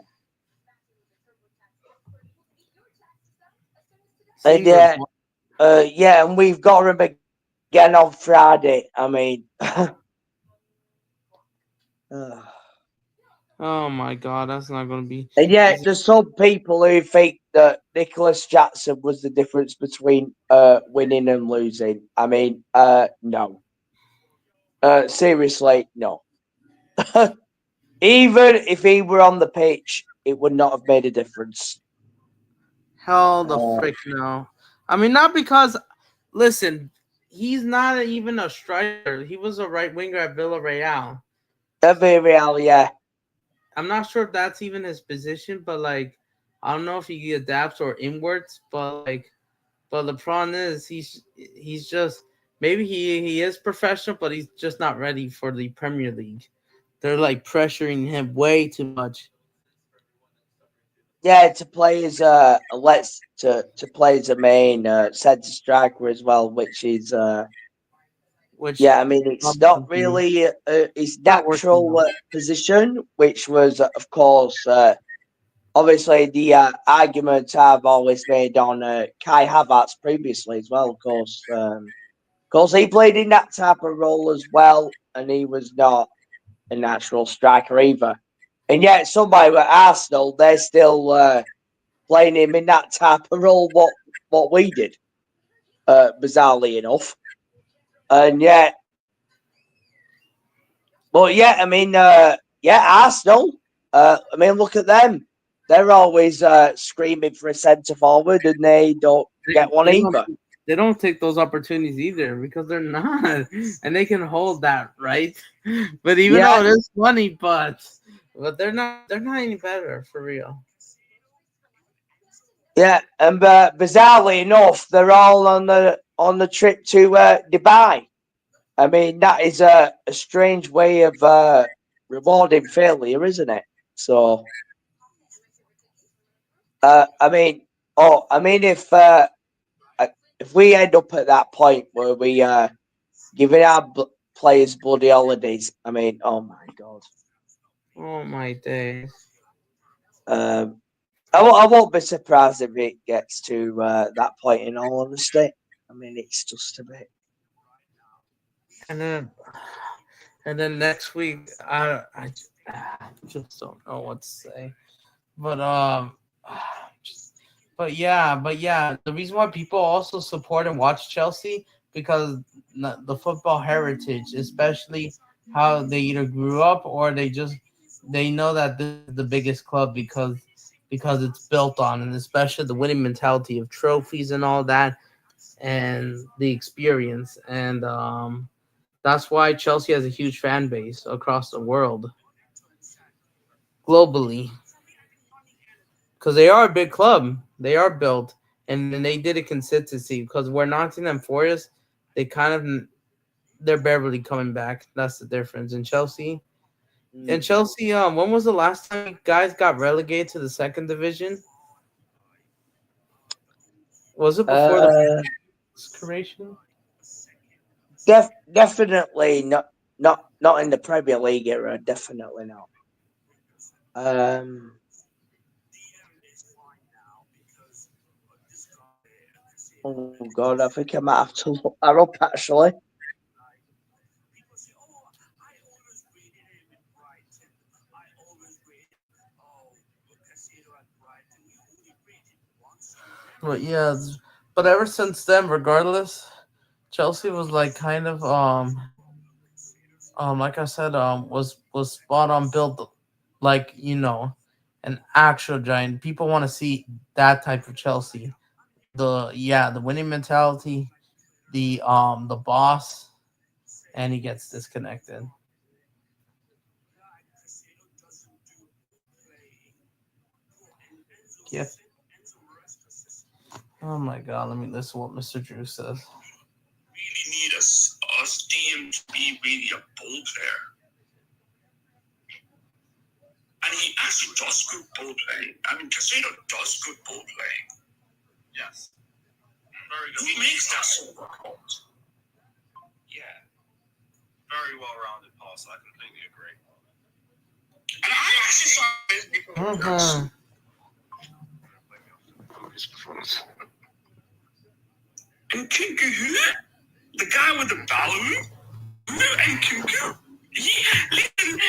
And Same with yeah, and we've got him again on Friday. I mean, oh my god, that's not gonna be and yet easy. there's some people who think that Nicholas Jackson was the difference between winning and losing. I mean, no. Seriously, no. Even if he were on the pitch, it would not have made a difference. Hell the frick no. I mean, not because listen, he's not even a striker. He was a right winger at Villarreal. Real, yeah. I'm not sure if that's even his position, but like, I don't know if he adapts or inwards. But the problem is he's just maybe he is professional, but he's just not ready for the Premier League. They're like pressuring him way too much. Yeah, to play as to play as a main centre striker as well, which is Which yeah. I mean, it's not really his not working natural out. position, which was of course obviously the argument I've always made on Kai Havertz previously as well. Of course, he played in that type of role as well, and he was not a natural striker either. And yet, somebody at Arsenal, they're still playing him in that type of role. What we did, bizarrely enough, and yet, but yeah, I mean, yeah, Arsenal. I mean, look at them. they're always screaming for a centre forward, and they don't get one They either. don't take those opportunities either because they're not, and they can hold that right. But even Yeah, though it is funny, but they're not any better for real. yeah, and bizarrely enough, they're all on the trip to Dubai. I mean, that is a strange way of rewarding failure, isn't it? So, I mean, if we end up at that point where we giving our players bloody holidays, I mean, oh my god, Oh my days. um, I won't be surprised if it gets to that point. In all honesty, I mean, it's just a bit. And then next week, I just don't know what to say. But but yeah, the reason why people also support and watch Chelsea because the football heritage, especially how they either grew up or they know that this is the biggest club because it's built on, and especially the winning mentality of trophies and all that, and the experience, and that's why Chelsea has a huge fan base across the world, globally, because they are a big club. They are built, and then they did a consistency. Because where Nottingham Forest, they kind of they're barely coming back. That's the difference. In Chelsea, when was the last time you guys got relegated to the second division? Was it before the Uh, creation? definitely not in the Premier League era. Definitely not. Um, oh God, I think I might have to look that up actually. But yeah, but ever since then, regardless, Chelsea was like kind of like I said, was spot on built, like an actual giant. People want to see that type of Chelsea. The winning mentality, the boss, and he gets disconnected. Yeah. Oh my god, let me listen to what Mr. Drew says. Really need a team to be really a ball player. And he actually does good ball playing. I mean, Casino does good ball playing. Yes. Very good. Who makes that sort of work? Yeah. Very well-rounded pass. I completely agree. And I actually saw this before. His performance. And Kinku, who? The guy with the balloon? And Kinku? Listen,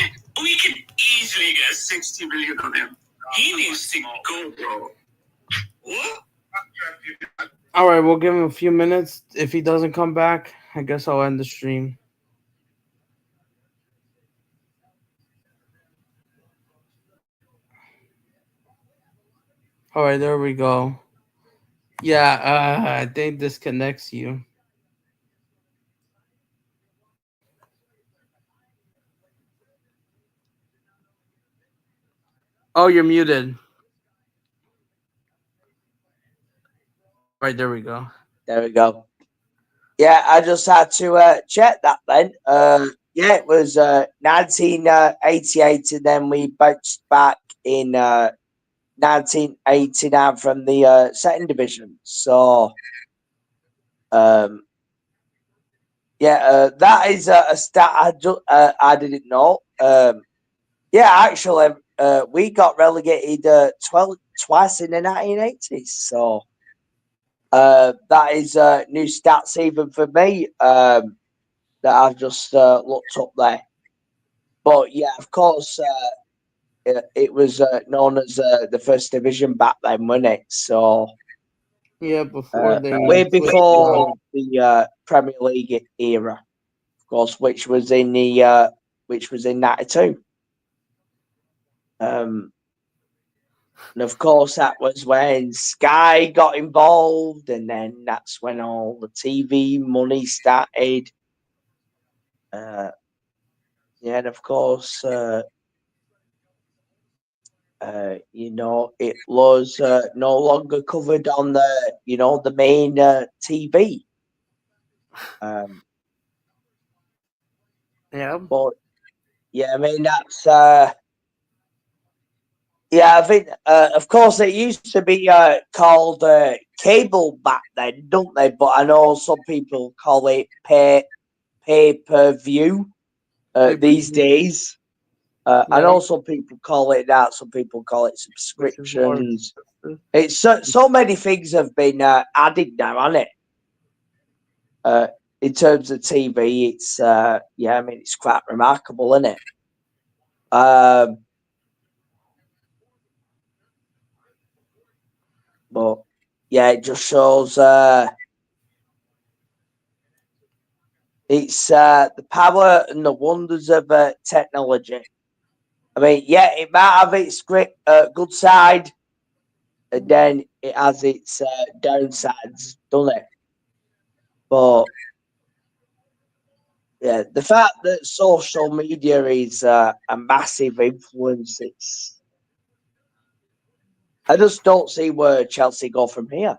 we can easily get 60 million on him. He needs to go, bro. What? All right, we'll give him a few minutes. If he doesn't come back, I guess I'll end the stream. All right, there we go. Yeah, I think this connects you. Oh, you're muted. Right, there we go. There we go. Yeah, I just had to check that then. Yeah, it was 1988, and then we bounced back in 1989 from the second division. So, that is a stat I didn't know. Yeah, actually, we got relegated twice in the 1980s. So, that is new stats even for me. That I've just looked up there. But yeah, of course, it was known as the first division back then, wasn't it? So Yeah, before they way switched before the Premier League era, of course, which was in '92. And of course, that was when Sky got involved, and then that's when all the TV money started. Yeah, and of course, it was no longer covered on the main TV. Yeah. But yeah, I mean that's I think of course it used to be called cable back then, don't they? But I know some people call it pay-per-view these Pay-per-view, days. I yeah, know some people call it that, some people call it which is more subscriptions. expensive. It's so many things have been added now, hasn't it? In terms of TV, it's I mean it's quite remarkable, isn't it? But yeah, it just shows it's the power and the wonders of technology. I mean, yeah, it might have its great good side, and then it has its downsides, doesn't it? But yeah, the fact that social media is a massive influence, I just don't see where Chelsea go from here.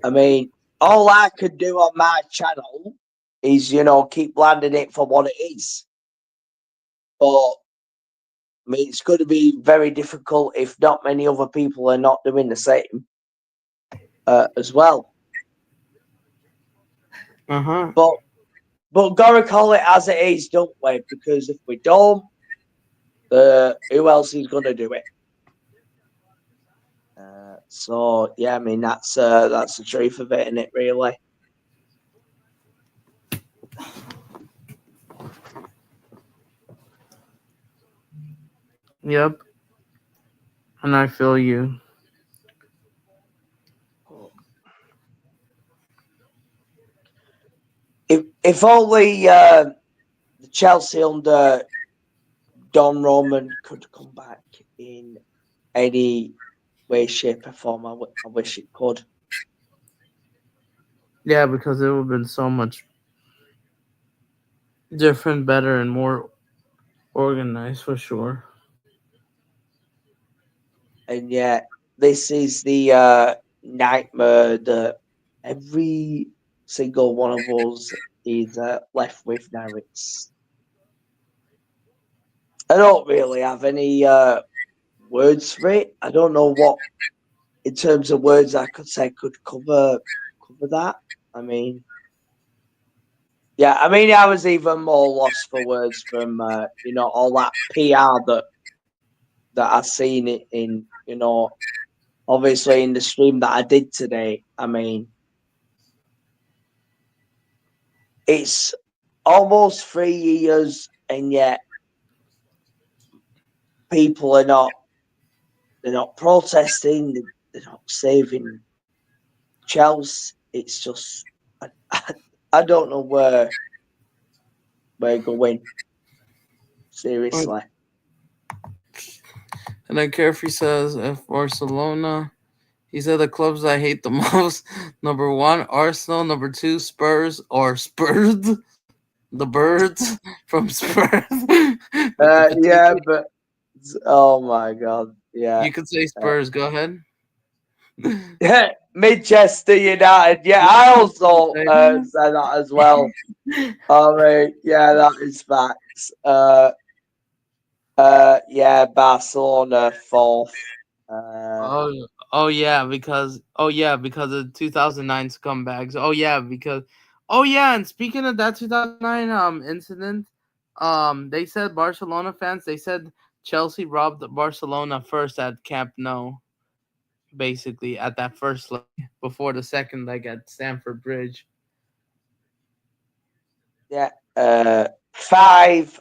I mean, all I could do on my channel is, keep landing it for what it is. But I mean, it's going to be very difficult if not many other people are not doing the same as well. But gotta call it as it is, don't we? Because if we don't, who else is going to do it? So yeah, I mean that's the truth of it, isn't it? Really. Yep, and I feel you. If only the Chelsea under Don Roman could come back in any way, shape, or form. I wish it could. Yeah, because it would have been so much different, better, and more organized for sure. And yet, this is the nightmare that every single one of us is left with now. I don't really have any words for it. I don't know what, in terms of words, I could say could cover that. I mean, I was even more lost for words from all that PR that I seen it in, obviously in the stream that I did today. I mean, it's almost 3 years, and yet people they're not protesting, they're not saving Chelsea. It's just I don't know where we're going. Seriously. And then Carefree says, if Barcelona, he said the clubs I hate the most: number one, Arsenal; number two, Spurs or Spurs, the birds from Spurs. With the Yeah, potato. but oh my god, yeah. You could say Spurs. Go ahead. Manchester United. Yeah, I also said that as well. I mean, yeah, that is facts. Barcelona fourth. Because of 2009's comebacks. And speaking of that 2009 incident, they said Barcelona fans, they said Chelsea robbed Barcelona first at Camp Nou, basically at that first leg before the second leg at Stamford Bridge. Yeah, five.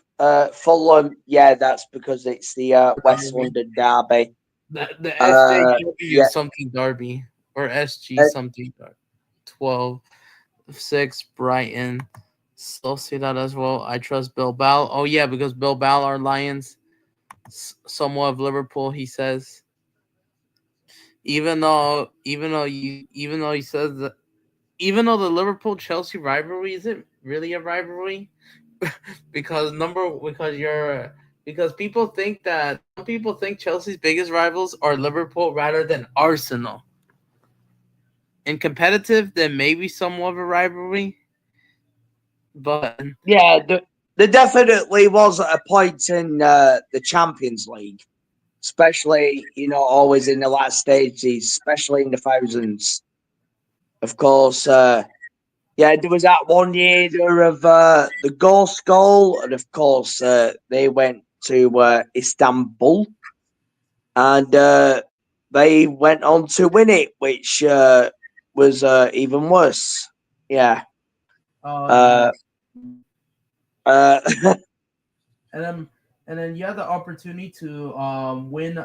Fulham. Yeah, that's because it's the West London derby. The SJW Yeah, something Derby or SG uh, something 12-6 Brighton. Sociedad as well. I trust Bilbao. Oh yeah, because Bilbao are Lions. somewhat of Liverpool. He says, even though he says that, even though the Liverpool Chelsea rivalry isn't really a rivalry, because people think that some people think Chelsea's biggest rivals are Liverpool rather than Arsenal. In competitive, there may be somewhat of a rivalry, but Yeah, there definitely was a point in the Champions League, especially, always in the last stages, especially in the thousands. Of course, yeah, there was that one year of the Ghost goal, and of course, they went to Istanbul, and they went on to win it, which was even worse. Yeah. oh Uh, yes, uh, and then you had the opportunity to win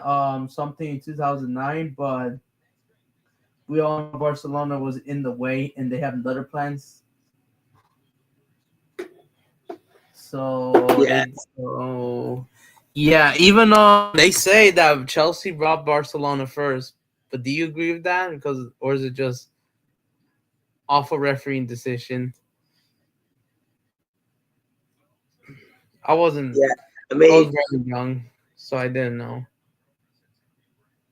something in 2009, but we all know Barcelona was in the way, and they have other plans. So yeah, they so yeah, even though they say that Chelsea robbed Barcelona first, but do you agree with that? Because or is it just awful refereeing decision? I wasn't. yeah. I I was mean, very young, so I didn't know.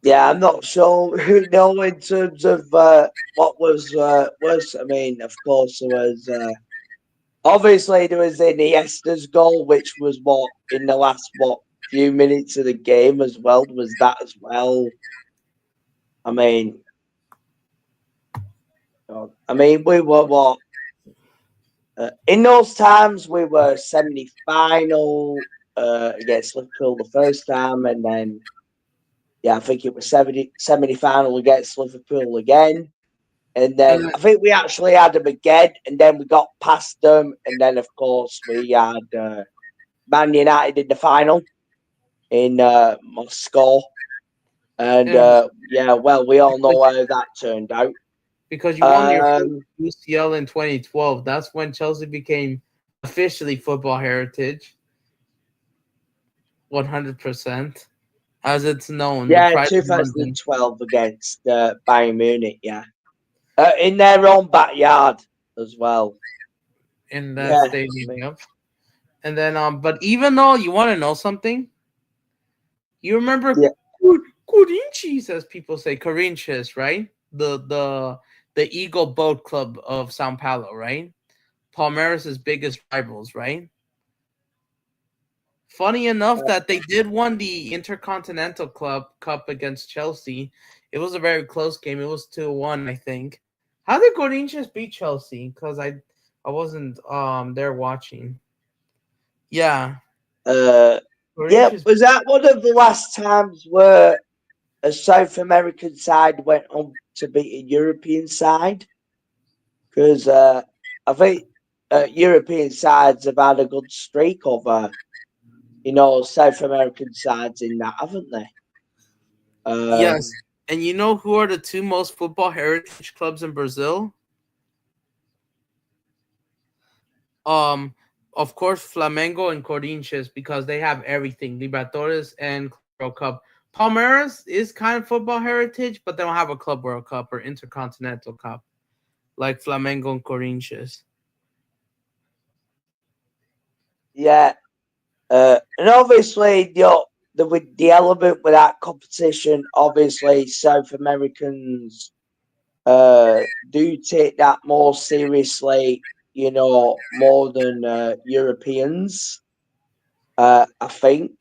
yeah, I'm not sure who know in terms of what was worse. I mean, of course, there was obviously there was Iniesta's goal, which was what in the last few minutes of the game as well. Was that as well? I mean, we were what in those times we were semi-final against Liverpool the first time, and then yeah, I think it was semi-final against Liverpool again. And then And I think we actually had them again, and then we got past them, and then of course we had Man United in the final in Moscow, and and yeah, well, we all know how that turned out. because you won your first Um, UCL in 2012, that's when Chelsea became officially football heritage, 100%, as it's known, the yeah, pride of London 2012 against Bayern Munich, yeah, in their own backyard as well. in that Yeah, I stadium. mean, Yep. And then, but even though you want to know something, you remember yeah, Corinthians, as people say, Corinthians, right? The Eagle Boat Club of Sao Paulo, right? Palmeiras' biggest rivals, right? Funny enough that they did won the Intercontinental Club Cup against Chelsea. It was a very close game. It was 2-1, I think. How did Corinthians beat Chelsea? Because I wasn't there watching. Yeah, uh, yeah. Corinthians. Was that one of the last times where a South American side went on to beat a European side? Because I think European sides have had a good streak of, South American sides in that, haven't they? Yes, Um, and you know who are the two most football heritage clubs in Brazil? Um, of course, Flamengo and Corinthians because they have everything: Libertadores and World Cup. Palmeiras is kind of football heritage, but they don't have a Club World Cup or Intercontinental Cup like Flamengo and Corinthians. yeah, and obviously, with the element with that competition, obviously South Americans do take that more seriously, more than Europeans. I think.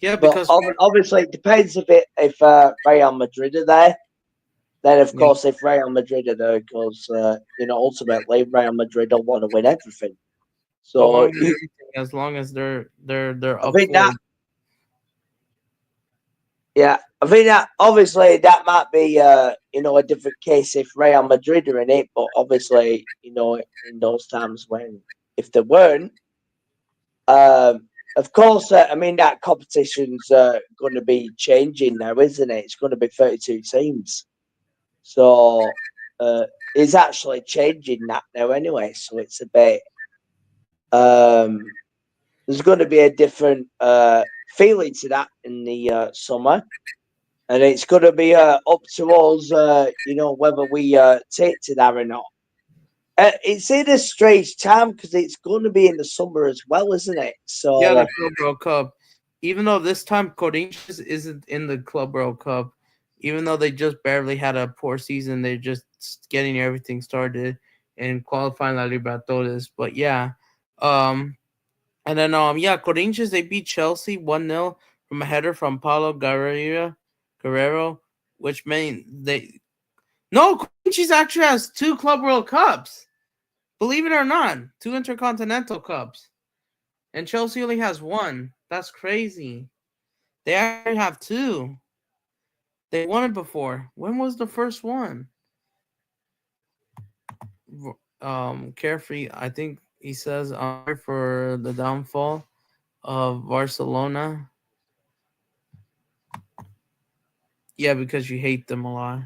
Yeah, But because obviously, it depends if Real Madrid are there. Then, of yeah, course, if Real Madrid are there, because ultimately Real Madrid don't want to win everything. don't So want to win everything as long as they're I up think for that, it. yeah, I think that obviously that might be a different case if Real Madrid are in it. But obviously, in those times when if they weren't, of course, I mean that competition's going to be changing now, isn't it? It's going to be 32 teams. So it's actually changing that now anyway. So it's a bit. Um, there's going to be a different feeling to that in the summer, and it's going to be up to us, whether we take to that or not. It's in a strange time because it's going to be in the summer as well, isn't it? Yeah, So the Club World Cup. Even though this time Corinthians isn't in the Club World Cup, even though they just barely had a poor season, they're just getting everything started and qualifying La Libertadores. But yeah, um, and then yeah, Corinthians they beat Chelsea 1-0 from a header from Paulo Guerrero, which meant they no Corinthians actually has two Club World Cups. Believe it or not, two Intercontinental Cups. And Chelsea only has one. That's crazy. They actually have two. They won it before. When was the first one? Carefree. I think he says for the downfall of Barcelona. Yeah, because you hate them a lot.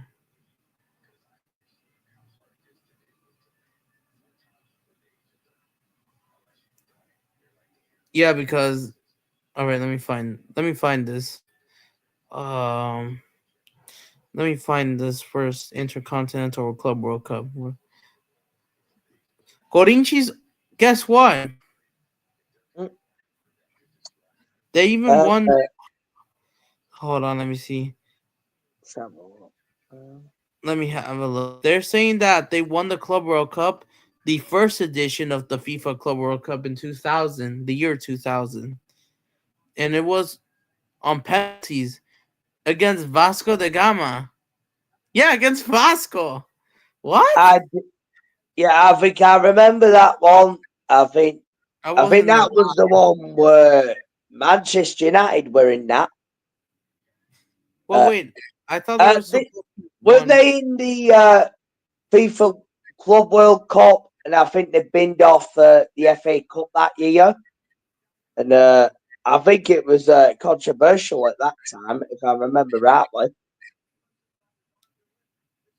Yeah, because all right. Let me find this. Um, let me find this first Intercontinental Club World Cup. Corinthians. Guess what? mm, They even uh, won. uh, Hold on, let me see. let's have a look. Let me have a look. They're saying that they won the Club World Cup, the first edition of the FIFA Club World Cup in 2000, the year 2000. And it was on penalties against Vasco da Gama. Yeah, against Vasco. What? I, yeah, I think I remember that one. I think I I think wasn't that was the one where Manchester United were in that. well, Uh, wait. I thought there was they, were one. they in the FIFA Club World Cup? And I think they binned off the FA Cup that year. And I think it was controversial at that time, if I remember rightly.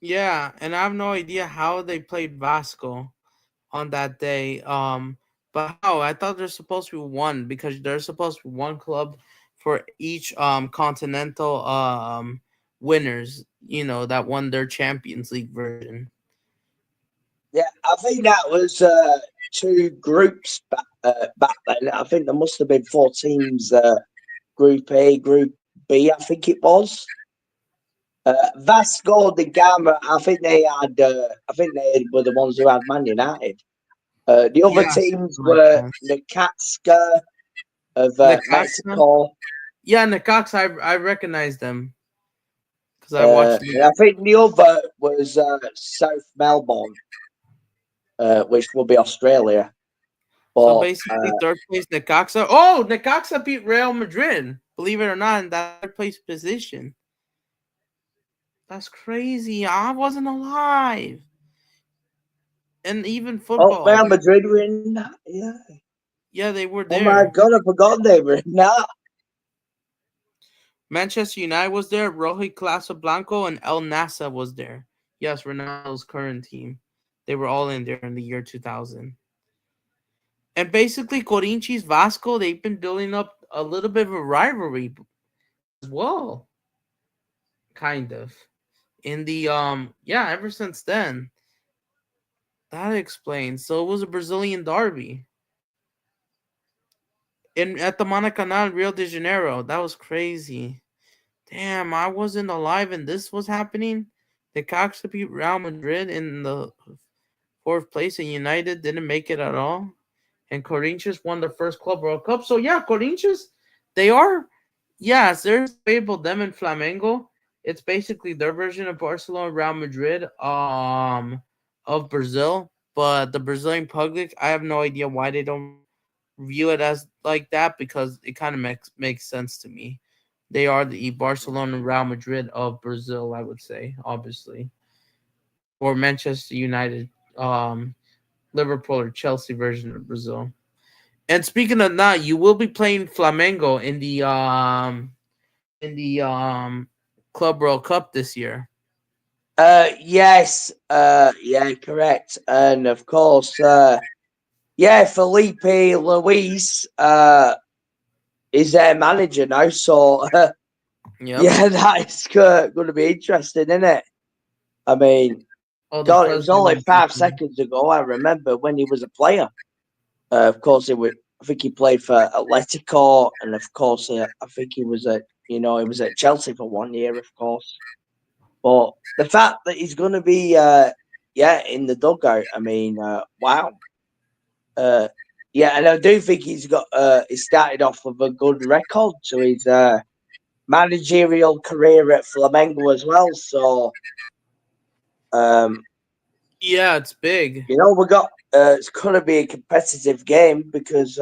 Yeah, and I have no idea how they played Vasco on that day. But how? I thought there's supposed to be one because there's supposed to be one club for each continental winners. That won their Champions League version. Yeah, I think that was two groups back then. I think there must have been four teams, Group A, Group B, I think it was. Vasco da Gama, I think they had. I think they were the ones who had Man United. The other Yeah, teams something like were that. Necaxa of Necaxa. Mexico. Yeah, Necaxa. I recognize them because I watched them. And I think the other was South Melbourne, which will be Australia. So But basically, third place Necaxa. Oh, Necaxa beat Real Madrid. Believe it or not, in that third place position. That's crazy. I wasn't alive. And even football. Real Madrid were in that. Yeah. Yeah, they were Oh my there. god, I forgot they were in that. Manchester United was there. Rojo Casablanco and El Nasa was there. Yes, Ronaldo's current team. They were all in there in the year 2000. And basically, Corinthians, Vasco, they've been building up a little bit of a rivalry as well. Kind of. In the yeah, ever since then. That explains. So it was a Brazilian derby. At the Maracanã, Rio de Janeiro. That was crazy. Damn, I wasn't alive and this was happening. The Cox beat Real Madrid in the fourth place, and United didn't make it at all. And Corinthians won the first Club World Cup. So yeah, Corinthians, they are, yes, there's able them and Flamengo. It's basically their version of Barcelona, Real Madrid, of Brazil. But the Brazilian public, I have no idea why they don't view it as like that because it kind of makes sense to me. They are the Barcelona Real Madrid of Brazil, I would say, obviously. Or Manchester United, Liverpool or Chelsea version of Brazil. And speaking of that, you will be playing Flamengo in the Club World Cup this year. Yes, yeah, correct. And of course, yeah, Felipe Luis, is their manager now. So Yep. yeah, that is going to be interesting, isn't it? I mean, Oh, the God, it was president only wants to 5 seconds ago. I remember when he was a player. Of course, it was. I think he played for Atletico, and of course, I think he was at he was at Chelsea for 1 year, of course. But the fact that he's going to be in the dugout, I mean, wow. Yeah, and I do think he started off with a good record to his managerial career at Flamengo as well. So, um, Yeah, it's big. we got it's going to be a competitive game because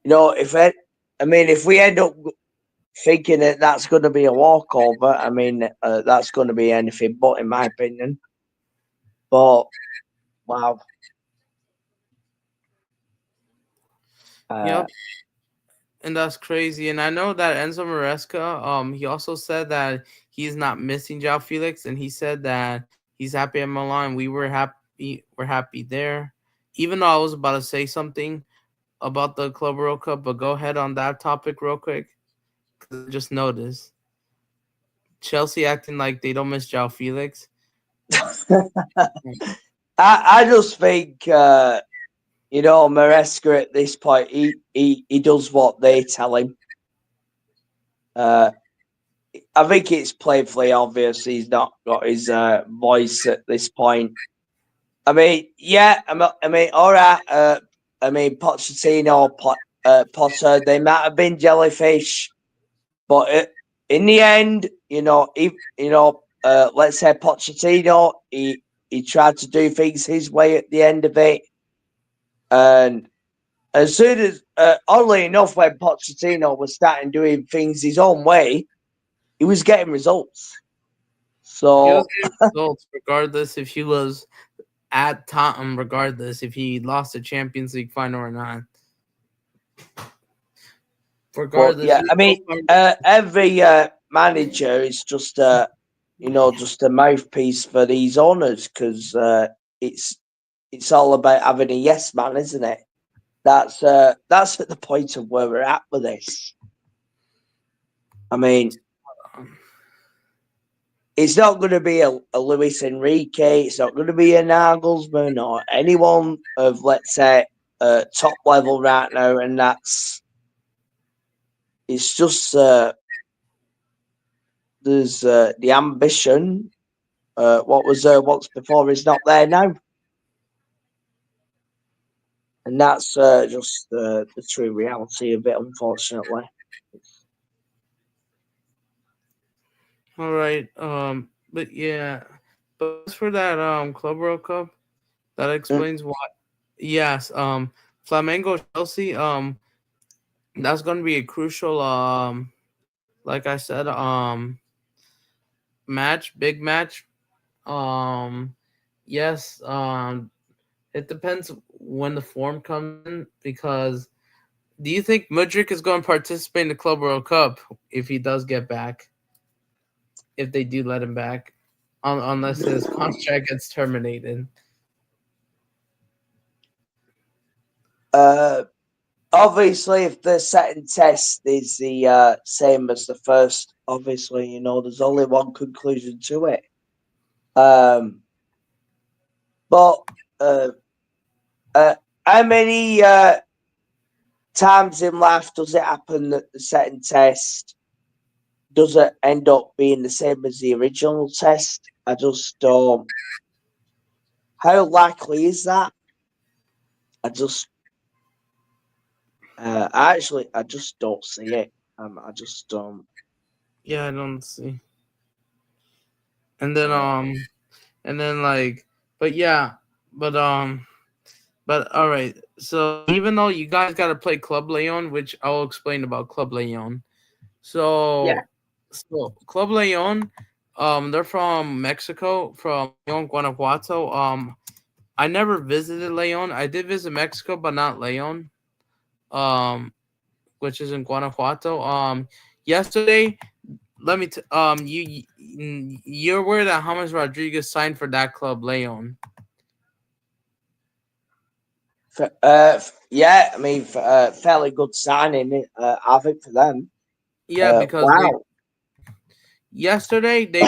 if we end up thinking that that's going to be a walkover, I mean, that's going to be anything but, in my opinion. But wow, Yep. And that's crazy. And I know that Enzo Maresca, he also said that he's not missing João Felix, and he said that he's happy at Milan. We're happy there. Even though I was about to say something about the Club World Cup, but go ahead on that topic real quick. Because I just noticed Chelsea acting like they don't miss João Felix. I just think Maresca at this point he does what they tell him. I think it's playfully obvious he's not got his voice at this point. I mean, yeah, all right. Pochettino, Potter, they might have been jellyfish, but in the end, let's say Pochettino, he tried to do things his way at the end of it, and as soon as, oddly enough, when Pochettino was starting doing things his own way, he was getting results. He was So getting results regardless if he was at Tottenham, regardless if he lost the Champions League final or not. but Regardless, yeah, I mean, every manager is just just a mouthpiece for these owners because it's all about having a yes man, isn't it? That's at the point of where we're at with this. I mean, it's not going to be a Luis Enrique. It's not going to be a Nagelsmann or anyone of, let's say, top level right now, and it's just there's the ambition. What's before is not there now, and that's just the true reality of it, unfortunately. all right. But yeah, but as for that Club World Cup, that explains why. Yes. Flamengo Chelsea. That's going to be a crucial. Like I said, big match. Um, yes. It depends when the form comes in because do you think Mudryk is going to participate in the Club World Cup if he does get back? If they do let him back, unless his contract gets terminated. Obviously, if the second test is the same as the first, obviously, there's only one conclusion to it. But how many times in life does it happen that the second test doesn't end up being the same as the original test? I just don't. How likely is that? I just, I just don't see it. I just don't. Yeah, I don't see. And then Uh, like, but yeah, but but all right. So even though you guys got to play Club Leon, which I'll explain about Club Leon. yeah. So Club Leon, they're from Mexico, from Leon, Guanajuato. I never visited Leon. I did visit Mexico, but not Leon. Um, which is in Guanajuato. Yesterday, you're aware that James Rodriguez signed for that club, Leon. Yeah, I mean, fairly good signing, I think, for them. Yeah, because they Wow. yesterday they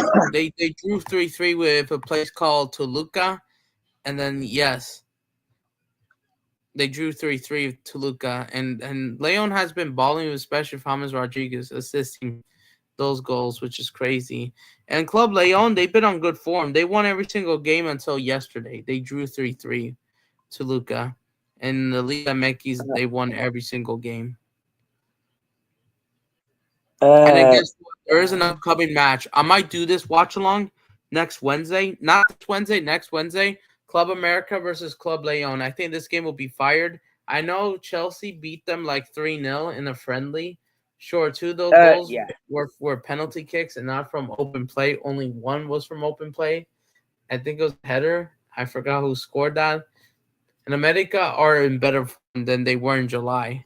drew 3-3 with a place called Toluca, and then yes, they drew 3-3 with Toluca, and Leon has been balling, especially James Rodriguez assisting those goals, which is crazy. And Club Leon, they've been on good form. They won every single game until yesterday. They drew 3-3 to Luca. And the Liga Mekis, they won every single game. And then Uh, guess what? There is an upcoming match. I might do this watch along next Wednesday. Not this Wednesday, next Wednesday. Club America versus Club Leon. I think this game will be fired. I know Chelsea beat them like 3-0 in a friendly. Sure, two of those goals yeah. were penalty kicks and not from open play. Only one was from open play. I think it was a header. I forgot who scored that. And America are in better form than they were in July.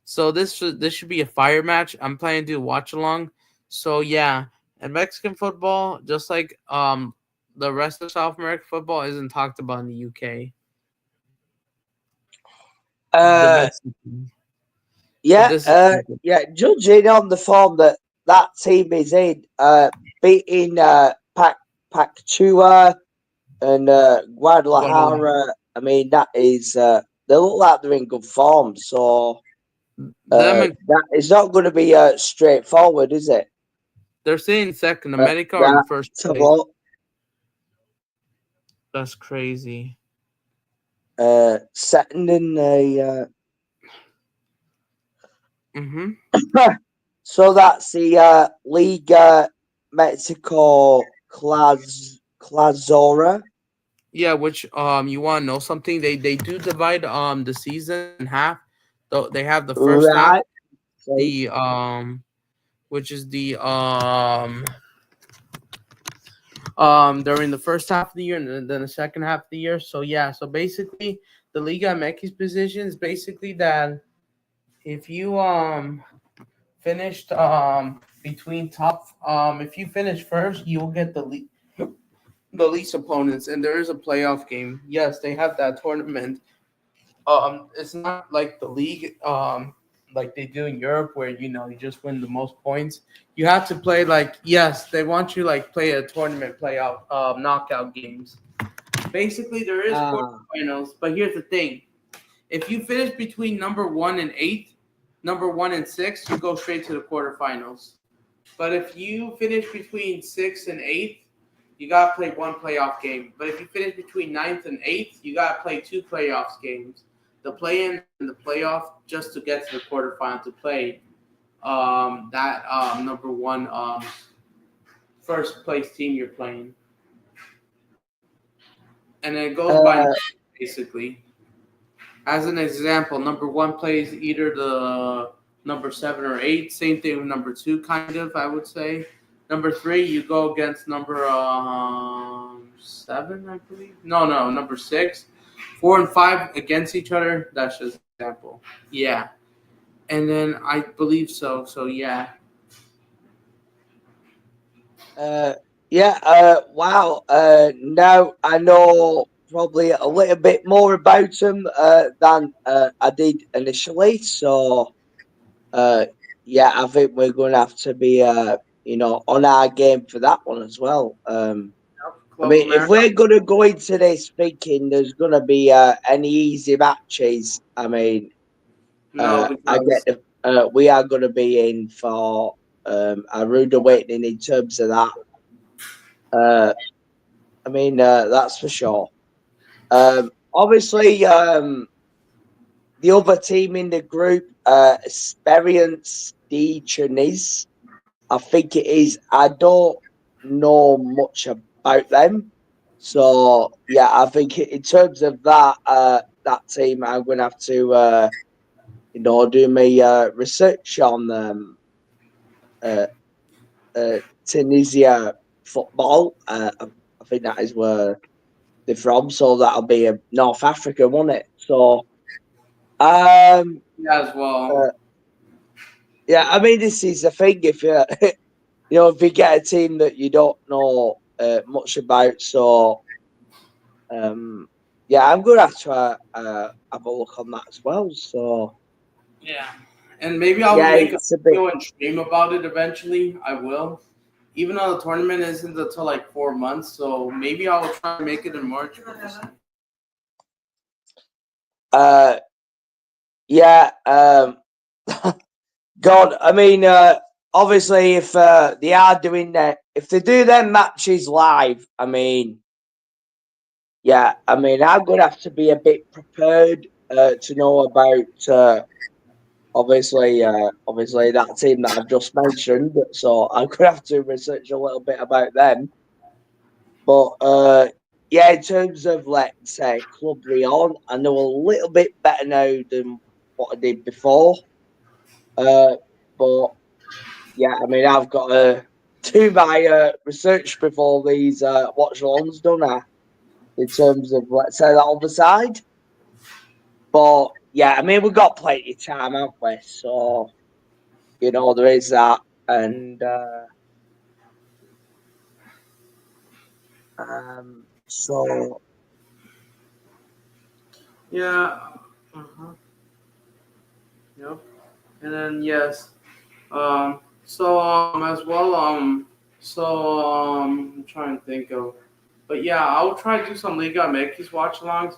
So this should be a fire match. I'm planning to do watch along. So yeah, and Mexican football, just like the rest of South American football, isn't talked about in the UK. The Uh, Mexican, but yeah. this is Yeah. Judging on the form that team is in, beating Pactua and Guadalajara. Guadalajara. I mean, that is they look like they're in good form. So Them and that is not going to be straightforward, is it? they're sitting second. America are Yeah. in first So place. what? That's crazy. Second in the. Mm-hmm. So that's the Liga Mexico Clazora. Yeah, which you want to know something? They do divide the season in half. Though they have the first half, Right. So, the which is the during the first half of the year and then the second half of the year. So yeah, so basically the Liga MX position is basically that if you finished between top if you finish first, you'll get the least opponents, and there is a playoff game. Yes, they have that tournament. It's not like the league like they do in Europe where you just win the most points. You have to play like yes, they want you like play a tournament playoff knockout games. Basically, there is quarterfinals, but here's the thing: if you finish between number 1 and 8, number 1 and 6, you go straight to the quarterfinals. But if you finish between 6 and 8, you gotta play one playoff game. But if you finish between ninth and 8th, you gotta play two playoffs games. The play-in and the playoff just to get to the quarterfinal to play that number one first place team you're playing. And it goes by basically. As an example, number 1 plays either the number 7 or 8. Same thing with number 2, kind of, I would say. Number 3, you go against number 7, I believe. No, number 6. 4 and 5 against each other. That's just an example. Yeah. And then I believe so. So, yeah. Wow. Now I know probably a little bit more about them than I did initially. So, yeah, I think we're going to have to be, on our game for that one as well. I Club mean, if America. we're going to go into this thinking there's going to be any easy matches, I mean, No, I because get we are going to be in for a rude awakening in terms of that. I mean, that's for sure. Obviously, the other team in the group, Experience de Tunis, I think it is. I don't know much about them. So, yeah, I think in terms of that team, I'm going to have to, do my research on uh, Tunisia football. I think that is where they're from, so that'll be North Africa, won't it? So, yeah, as well. uh, yeah, I mean, this is the thing. If you, if you get a team that you don't know much about, so, yeah, I'm gonna have to have a look on that as well. So Yeah, and maybe I'll yeah, make a it's a bit. video and stream about it eventually. I will. Even though the tournament isn't until like 4 months, so maybe I'll try to make it in March. Uh, yeah. God, I mean, obviously, if they are doing that, if they do their matches live, I mean, yeah, I mean, I'm gonna have to be a bit prepared to know about obviously that team that I've just mentioned. So I'm gonna have to research a little bit about them. But yeah, in terms of let's say Club Leon, I know a little bit better now than what I did before. But yeah, I mean, I've got to do my research before these watch alongs done in terms of let's say that other side. But yeah, I mean, we've got plenty of time, haven't we? So there is that, and so Yeah. Uh-huh. Yep. And then yes. As well. I'm trying to think of. But yeah, I'll try to do some Liga MX watch alongs.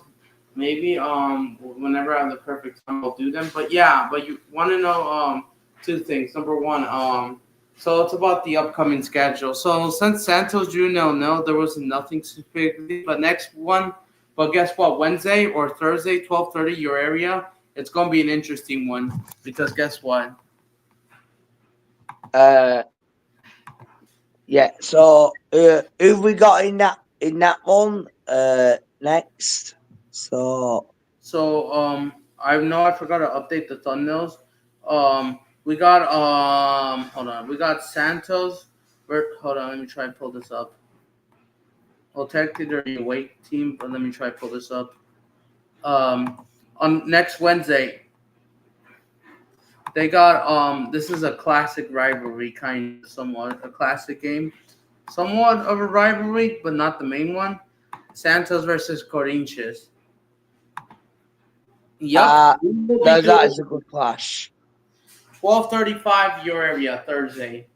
Maybe whenever I have the perfect time, I'll do them. But yeah, but you want to know two things. Number one, so it's about the upcoming schedule. So since Santos drew 0-0, there was nothing specifically. But next one, but guess what? Wednesday or Thursday, 12:30 your area. It's gonna be an interesting one because guess what? uh, yeah. So who we got in that one next? So I know I forgot to update the thumbnails. We got hold on, we got Santos. Hold on, let me try and pull this up. Well, technically they're the away team, but let me try and pull this up. On next Wednesday, they got this is a classic rivalry, kind of somewhat a classic game, somewhat of a rivalry, but not the main one. Santos versus Corinthians. Yep, uh, we will be no, that doing is a good clash. 12:35 your area Thursday.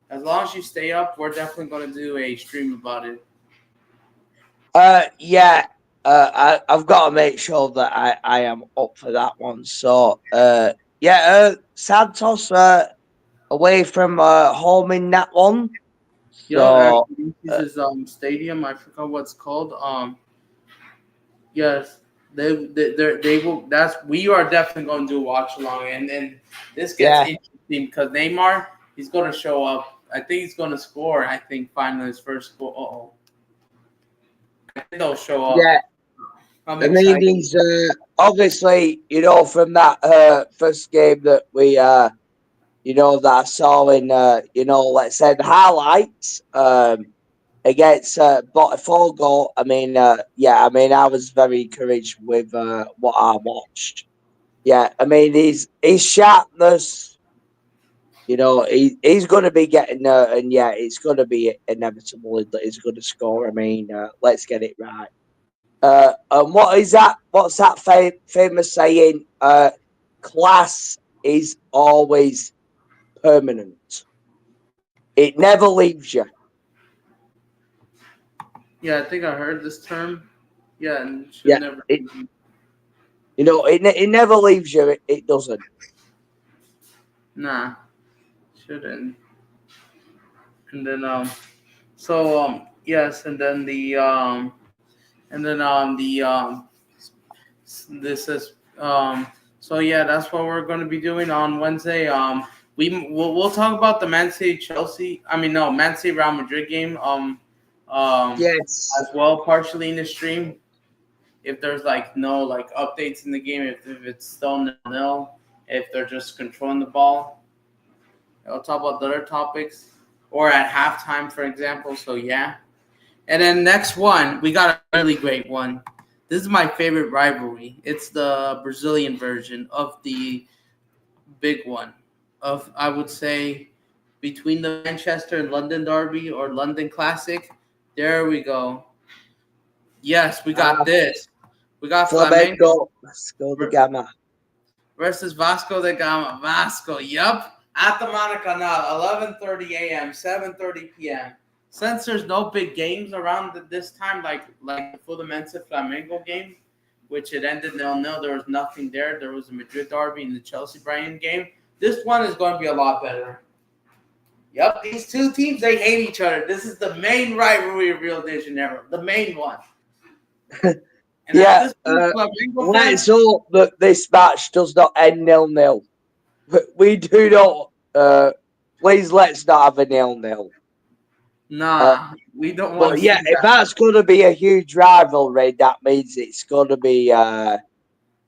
As long as you stay up, we're definitely gonna do a stream about it. Yeah. I've got to make sure that I am up for that one. So, yeah, Santos away from home in that one. Yo, at So, uh, Corinthians' stadium, I forgot what's called. Yes, they will. That's we are definitely gonna do a watch along, and then this gets yeah, interesting because Neymar he's gonna show up. I think he's gonna score. I think finally his first goal. I think they'll show up. yeah. I'm I mean, excited. he's obviously, from that first game that we, that I saw in, let's say the highlights against Botafogo. I mean, yeah, I mean, I was very encouraged with what I watched. Yeah, I mean, his sharpness, he's going to be getting and yeah, it's going to be inevitable that he's going to score. I mean, let's get it right. And what is that? What's that famous saying? Class is always permanent. It never leaves you. Yeah, I think I heard this term. Yeah, and should Yeah, never. it never leaves you. It doesn't. Nah, shouldn't. And then yes, and then the this is so yeah, that's what we're going to be doing on Wednesday. We'll talk about the Man City Chelsea. I mean, no, Man City Real Madrid game. Yes. As well, partially in the stream. If there's like no like updates in the game, if it's still 0-0, if they're just controlling the ball, I'll talk about the other topics. Or at halftime, for example. So yeah. And then next one, we got a really great one. This is my favorite rivalry. It's the Brazilian version of the big one. Of I would say between the Manchester and London Derby or London Classic. There we go. Yes, we got Uh, this. We got Flamengo Vasco da Gama. versus Vasco da Gama. Vasco, yup. At the Maracanã, 11:30 a.m., 7:30 p.m. Since there's no big games around this time, like the Fluminense Flamengo game, which it ended 0-0, there was nothing there. There was a Madrid derby and the Chelsea Brighton game. This one is going to be a lot better. Yep, these two teams, they hate each other. This is the main rivalry of Rio de Janeiro, the main one. And Yeah, Flamengo let's fans, hope that this match does not end 0-0. We do not. Please, let's not have a 0-0. nah, we don't want But to yeah, see if that. that's going to be a huge rivalry, that means it's going to be a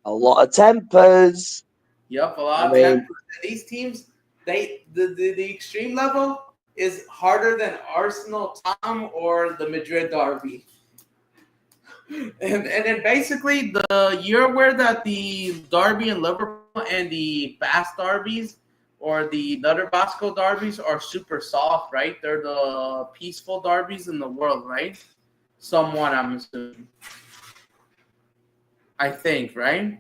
lot of tempers. Yep, a lot of tempers. These teams, the extreme level is harder than Arsenal Tom or the Madrid derby. And then basically the you're aware that the derby in Liverpool and the Basque derbies or the other Basco derbies are super soft, right? They're the peaceful derbies in the world, right? Somewhat, I'm assuming. I think, right?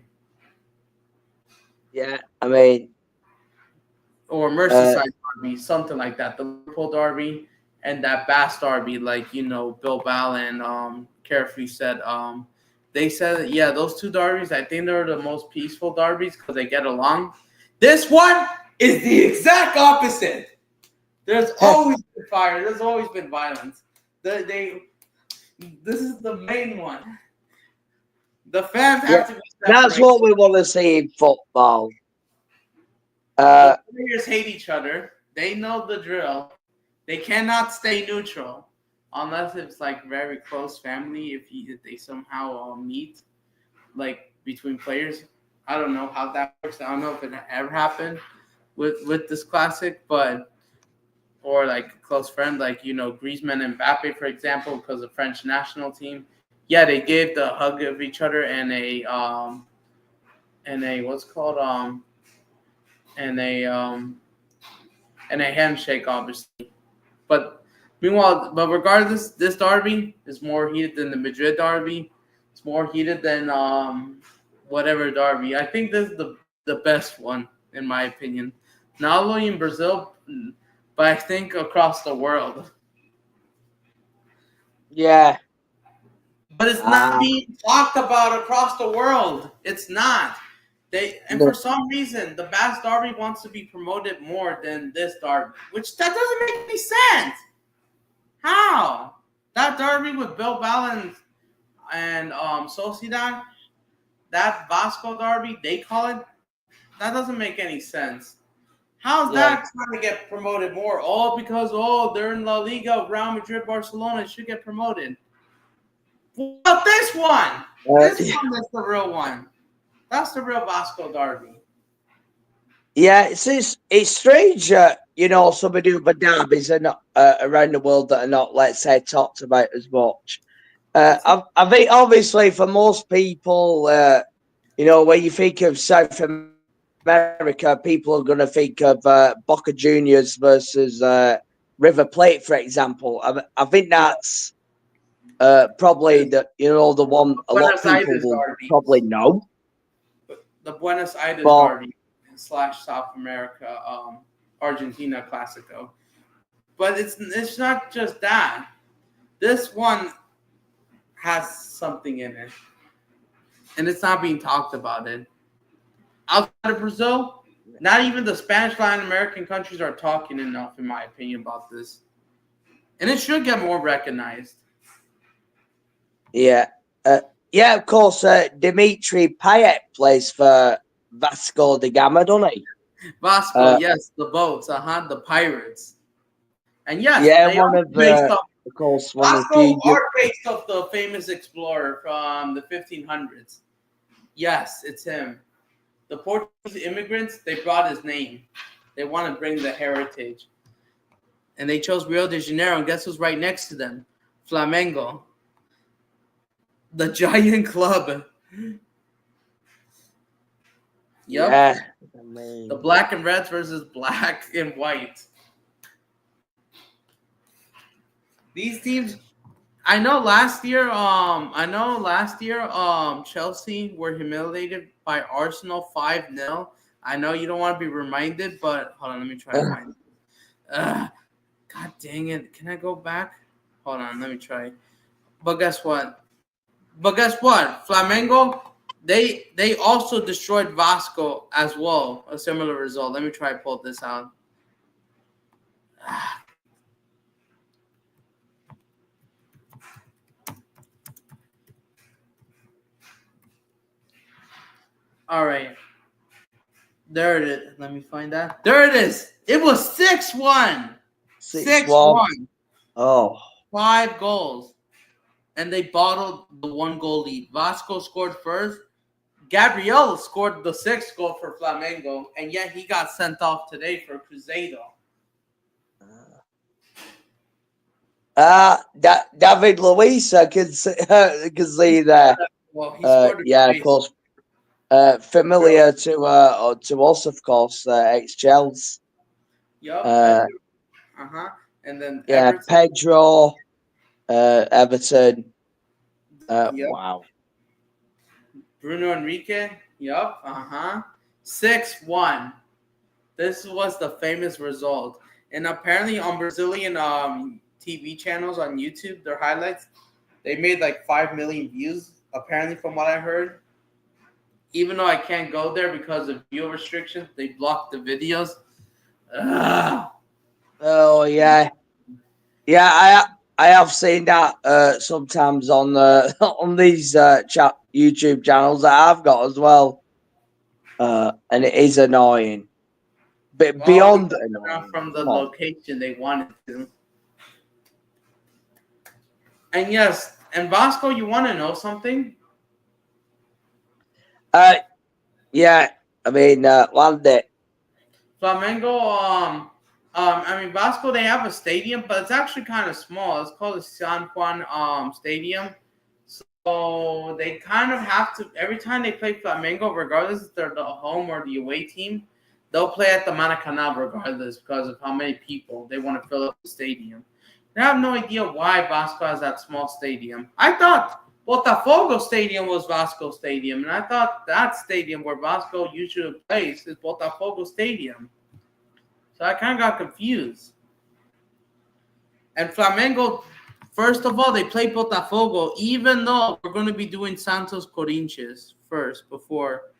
Yeah, I mean, Or Merseyside derby, something like that. The Liverpool derby and that Bass derby, like Bilbao and Carefree said. They said, yeah, those two derbies, I think they're the most peaceful derbies because they get along. This one is the exact opposite. There's always been fire. There's always been violence. This is the main one. The fans have to be separated. that's what we want to see in football. The players hate each other. They know the drill. They cannot stay neutral unless it's like very close family. If they somehow meet, like between players, I don't know how that works. I don't know if it ever happened with this classic, but or like a close friend, like Griezmann and Mbappe, for example, because the French national team. Yeah, they gave the hug of each other and a what's called and a handshake, obviously. But regardless, this derby is more heated than the Madrid derby. It's more heated than whatever derby. I think this is the best one, in my opinion. Not only in Brazil, but I think across the world. Yeah. But it's not being talked about across the world. It's not. For some reason, the Bass Derby wants to be promoted more than this Derby, which that doesn't make any sense. How? That Derby with Bilbao and Sociedad, that Vasco Derby, they call it, that doesn't make any sense. How's that trying to get promoted more? All because, they're in La Liga, Real Madrid, Barcelona, it should get promoted. What about this one? This one is the real one. That's the real Vasco Derby. Yeah, it's strange, some of the other derbies are not around the world that are not, let's say, talked about as much. I think obviously for most people, when you think of South America, people are going to think of Boca Juniors versus River Plate, for example. I think that's probably the one a lot of people will probably know. The Buenos Aires Derby / South America, Argentina Classico. But it's not just that. This one has something in it, and it's not being talked about. It outside of Brazil, not even the Spanish Latin American countries are talking enough, in my opinion, about this, and it should get more recognized. Yeah. Yeah, of course, Debry Payet plays for Vasco da Gama, doesn't he? Vasco, yes, the boats, the pirates. And yes, yeah, they are based off. Of course, Vasco are based off the famous explorer from the 1500s. Yes, it's him. The Portuguese immigrants, they brought his name. They want to bring the heritage. And they chose Rio de Janeiro, and guess who's right next to them? Flamengo. The giant club. Yep. Yeah. The black and reds versus black and white. These teams I know last year. Chelsea were humiliated by Arsenal 5-0. I know you don't want to be reminded, but hold on, let me try to find it. God dang it! Can I go back? Hold on, let me try. But guess what? Flamengo, they also destroyed Vasco as well. A similar result. Let me try to pull this out. All right. There it is. Let me find that. There it is. It was 6-1. 6-1. 6-1. Oh. 5 goals. And they bottled the 1 goal lead. Vasco scored first. Gabriel scored the 6th goal for Flamengo. And yet he got sent off today for Cruzeiro. David Luiz, I can see there. Well, he scored Yeah, of course. Familiar to us, of course, ex-Chelsea. Yup. And then Yeah, Everton. Pedro, Everton. Yep. Wow. Bruno Enrique. Yup. 6-1. This was the famous result. And apparently on Brazilian TV channels on YouTube, their highlights, they made like 5 million views, apparently from what I heard. Even though I can't go there because of video restrictions, they blocked the videos. Ugh. Oh yeah, yeah. I have seen that sometimes on on these YouTube channels that I've got as well, and it is annoying, but Well, beyond because they're not annoying. from the Come on. location they wanted to. And yes, and Vasco, you want to know something? Yeah. I mean, land it. Flamengo, Vasco, they have a stadium, but it's actually kind of small. It's called the San Juan Stadium. So they kind of have to, every time they play Flamengo, regardless if they're the home or the away team, they'll play at the Maracanã regardless because of how many people they want to fill up the stadium. And I have no idea why Vasco has that small stadium. I thought Botafogo Stadium was Vasco Stadium, and I thought that stadium where Vasco usually plays is Botafogo Stadium. So I kind of got confused. And Flamengo, first of all, they play Botafogo, even though we're going to be doing Santos Corinthians first before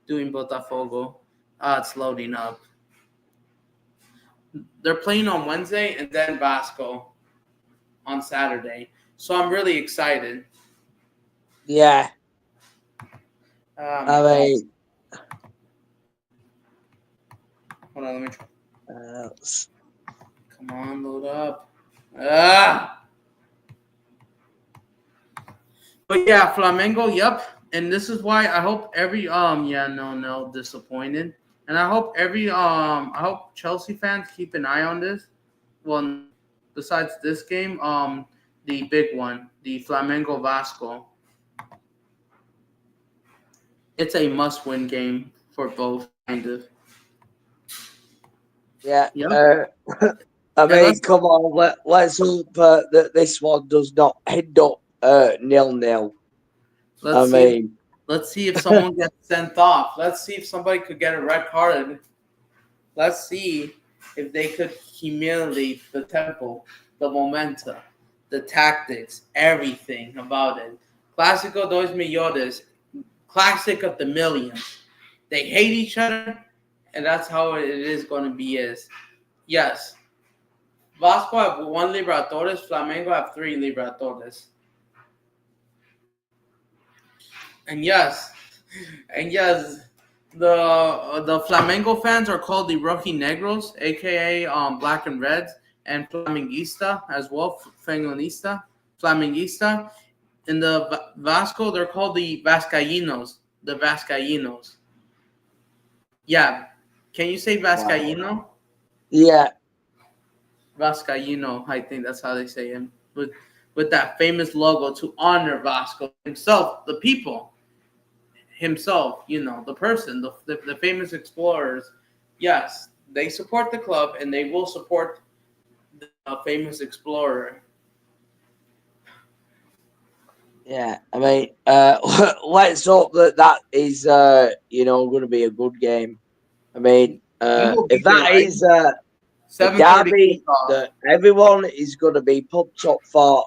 doing Botafogo. It's loading up. They're playing on Wednesday and then Vasco on Saturday. So I'm really excited. Yeah. I mean, hold on, let me try. Come on, load up. But yeah, Flamengo, yep. And this is why I hope every disappointed. And I hope Chelsea fans keep an eye on this. Well, besides this game, the big one, the Flamengo Vasco. It's a must-win game for both, kind of. yeah. Yep. I mean, come on. Let's hope that this one does not end up 0-0. Let's see if someone gets sent off. Let's see if somebody could get a red card. Let's see if they could humiliate the tempo, the momentum, the tactics, everything about it. Clásico dos millones, classic of the millions. They hate each other, and that's how it is going to be. Yes, Vasco have 1 Libertadores, Flamengo have 3 Libertadores. And yes, the Flamengo fans are called the Rojinegros, aka Black and Reds, and Flamenguista as well, Flamenguista. In the Vasco, they're called the Vascaínos, Yeah, can you say Vascaíno? Wow. Yeah. Vascaíno, I think that's how they say him, with that famous logo to honor Vasco himself, the people. Himself, the person, the famous explorers. Yes, they support the club and they will support the famous explorer. Yeah, I mean, let's hope that is, going to be a good game. I mean, We will be if there, that right? is a 7:30 derby kickoff. that everyone is going to be pumped up for,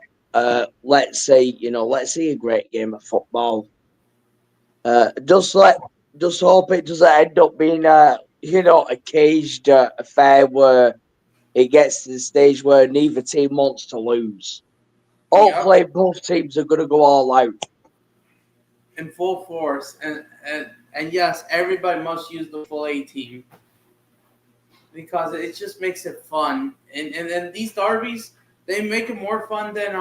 let's see a great game of football. Uh, just let, just hope it doesn't end up being a caged affair where it gets to the stage where neither team wants to lose. Yep. Hopefully, both teams are going to go all out. In full force, and yes, everybody must use the full A team because it just makes it fun. And these derbies, they make it more fun than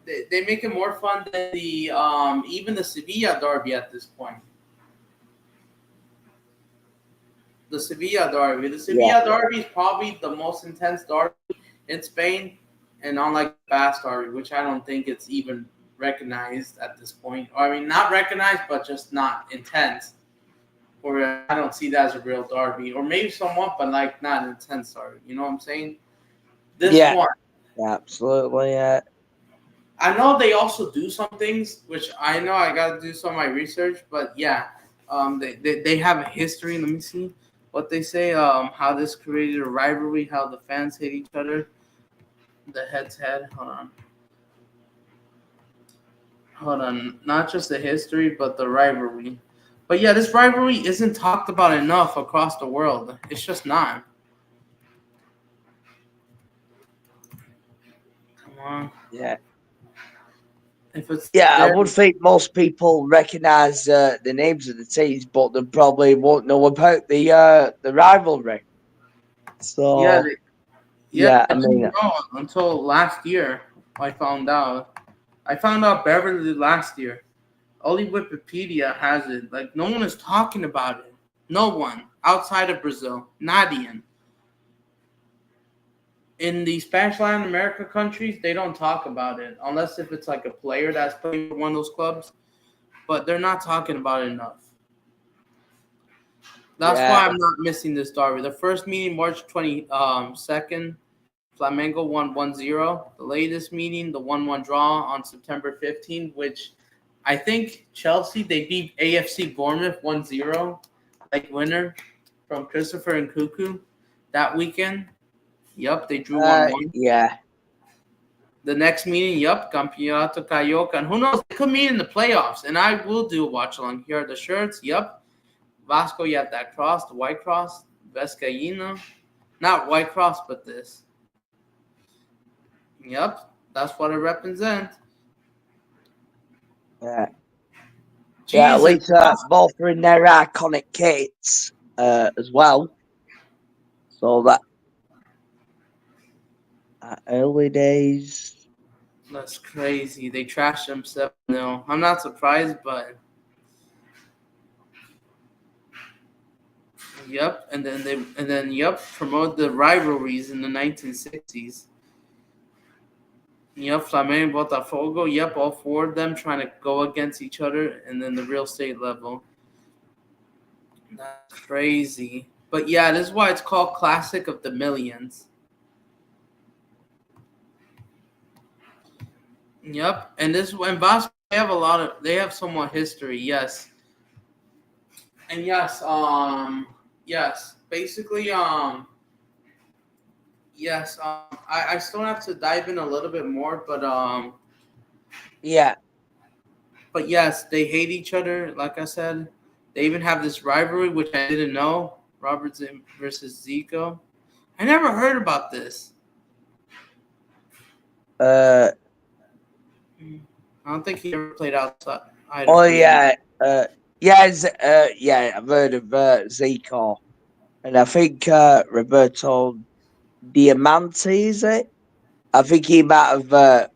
they make it more fun than the even the Sevilla derby at this point. The Sevilla derby. The Yeah, Sevilla derby is probably the most intense derby in Spain, and unlike the Basque derby, which I don't think it's even recognized at this point. Or, I mean, not recognized, but just not intense. Or I don't see that as a real derby, or maybe somewhat, but like not an intense derby. You know what I'm saying? This yeah, one, absolutely. I know they also do some things, which I know I got to do some of my research, but yeah, they have a history. Let me see what they say. How this created a rivalry, how the fans hate each other, the head to head. Hold on. Not just the history, but the rivalry. But yeah, this rivalry isn't talked about enough across the world. It's just not. Come on. Yeah, If it's yeah. I there, would think most people recognise the names of the teams, but they probably won't know about the rivalry. yeah, So yeah, yeah, I I didn't mean, know until last year. I found out. I found out Beverly last year. Only Wikipedia has it. Like no one is talking about it. No one outside of Brazil. Not even in the Spanish Latin America countries, they don't talk about it unless if it's like a player that's playing for one of those clubs. But they're not talking about it enough. That's yeah, why I'm not missing this derby. The first meeting, March 22nd, Flamengo won 1-0. The latest meeting, the 1-1 draw on September 15th, which I think Chelsea, they beat AFC Bournemouth 1-0, like winner from Christopher and Cuckoo that weekend. Yup, they drew 1-1. yeah, The next meeting, yup, Campeonato Carioca. And who knows, they could meet in the playoffs. And I will do a watch along. Here are the shirts, yup. Vasco, you have that cross, the white cross. Vescaíno. Not white cross, but this. Yep, that's what it represents. yeah. Yeah, at Jesus. least both are in their iconic kits as well. So that early days. That's crazy. They trashed themselves. No, I'm not surprised, but yep. And then yep, promote the rivalries in the 1960s. Yep, Flamengo, Botafogo. Yep, all four of them trying to go against each other, and then the real state level. That's crazy. But yeah, this is why it's called Classic of the Millions. Yep, and this when Vasco they have they have somewhat history. Yes, and yes, basically, yes, I still have to dive in a little bit more, Yeah, but yes, they hate each other. Like I said, they even have this rivalry, which I didn't know. Robert versus Zico. I never heard about this. uh, I don't think he ever played outside oh of Brazil. yeah, yeah, yeah. I've heard of Zico, and I think Roberto Diamante is it? I think he might have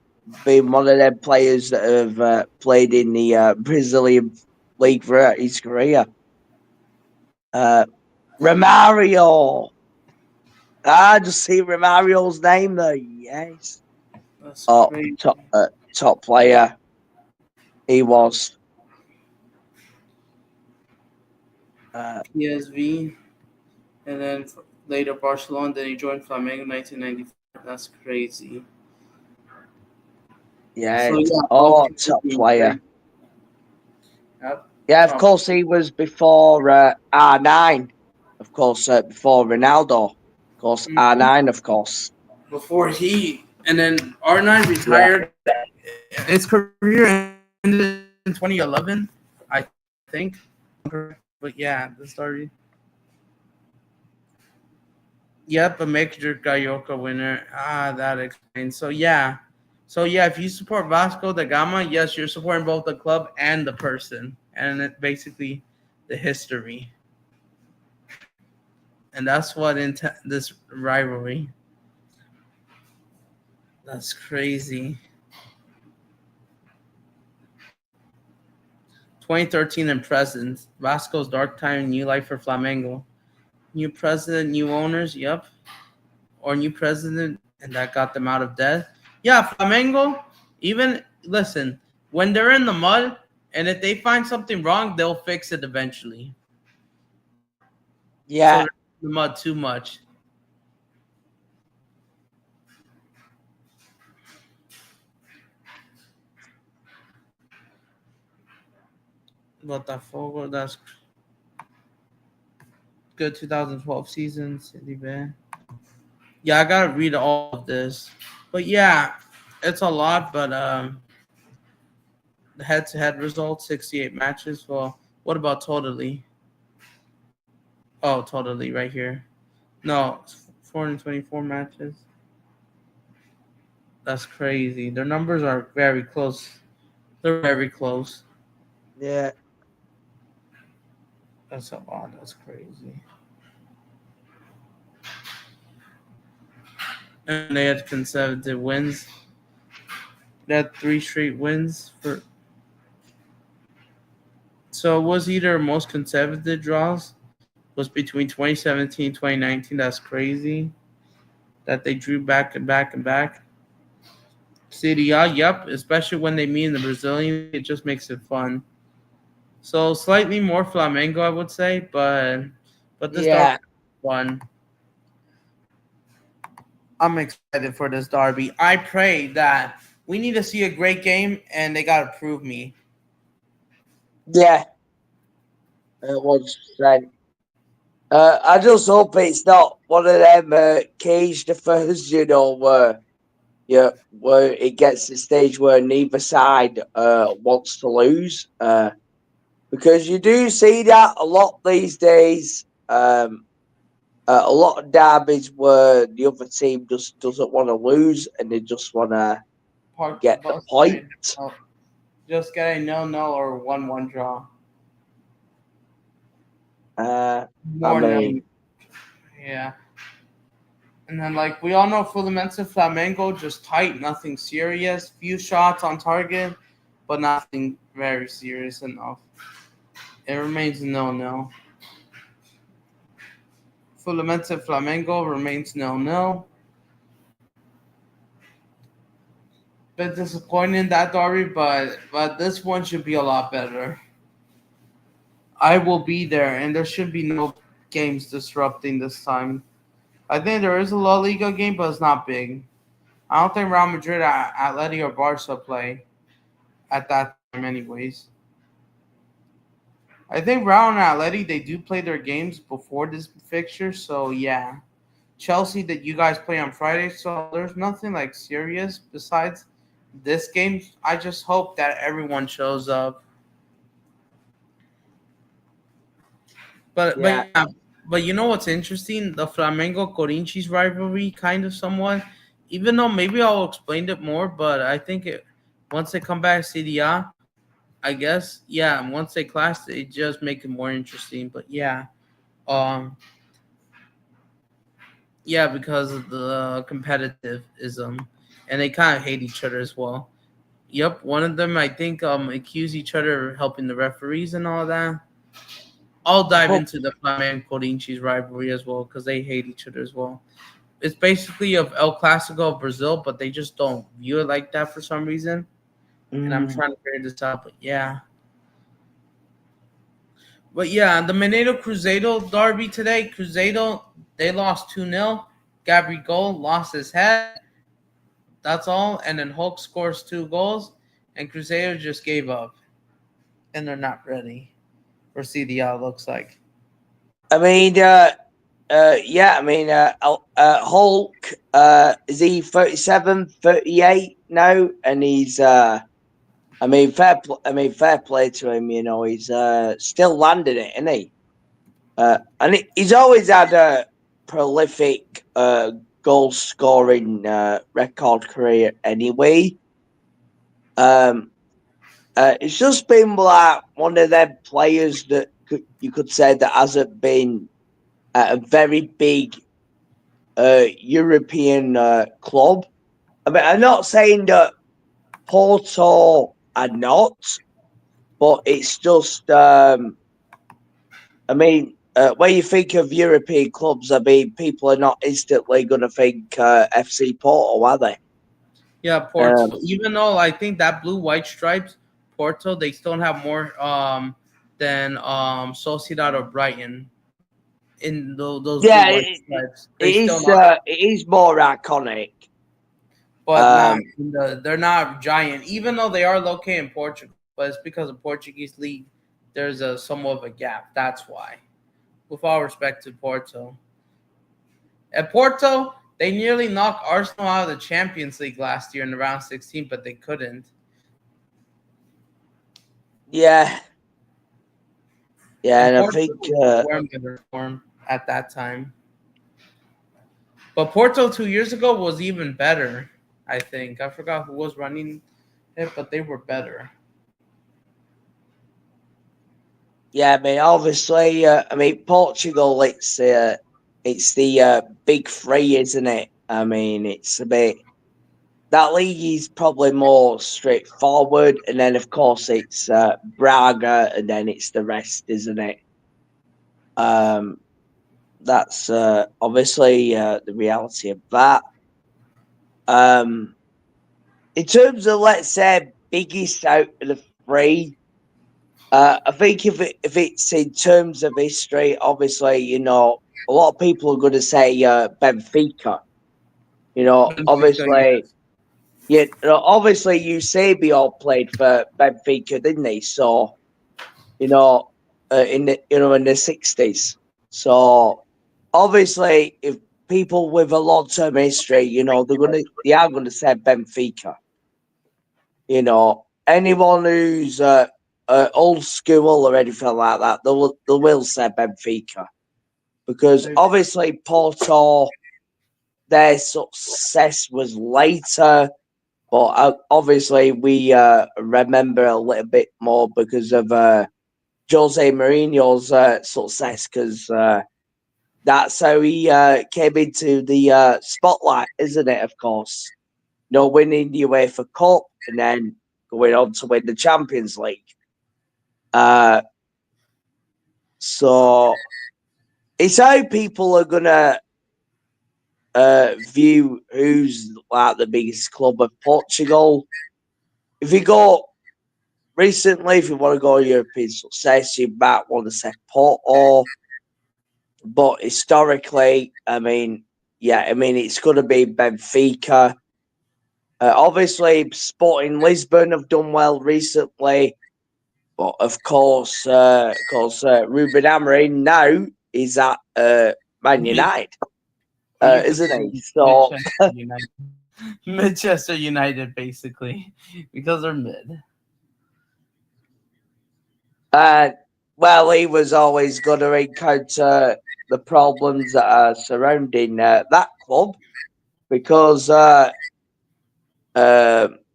been one of them players that have played in the Brazilian league throughout his career. Uh, Romario. I just see Romario's name there. Yes. That's Oh, crazy. top player. He was. PSV, and then later Barcelona. Then he joined Flamengo in 1994. That's crazy. Yeah. So yeah, Oh, both top being player. great. Yep. Yeah, of Top. course he was before R9. Of course, before Ronaldo. Of course, Mhm. R9. Of course. Before he and then R9 Yeah. retired. His career ended in 2011, I think. But yeah, the story. Yep, a major Gaioka winner. That explains. So yeah, if you support Vasco da Gama, yes, you're supporting both the club and the person, and basically the history, and that's what this rivalry. That's crazy. 2013 and present. Vasco's dark time, new life for Flamengo. New president, new owners. Yep, or new president, and that got them out of debt. Yeah, Flamengo. Even listen, when they're in the mud, and if they find something wrong, they'll fix it eventually. So Yeah. they're in the mud too much. Botafogo, that's good. 2012 season, City man. Yeah, I gotta read all of this, but yeah, it's a lot. But the head-to-head results, 68 matches. Well, what about totally? Oh, totally, right here. No, 424 matches. That's crazy. Their numbers are very close. They're very close. Yeah. That's a lot. That's crazy. And they had consecutive wins. They had three straight wins for. So it was either most consecutive draws was between 2017 and 2019. That's crazy that they drew back and back and back. City, yep. Especially when they meet in the Brazilian, it just makes it fun. So slightly more Flamengo, I would say, but this derby Yeah. is fun. I'm excited for this derby. I pray that we need to see a great game, and they gotta prove me. Yeah. 100%. I just hope it's not one of them caged affairs, where it gets to the stage where neither side wants to lose. Because you do see that a lot these days. A lot of derbies where the other team just doesn't want to lose and they just want to Park the get the bus. point. Just get a no or 1-1 draw. I More no. mean, Yeah. And then, like we all know, Fluminense Flamengo just tight, nothing serious. Few shots on target, but nothing very serious enough. It remains no. Fluminense Flamengo remains no. Bit disappointed in that derby, but this one should be a lot better. I will be there, and there should be no games disrupting this time. I think there is a La Liga game, but it's not big. I don't think Real Madrid, Atleti, or Barca play at that time, anyways. I think Real and Atleti they do play their games before this fixture, so yeah. Chelsea that you guys play on Friday, so there's nothing like serious besides this game. I just hope that everyone shows up. But yeah. yeah, but you know what's interesting? The Flamengo Corinthians rivalry, kind of somewhat. Even though maybe I'll explain it more, but I think once they come back CDA, I guess yeah. Once they clash, they just make it more interesting. But yeah, um, yeah, because of the competitivism, and they kind of hate each other as well. Yep, one of them I think accuse each other of helping the referees and all that. I'll dive But into the Flamengo Corinthians rivalry as well because they hate each other as well. It's basically of El Clasico of Brazil, but they just don't view it like that for some reason. And I'm mm, trying to figure this out, but yeah, the Mineiro Cruzeiro derby today. Cruzeiro they lost 2-0. Gabry goal lost his head. That's all. And then Hulk scores 2 goals, and Cruzeiro just gave up, and they're not ready for CDL. Looks like. I mean, yeah, I mean, Hulk, is he 37, 38 now? And he's, fair play to him. You know, he's still landing it, isn't he? And he's always had a prolific goal scoring record career anyway. It's just been like one of them players that you could say that hasn't been at a very big European club. I mean, I'm not saying that Porto are not, but it's just, when you think of European clubs, I mean, people are not instantly going to think FC Porto, are they? Yeah, Porto. Even though I think that blue white stripes, Porto, they still have more than Sociedad or Brighton in those blue Yeah, white it, stripes. They it still is. not, It is more iconic. but not Um, they're not giant. Even though they are located in Portugal, but it's because of Portuguese league. There's a somewhat of a gap. That's why. With all respect to Porto, at Porto, they nearly knocked Arsenal out of the Champions League last year in the round 16, but they couldn't. yeah, yeah, And and I Porto think, were in better form at that time. But Porto 2 years ago was even better, I think. I forgot who was running it, but they were better. yeah, I mean, obviously, Portugal. It's the big three, isn't it? I mean, it's a bit. That league is probably more straightforward, and then of course it's Braga, and then it's the rest, isn't it? Um, that's obviously the reality of that. Um, in terms of, let's say, biggest out of the three, I think if it's in terms of history, obviously, you know, a lot of people are going to say Benfica. You know, Benfica, obviously, yes. yeah, obviously Eusebio played for Benfica, didn't he? So, you know, in the 60s. So obviously, if people with a long term history, you know, they are gonna say Benfica. You know, anyone who's old school or anything like that, they will say Benfica because obviously Porto, their success was later, but obviously we remember a little bit more because of Jose Mourinho's success, because that's how he came into the spotlight, isn't it? Of course, you know, winning the UEFA Cup and then going on to win the Champions League. Uh, so it's how people are gonna view who's like the biggest club of Portugal. If you go recently, if you want to go European success, you might want to say Porto. But historically, I mean, yeah, I mean, it's going to be Benfica. Obviously, Sporting Lisbon have done well recently, but of course, Ruben Amorim now is at Man United, You could isn't he? say So, Manchester United. Manchester United, basically, because they're mid. uh, well, he was always going to encounter the problems that are surrounding that club because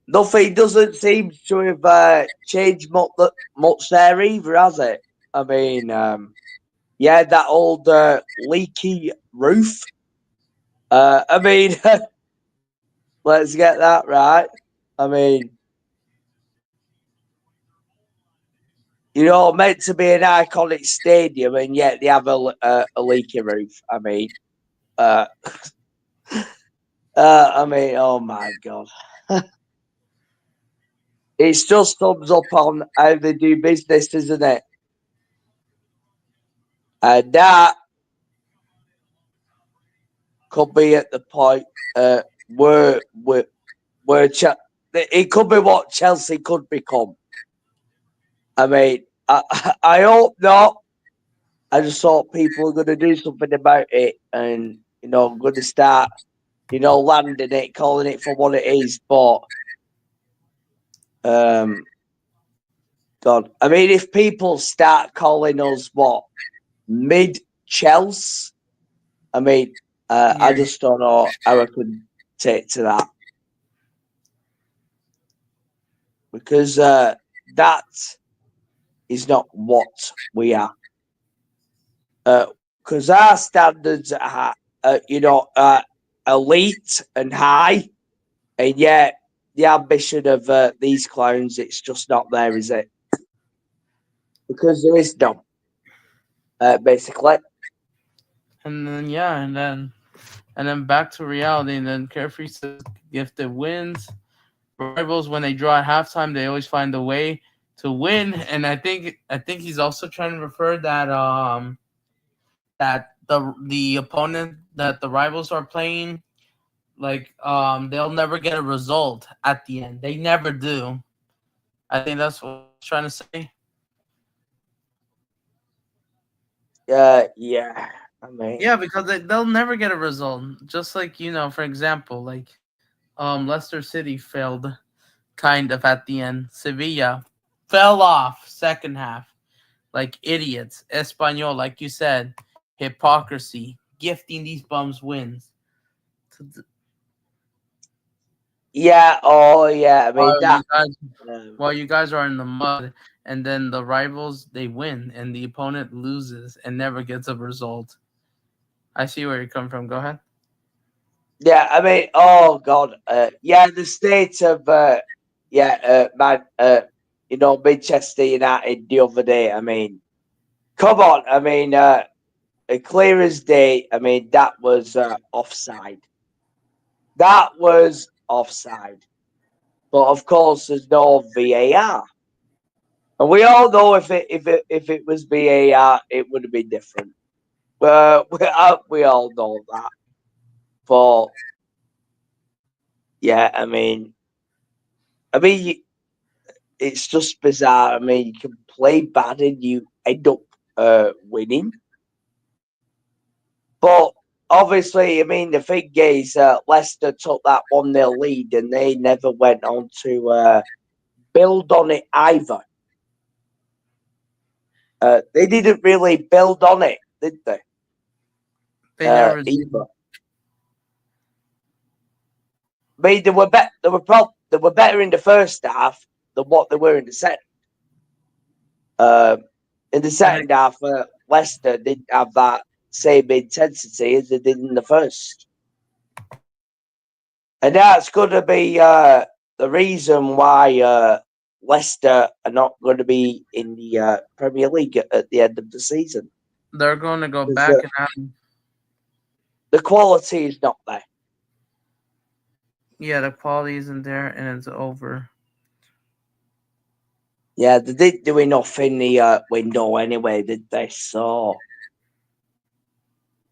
nothing doesn't seem to have changed much there either, has it? I mean, yeah, that old leaky roof. I mean, let's get that right. I mean, you know, meant to be an iconic stadium, and yet they have a leaky roof. Uh, oh my god. It's just thumbs up on how they do business, isn't it? And that could be at the point where it could be what Chelsea could become. I mean, I hope not. I just thought people are going to do something about it and, going to start, landing it, calling it for what it is. But, God, I mean, if people start calling us mid-Chelsea, I mean, I just don't know how I could take to that. Because that is not what we are. Because our standards are, elite and high, and yet the ambition of these clowns, it's just not there, is it? Because there is none, basically. And then back to reality. And then Carefree says, if the wins, rivals when they draw at halftime, they always find a way to win. And I think he's also trying to refer that the opponent that the rivals are playing, like they'll never get a result at the end. They never do. I think that's what he's trying to say. Yeah. I mean, Yeah, because they'll never get a result. Just like, for example, like Leicester City failed kind of at the end. Sevilla fell off second half like idiots. Espanyol, like you said, hypocrisy, gifting these bums wins. yeah. Oh, yeah. I mean, While you guys are in the mud, and then the rivals they win, and the opponent loses and never gets a result. I see where you come from. Go ahead. yeah. I mean, oh God. Yeah, the state of Manchester United the other day. I mean, come on. I mean, clear as day. I mean, that was offside. That was offside. But of course, there's no VAR, and we all know if it was VAR, it would have been different. We all know that. But yeah, I mean, it's just bizarre. I mean, you can play bad and you end up winning. But obviously, I mean, the thing is, Leicester took that 1-0 lead and they never went on to build on it either. They didn't really build on it, did they? They never Either. I mean, they were better in the first half than what they were in the second. In the second half, Leicester didn't have that same intensity as they did in the first. And that's going to be the reason why Leicester are not going to be in the Premier League at the end of the season. They're going to go back and out. The quality is not there. Yeah, the quality isn't there, and it's over. Yeah, they didn't do enough in the window anyway, did they? So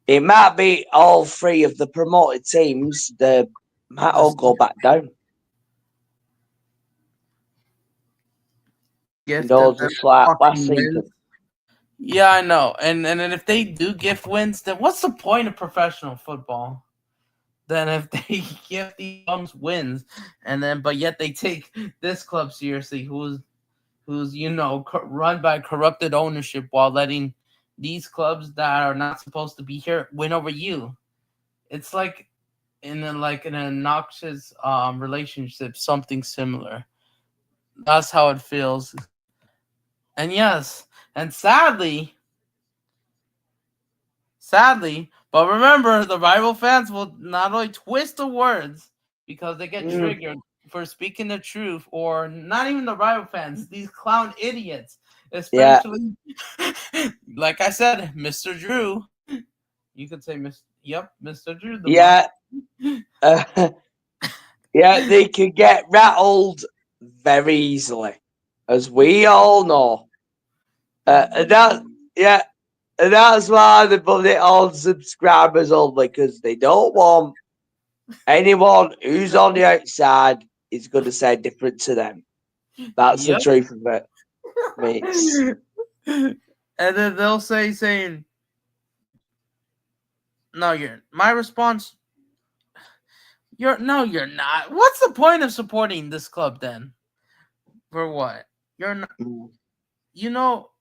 it might be all three of the promoted teams. They might all go back down. Gift Just like last season. wins. Yeah, I know. And then if they do gift wins, then what's the point of professional football? Then if they give these bums wins, but yet they take this club seriously, who's run by corrupted ownership, while letting these clubs that are not supposed to be here win over you. It's like in an obnoxious relationship, something similar. That's how it feels. And yes, and sadly, but remember, the rival fans will not only twist the words because they get triggered for speaking the truth, or not even the rival fans, these clown idiots, especially, like I said, Mr. Drew. You could say, Mr. Drew. Yeah. Yeah, they can get rattled very easily, as we all know. And that's why they put it on subscribers only, because they don't want anyone who's on the outside is going to say different to them. That's the Yep. truth of it. I mean, it's, And then they'll saying, no, you're my response. You're not. What's the point of supporting this club then? For what? You're not. You know.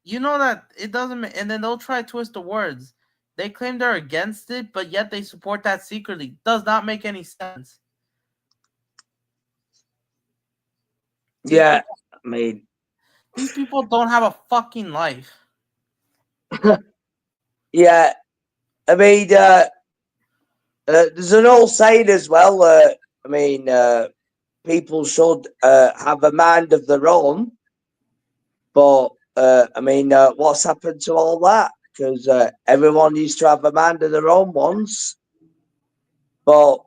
You know that it doesn't. And then they'll try to twist the words. They claim they're against it, but yet they support that secretly. Does not make any sense. These yeah, people, I mean, these people don't have a fucking life. yeah, I mean, there's an old saying as well. I mean, people should have a mind of their own, but I mean, what's happened to all that? Because everyone used to have a mind of their own once, but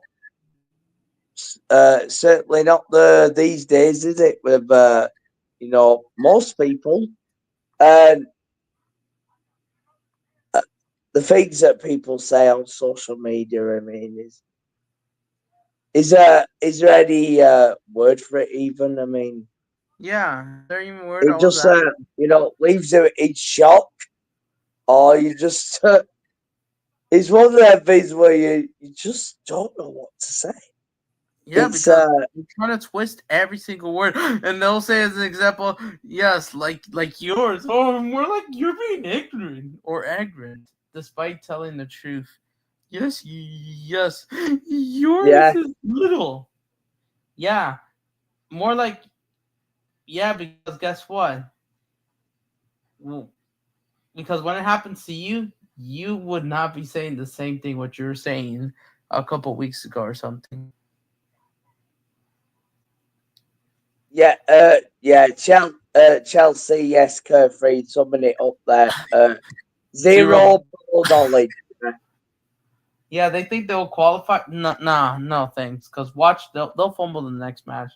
certainly not these days, is it? With most people, and the things that people say on social media. I mean, is there any word for it? Even I mean, Yeah, they're even word. I it was just at. leaves you in shock, or you just it's one of them things where you just don't know what to say. Yeah, It's because they're trying to twist every single word, and they'll say as an example, yes, like yours. Oh, more like you're being ignorant or arrogant, despite telling the truth. Yes, yes, yours yeah, is little. Yeah, more like yeah, because guess what? Well, because when it happens to you, you would not be saying the same thing what you're saying a couple weeks ago or something. Chelsea, yes, Curfrey, summing it up there. Zero. Zero ball knowledge. Yeah, they think they'll qualify. No, nah, no thanks. Cause watch, they'll fumble the next match.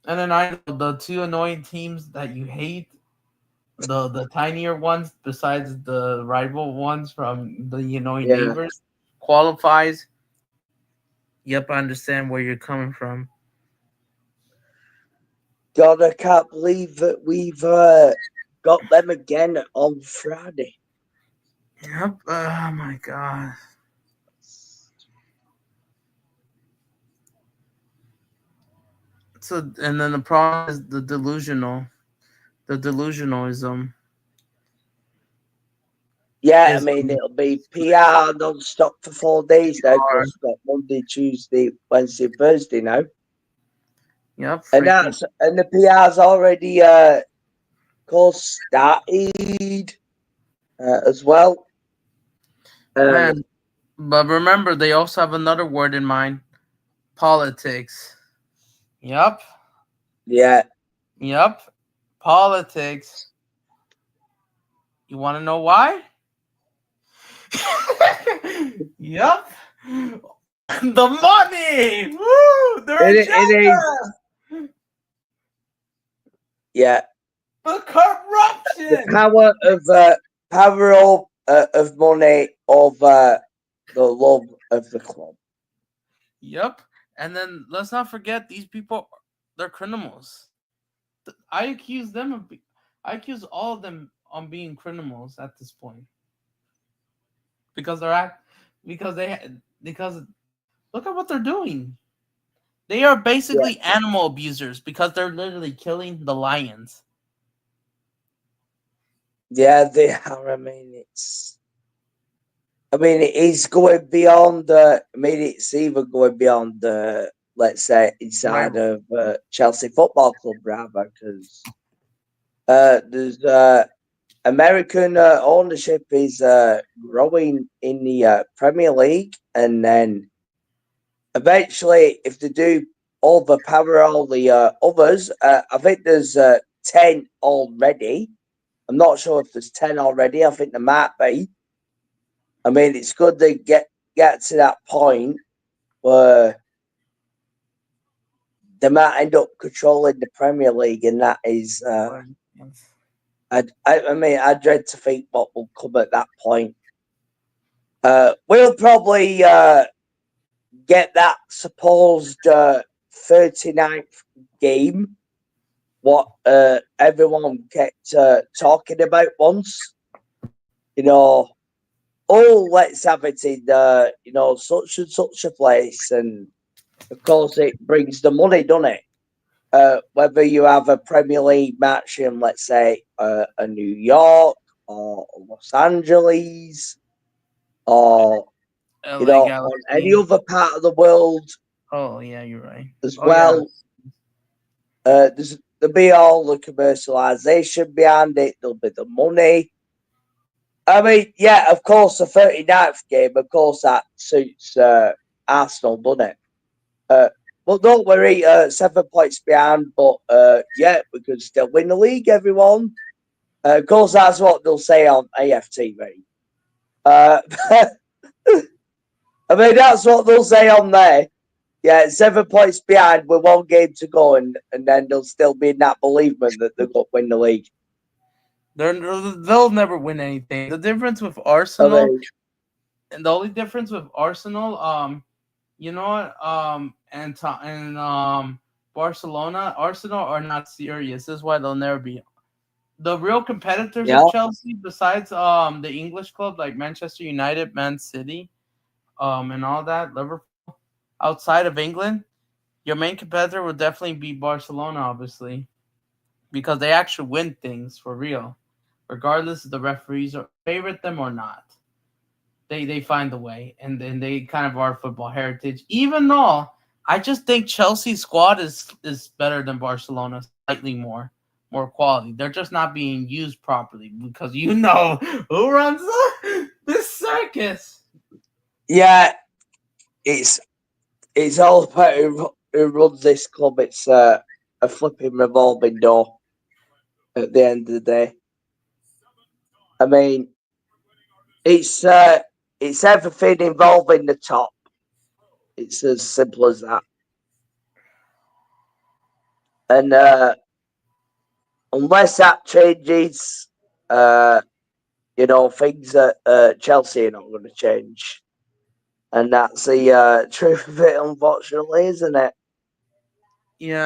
And then I know the two annoying teams that you hate, the tinier ones besides the rival ones from the annoying Yeah. neighbors, qualifies. Yep, I understand where you're coming from. God, I can't believe that we've got them again on Friday. Yep. Oh my god. So and then the problem is the delusionalism Yeah, I is mean, it'll be PR non-stop for 4 days now hard. because we've got Monday, Tuesday, Wednesday, Thursday now. Yep, And freaking the PR's already, course, started as well. Um, man. But remember, they also have another word in mind: politics. Yep, yeah, yep, politics. You want to know why? Yep, the money. Woo, their it is. agenda, Yeah, the the corruption. power of money over the love of the club. Yep, and then let's not forget these people. They're criminals. I accuse them of. I accuse all of them on being criminals at this point because they're act because because look at what they're doing. They are Yeah, basically animal abusers because they're literally killing the lions. yeah, they are. I mean, it is going beyond. I mean, it's even going beyond. Let's say inside Rival. of Chelsea Football Club, rather, because there's American ownership is growing in the Premier League, and then eventually, if they do overpower all the others, I think there's 10 already. I'm not sure if there's 10 already. I think there might be. I mean, it's good to get to that point where they might end up controlling the Premier League, and that is, I mean, I dread to think what will come at that point. We'll probably get that supposed 39th game, what everyone kept talking about once. You know, oh, let's have it in, such and such a place. And of course, it brings the money, doesn't it? Whether you have a Premier League match in, let's say, a New York or Los Angeles or, LA on any Galaxy. other part of the world Oh yeah, you're right. as Oh yeah. well. There'll be all the commercialization behind it. There'll be the money. I mean, yeah, of course, the 39th game, of course, that suits Arsenal, doesn't it? But don't worry, 7 points behind, but yeah, we could still win the league, everyone. Of course, that's what they'll say on AFTV. Uh, I mean, that's what they'll say on there. Yeah, 7 points behind with 1 game to go, and then they'll still be in that believement that they'll win the league. They'll never win anything. The difference with I Arsenal, mean, and the only difference with Arsenal, you know what, Barcelona, Arsenal are not serious. This is why they'll never be. The real competitors yeah, of Chelsea, besides the English club like Manchester United, Man City, and all that, Liverpool, outside of England, your main competitor will definitely be Barcelona, obviously, because they actually win things for real, regardless if the referees are favorite them or not. They find a way, and then they kind of are football heritage. Even though I just think Chelsea's squad is better than Barcelona, slightly more quality. They're just not being used properly because you know who runs this circus. yeah, it's all about who runs this club. It's a flipping revolving door at the end of the day. I mean, it's everything involving the top. It's as simple as that. And unless that changes, things at Chelsea are not going to change. And that's the truth of it, unfortunately, isn't it?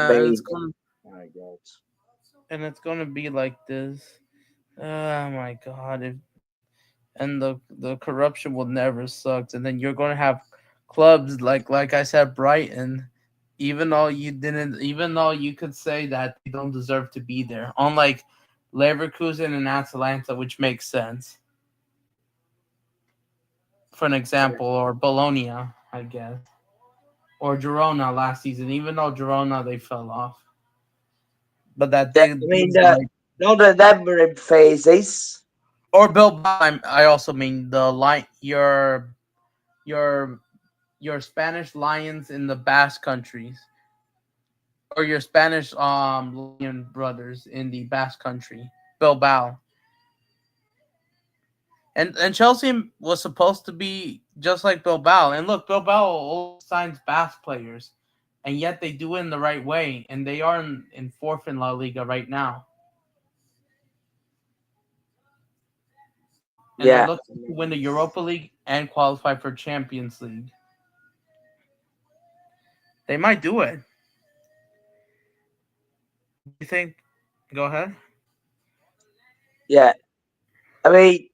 I Yeah, mean, my God. and it's gonna be like this. Oh my god! And the corruption will never suck, and then you're gonna have clubs like I said, Brighton. Even though you could say that they don't deserve to be there, unlike Leverkusen and Atalanta, which makes sense for an example, or Bologna, I guess, or Girona last season. Even though Girona they fell off, but that I they mean, these like none of them are in phases. or Bilbao. I also mean the line your your Spanish Lions in the Basque countries, or your Spanish Lion brothers in the Basque country, Bilbao. And Chelsea was supposed to be just like Bilbao. And look, Bilbao always signs Basque players, and yet they do it in the right way, and they are in fourth in La Liga right now, and they're Yeah. looking to win the Europa League and qualify for Champions League. They might do it. You think? Go ahead. Yeah. I mean,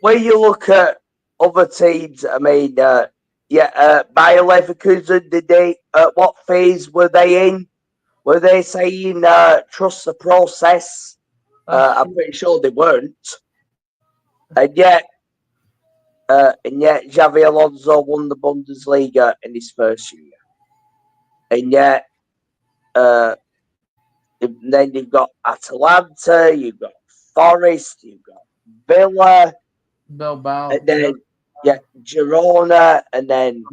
when you look at other teams, I mean, Bayer Leverkusen, did they, what phase were they in? Were they saying trust the process? I'm pretty sure they weren't. And yet Xavi Alonso won the Bundesliga in his first year. And yet, uh, then you've got Atalanta, you've got Forest, you've got Villa, and Bilbao, then Girona, and then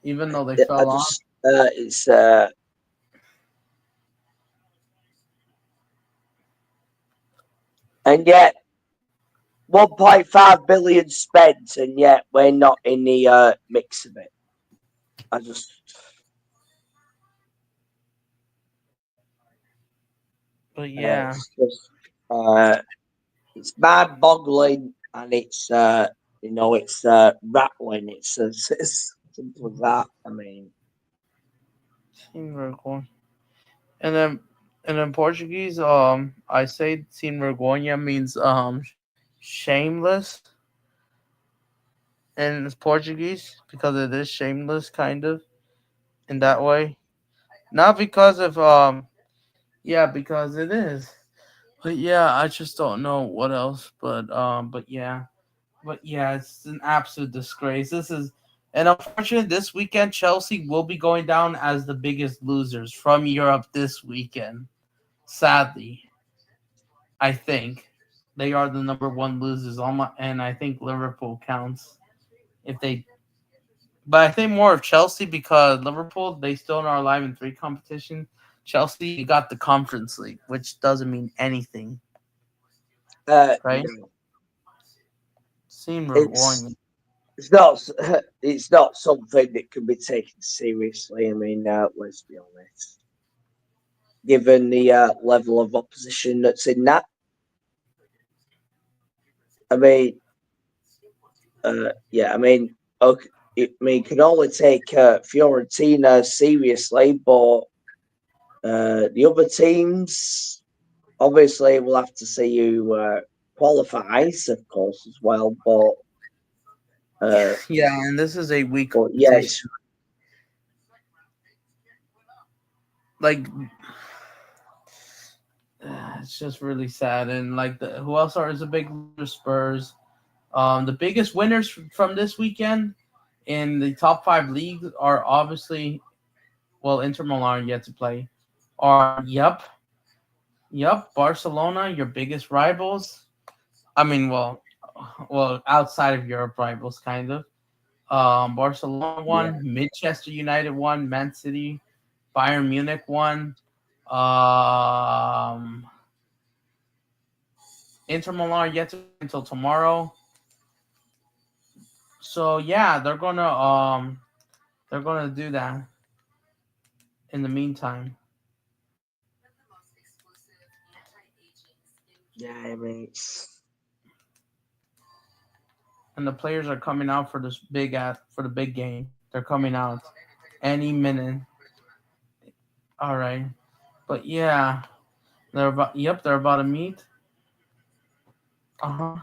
even though they I fell off. just it's and yet 1.5 billion spent, and yet we're not in the mix of it. I just But yeah, it's just it's mind-boggling, and it's It's rattling. It's as simple as that. I mean, Sin vergonha. And then Portuguese, I say sin vergonha means shameless in Portuguese because it is shameless kind of in that way. Not because of yeah, because it is. But yeah, I just don't know what else. But yeah, it's an absolute disgrace. This is and unfortunately this weekend Chelsea will be going down as the biggest losers from Europe this weekend. Sadly, I think they are the number one losers. And I think Liverpool counts if they. But I think more of Chelsea because Liverpool they still are alive in three competition. Chelsea you got the Conference League, which doesn't mean anything, right? no, Seem it's rewarding. it's not it's not something that can be taken seriously. I mean, let's be honest. Given the level of opposition that's in that, I mean, yeah, I mean, okay, can only take Fiorentina seriously, but the other teams obviously we'll have to see who qualifies, of course, as well. Uh, Yeah, and this is a weak but yeah, competition. Like it's just really sad. And like the who else are is a big loser? Spurs. The biggest winners from this weekend in the top five leagues are obviously Inter Milan yet to play. Are Barcelona, your biggest rivals. I mean, outside of Europe rivals, kind of. Barcelona yeah, won, Manchester United won, Man City, Bayern Munich won, um, Inter Milan yet to until tomorrow. So yeah, they're gonna do that in the meantime. yeah. I mean, And the players are coming out for this for the big game. They're coming out any minute. All right, but yeah, they're about to meet. Uh huh.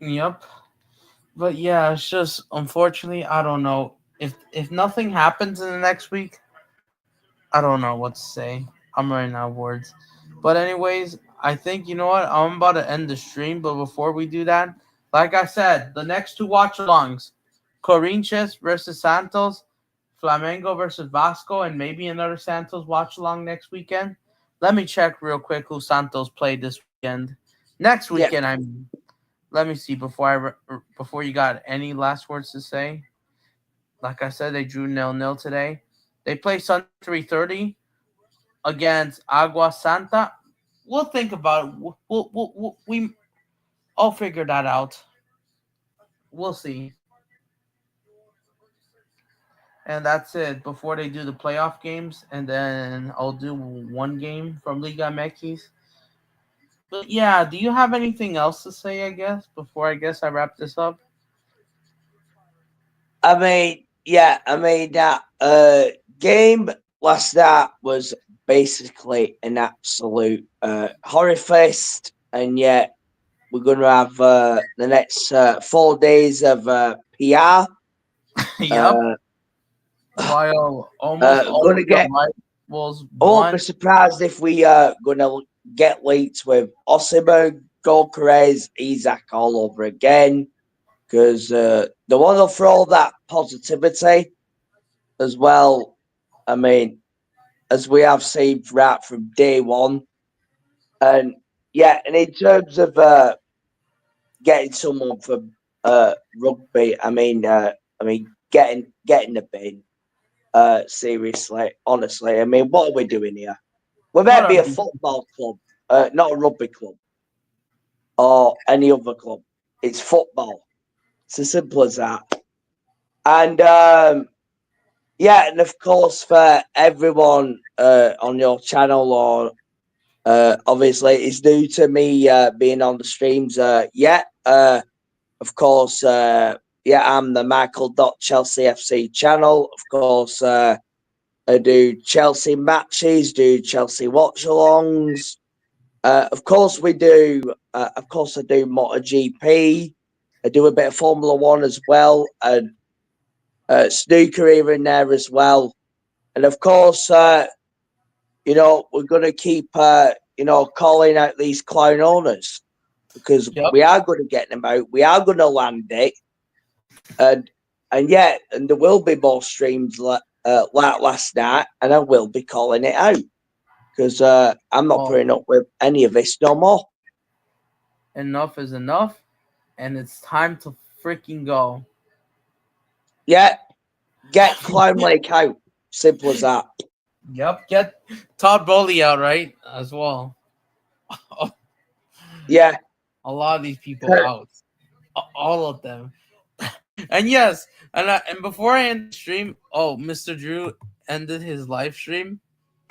Yep. But yeah, it's just unfortunately I don't know if nothing happens in the next week. I don't know what to say. I'm running out of words. But anyways, I think you know what I'm about to end the stream. But before we do that, like I said, the next two watch alongs, Corinthians versus Santos, Flamengo versus Vasco, and maybe another Santos watch along next weekend. Let me check real quick who Santos played this weekend. Next yeah. weekend, I mean. Let me see before you got any last words to say. Like I said, they drew 0-0 today. They play Sunday 3:30 against Agua Santa. We'll think about it. I'll figure that out. We'll see. And that's it before they do the playoff games, and then I'll do one game from Liga MX. But yeah, do you have anything else to say? I guess before I wrap this up. I mean, yeah. I mean that game last night was basically an absolute horror fest, and yet we're going to have the next 4 days of PR. Yep. While almost Going all to of your get. rivals I won't be won. surprised if we going to get leaked with Osimhen, Gokeres, Isaac all over again because they want to throw that positivity as well. I mean, as we have seen throughout from day one, and yeah, and in terms of getting someone from rugby, I mean, getting the bin. Seriously, honestly, I mean, what are we doing here? We What might are be a we? football club, not a rugby club or any other club. It's football. It's as simple as that. And yeah, and of course for everyone on your channel or Obviously, it's new to me being on the streams. Of course, I'm the Michael.Chelsea FC channel. Of course, I do Chelsea matches, do Chelsea watch-alongs. Of course, we do. Of course, I do MotoGP. I do a bit of Formula One as well, and snooker here and there as well. And of course, we're going to keep, calling out these clown owners because Yep. we are going to get them out. We are going to land it, and there will be more streams like last night, and I will be calling it out because I'm not putting up with any of this no more. Enough is enough, and it's time to freaking go. Yeah, get Clown Lake out. Simple as that. Yep. Get Todd Bowley out, right? As well. Yeah. A lot of these people out. All of them. And yes, and before I end the stream, Mr. Drew ended his live stream.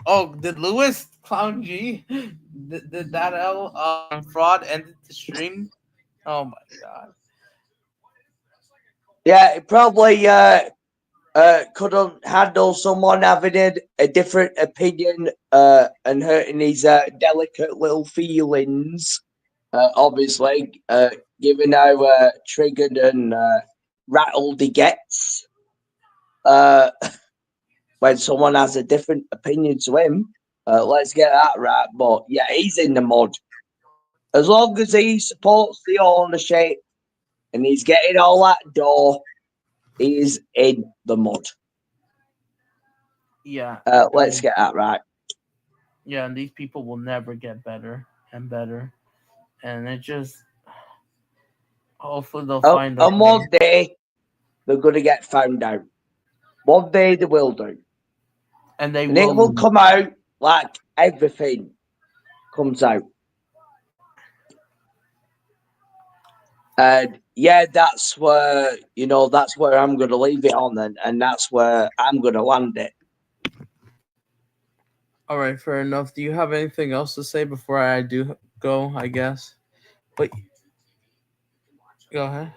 Oh, did Lewis Clown G did that fraud ended the stream? Oh my god. Yeah, it probably couldn't handle someone having a different opinion and hurting his delicate little feelings. Obviously, given how triggered and rattled he gets when someone has a different opinion to him. Let's get that right. But yeah, he's in the mud. As long as he supports the ownership and he's getting all that dough, he's in the mud. Yeah. Let's get that right. Yeah, and these people will never get better and better. And it just hopefully they'll find and one day they're gonna get found out. One day they will do. And it will come out like everything comes out. And yeah, that's where I'm gonna leave it on, and that's where I'm gonna land it. All right, fair enough. Do you have anything else to say before I do go? I guess, but go ahead.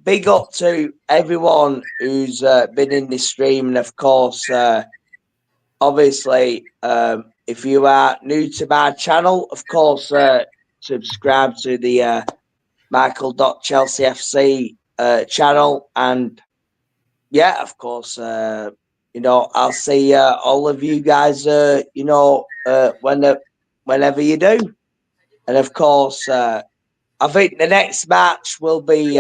Big up to everyone who's been in this stream, and of course, obviously, if you are new to my channel, of course, subscribe to the Michael.Chelsea FC channel, and yeah, of course, I'll see all of you guys, whenever you do, and of course, I think the next match will be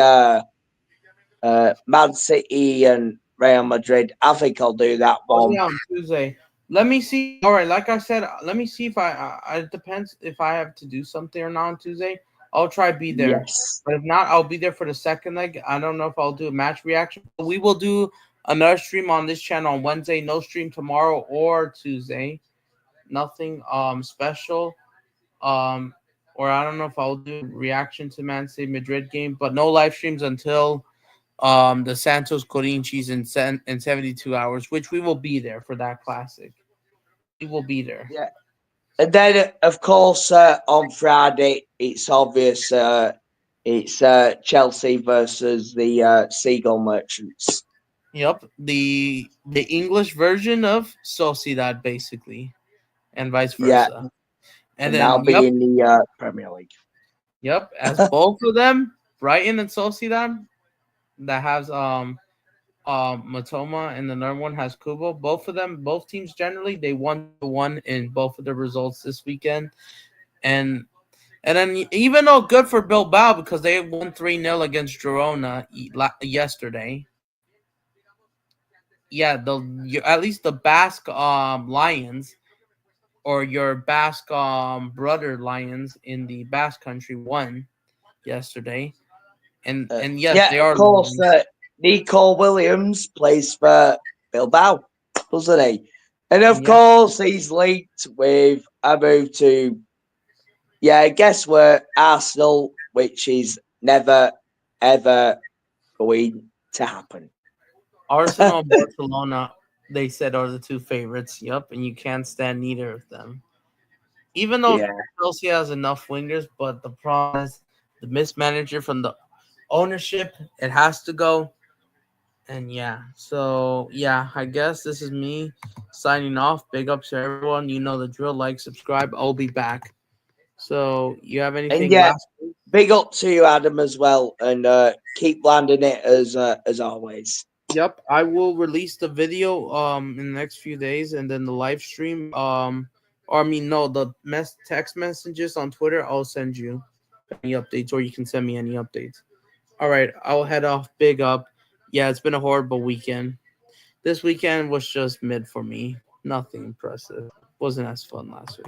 Man City and Real Madrid. I think I'll do that one. Yeah, on Tuesday. Let me see. All right, like I said, let me see if it depends if I have to do something or not on Tuesday. I'll try to be there. Yes. But if not, I'll be there for the second leg. I don't know if I'll do a match reaction. But we will do another stream on this channel on Wednesday. No stream tomorrow or Tuesday. Nothing special. Or I don't know if I'll do reaction to Man City Madrid game, but no live streams until the Santos Corinthians in 72 hours, which we will be there for that classic. We will be there. Yeah. And then, of course, on Friday, it's obvious it's Chelsea versus the Seagull Merchants. Yep, the English version of Sociedad, basically, and vice versa. Yeah. And then I'll be in the Premier League. Yep, as both of them, Brighton and Sociedad, that has Matoma, and the other one has Kubo. Both of them, both teams generally, they 1-1 in both of the results this weekend. And then even though good for Bilbao because they won 3-0 against Girona yesterday. Yeah, at least the Basque Lions or your Basque brother Lions in the Basque country won yesterday. And yes, they are. Of course, Nico Williams plays for Bilbao, doesn't he? And of course, he's linked with a move to, guess where? Arsenal, which is never, ever going to happen. Arsenal, Barcelona. they said are the two favorites. Yup, and you can't stand neither of them. Even though Yeah. Chelsea has enough wingers, but the problem is the mismanager from the ownership. It has to go. And yeah, so yeah, I guess this is me signing off. Big ups to everyone. You know the drill. Like, subscribe. I'll be back. So you have And anything yeah, last? big up to you, Adam, as well, and keep landing it as always. Yep, I will release the video in the next few days, and then the live stream or I mean no, the text messages on Twitter I'll send you any updates, or you can send me any updates. All right, I'll head off. Big up. Yeah, it's been a horrible weekend. This weekend was just mid for me. Nothing impressive. Wasn't as fun last week.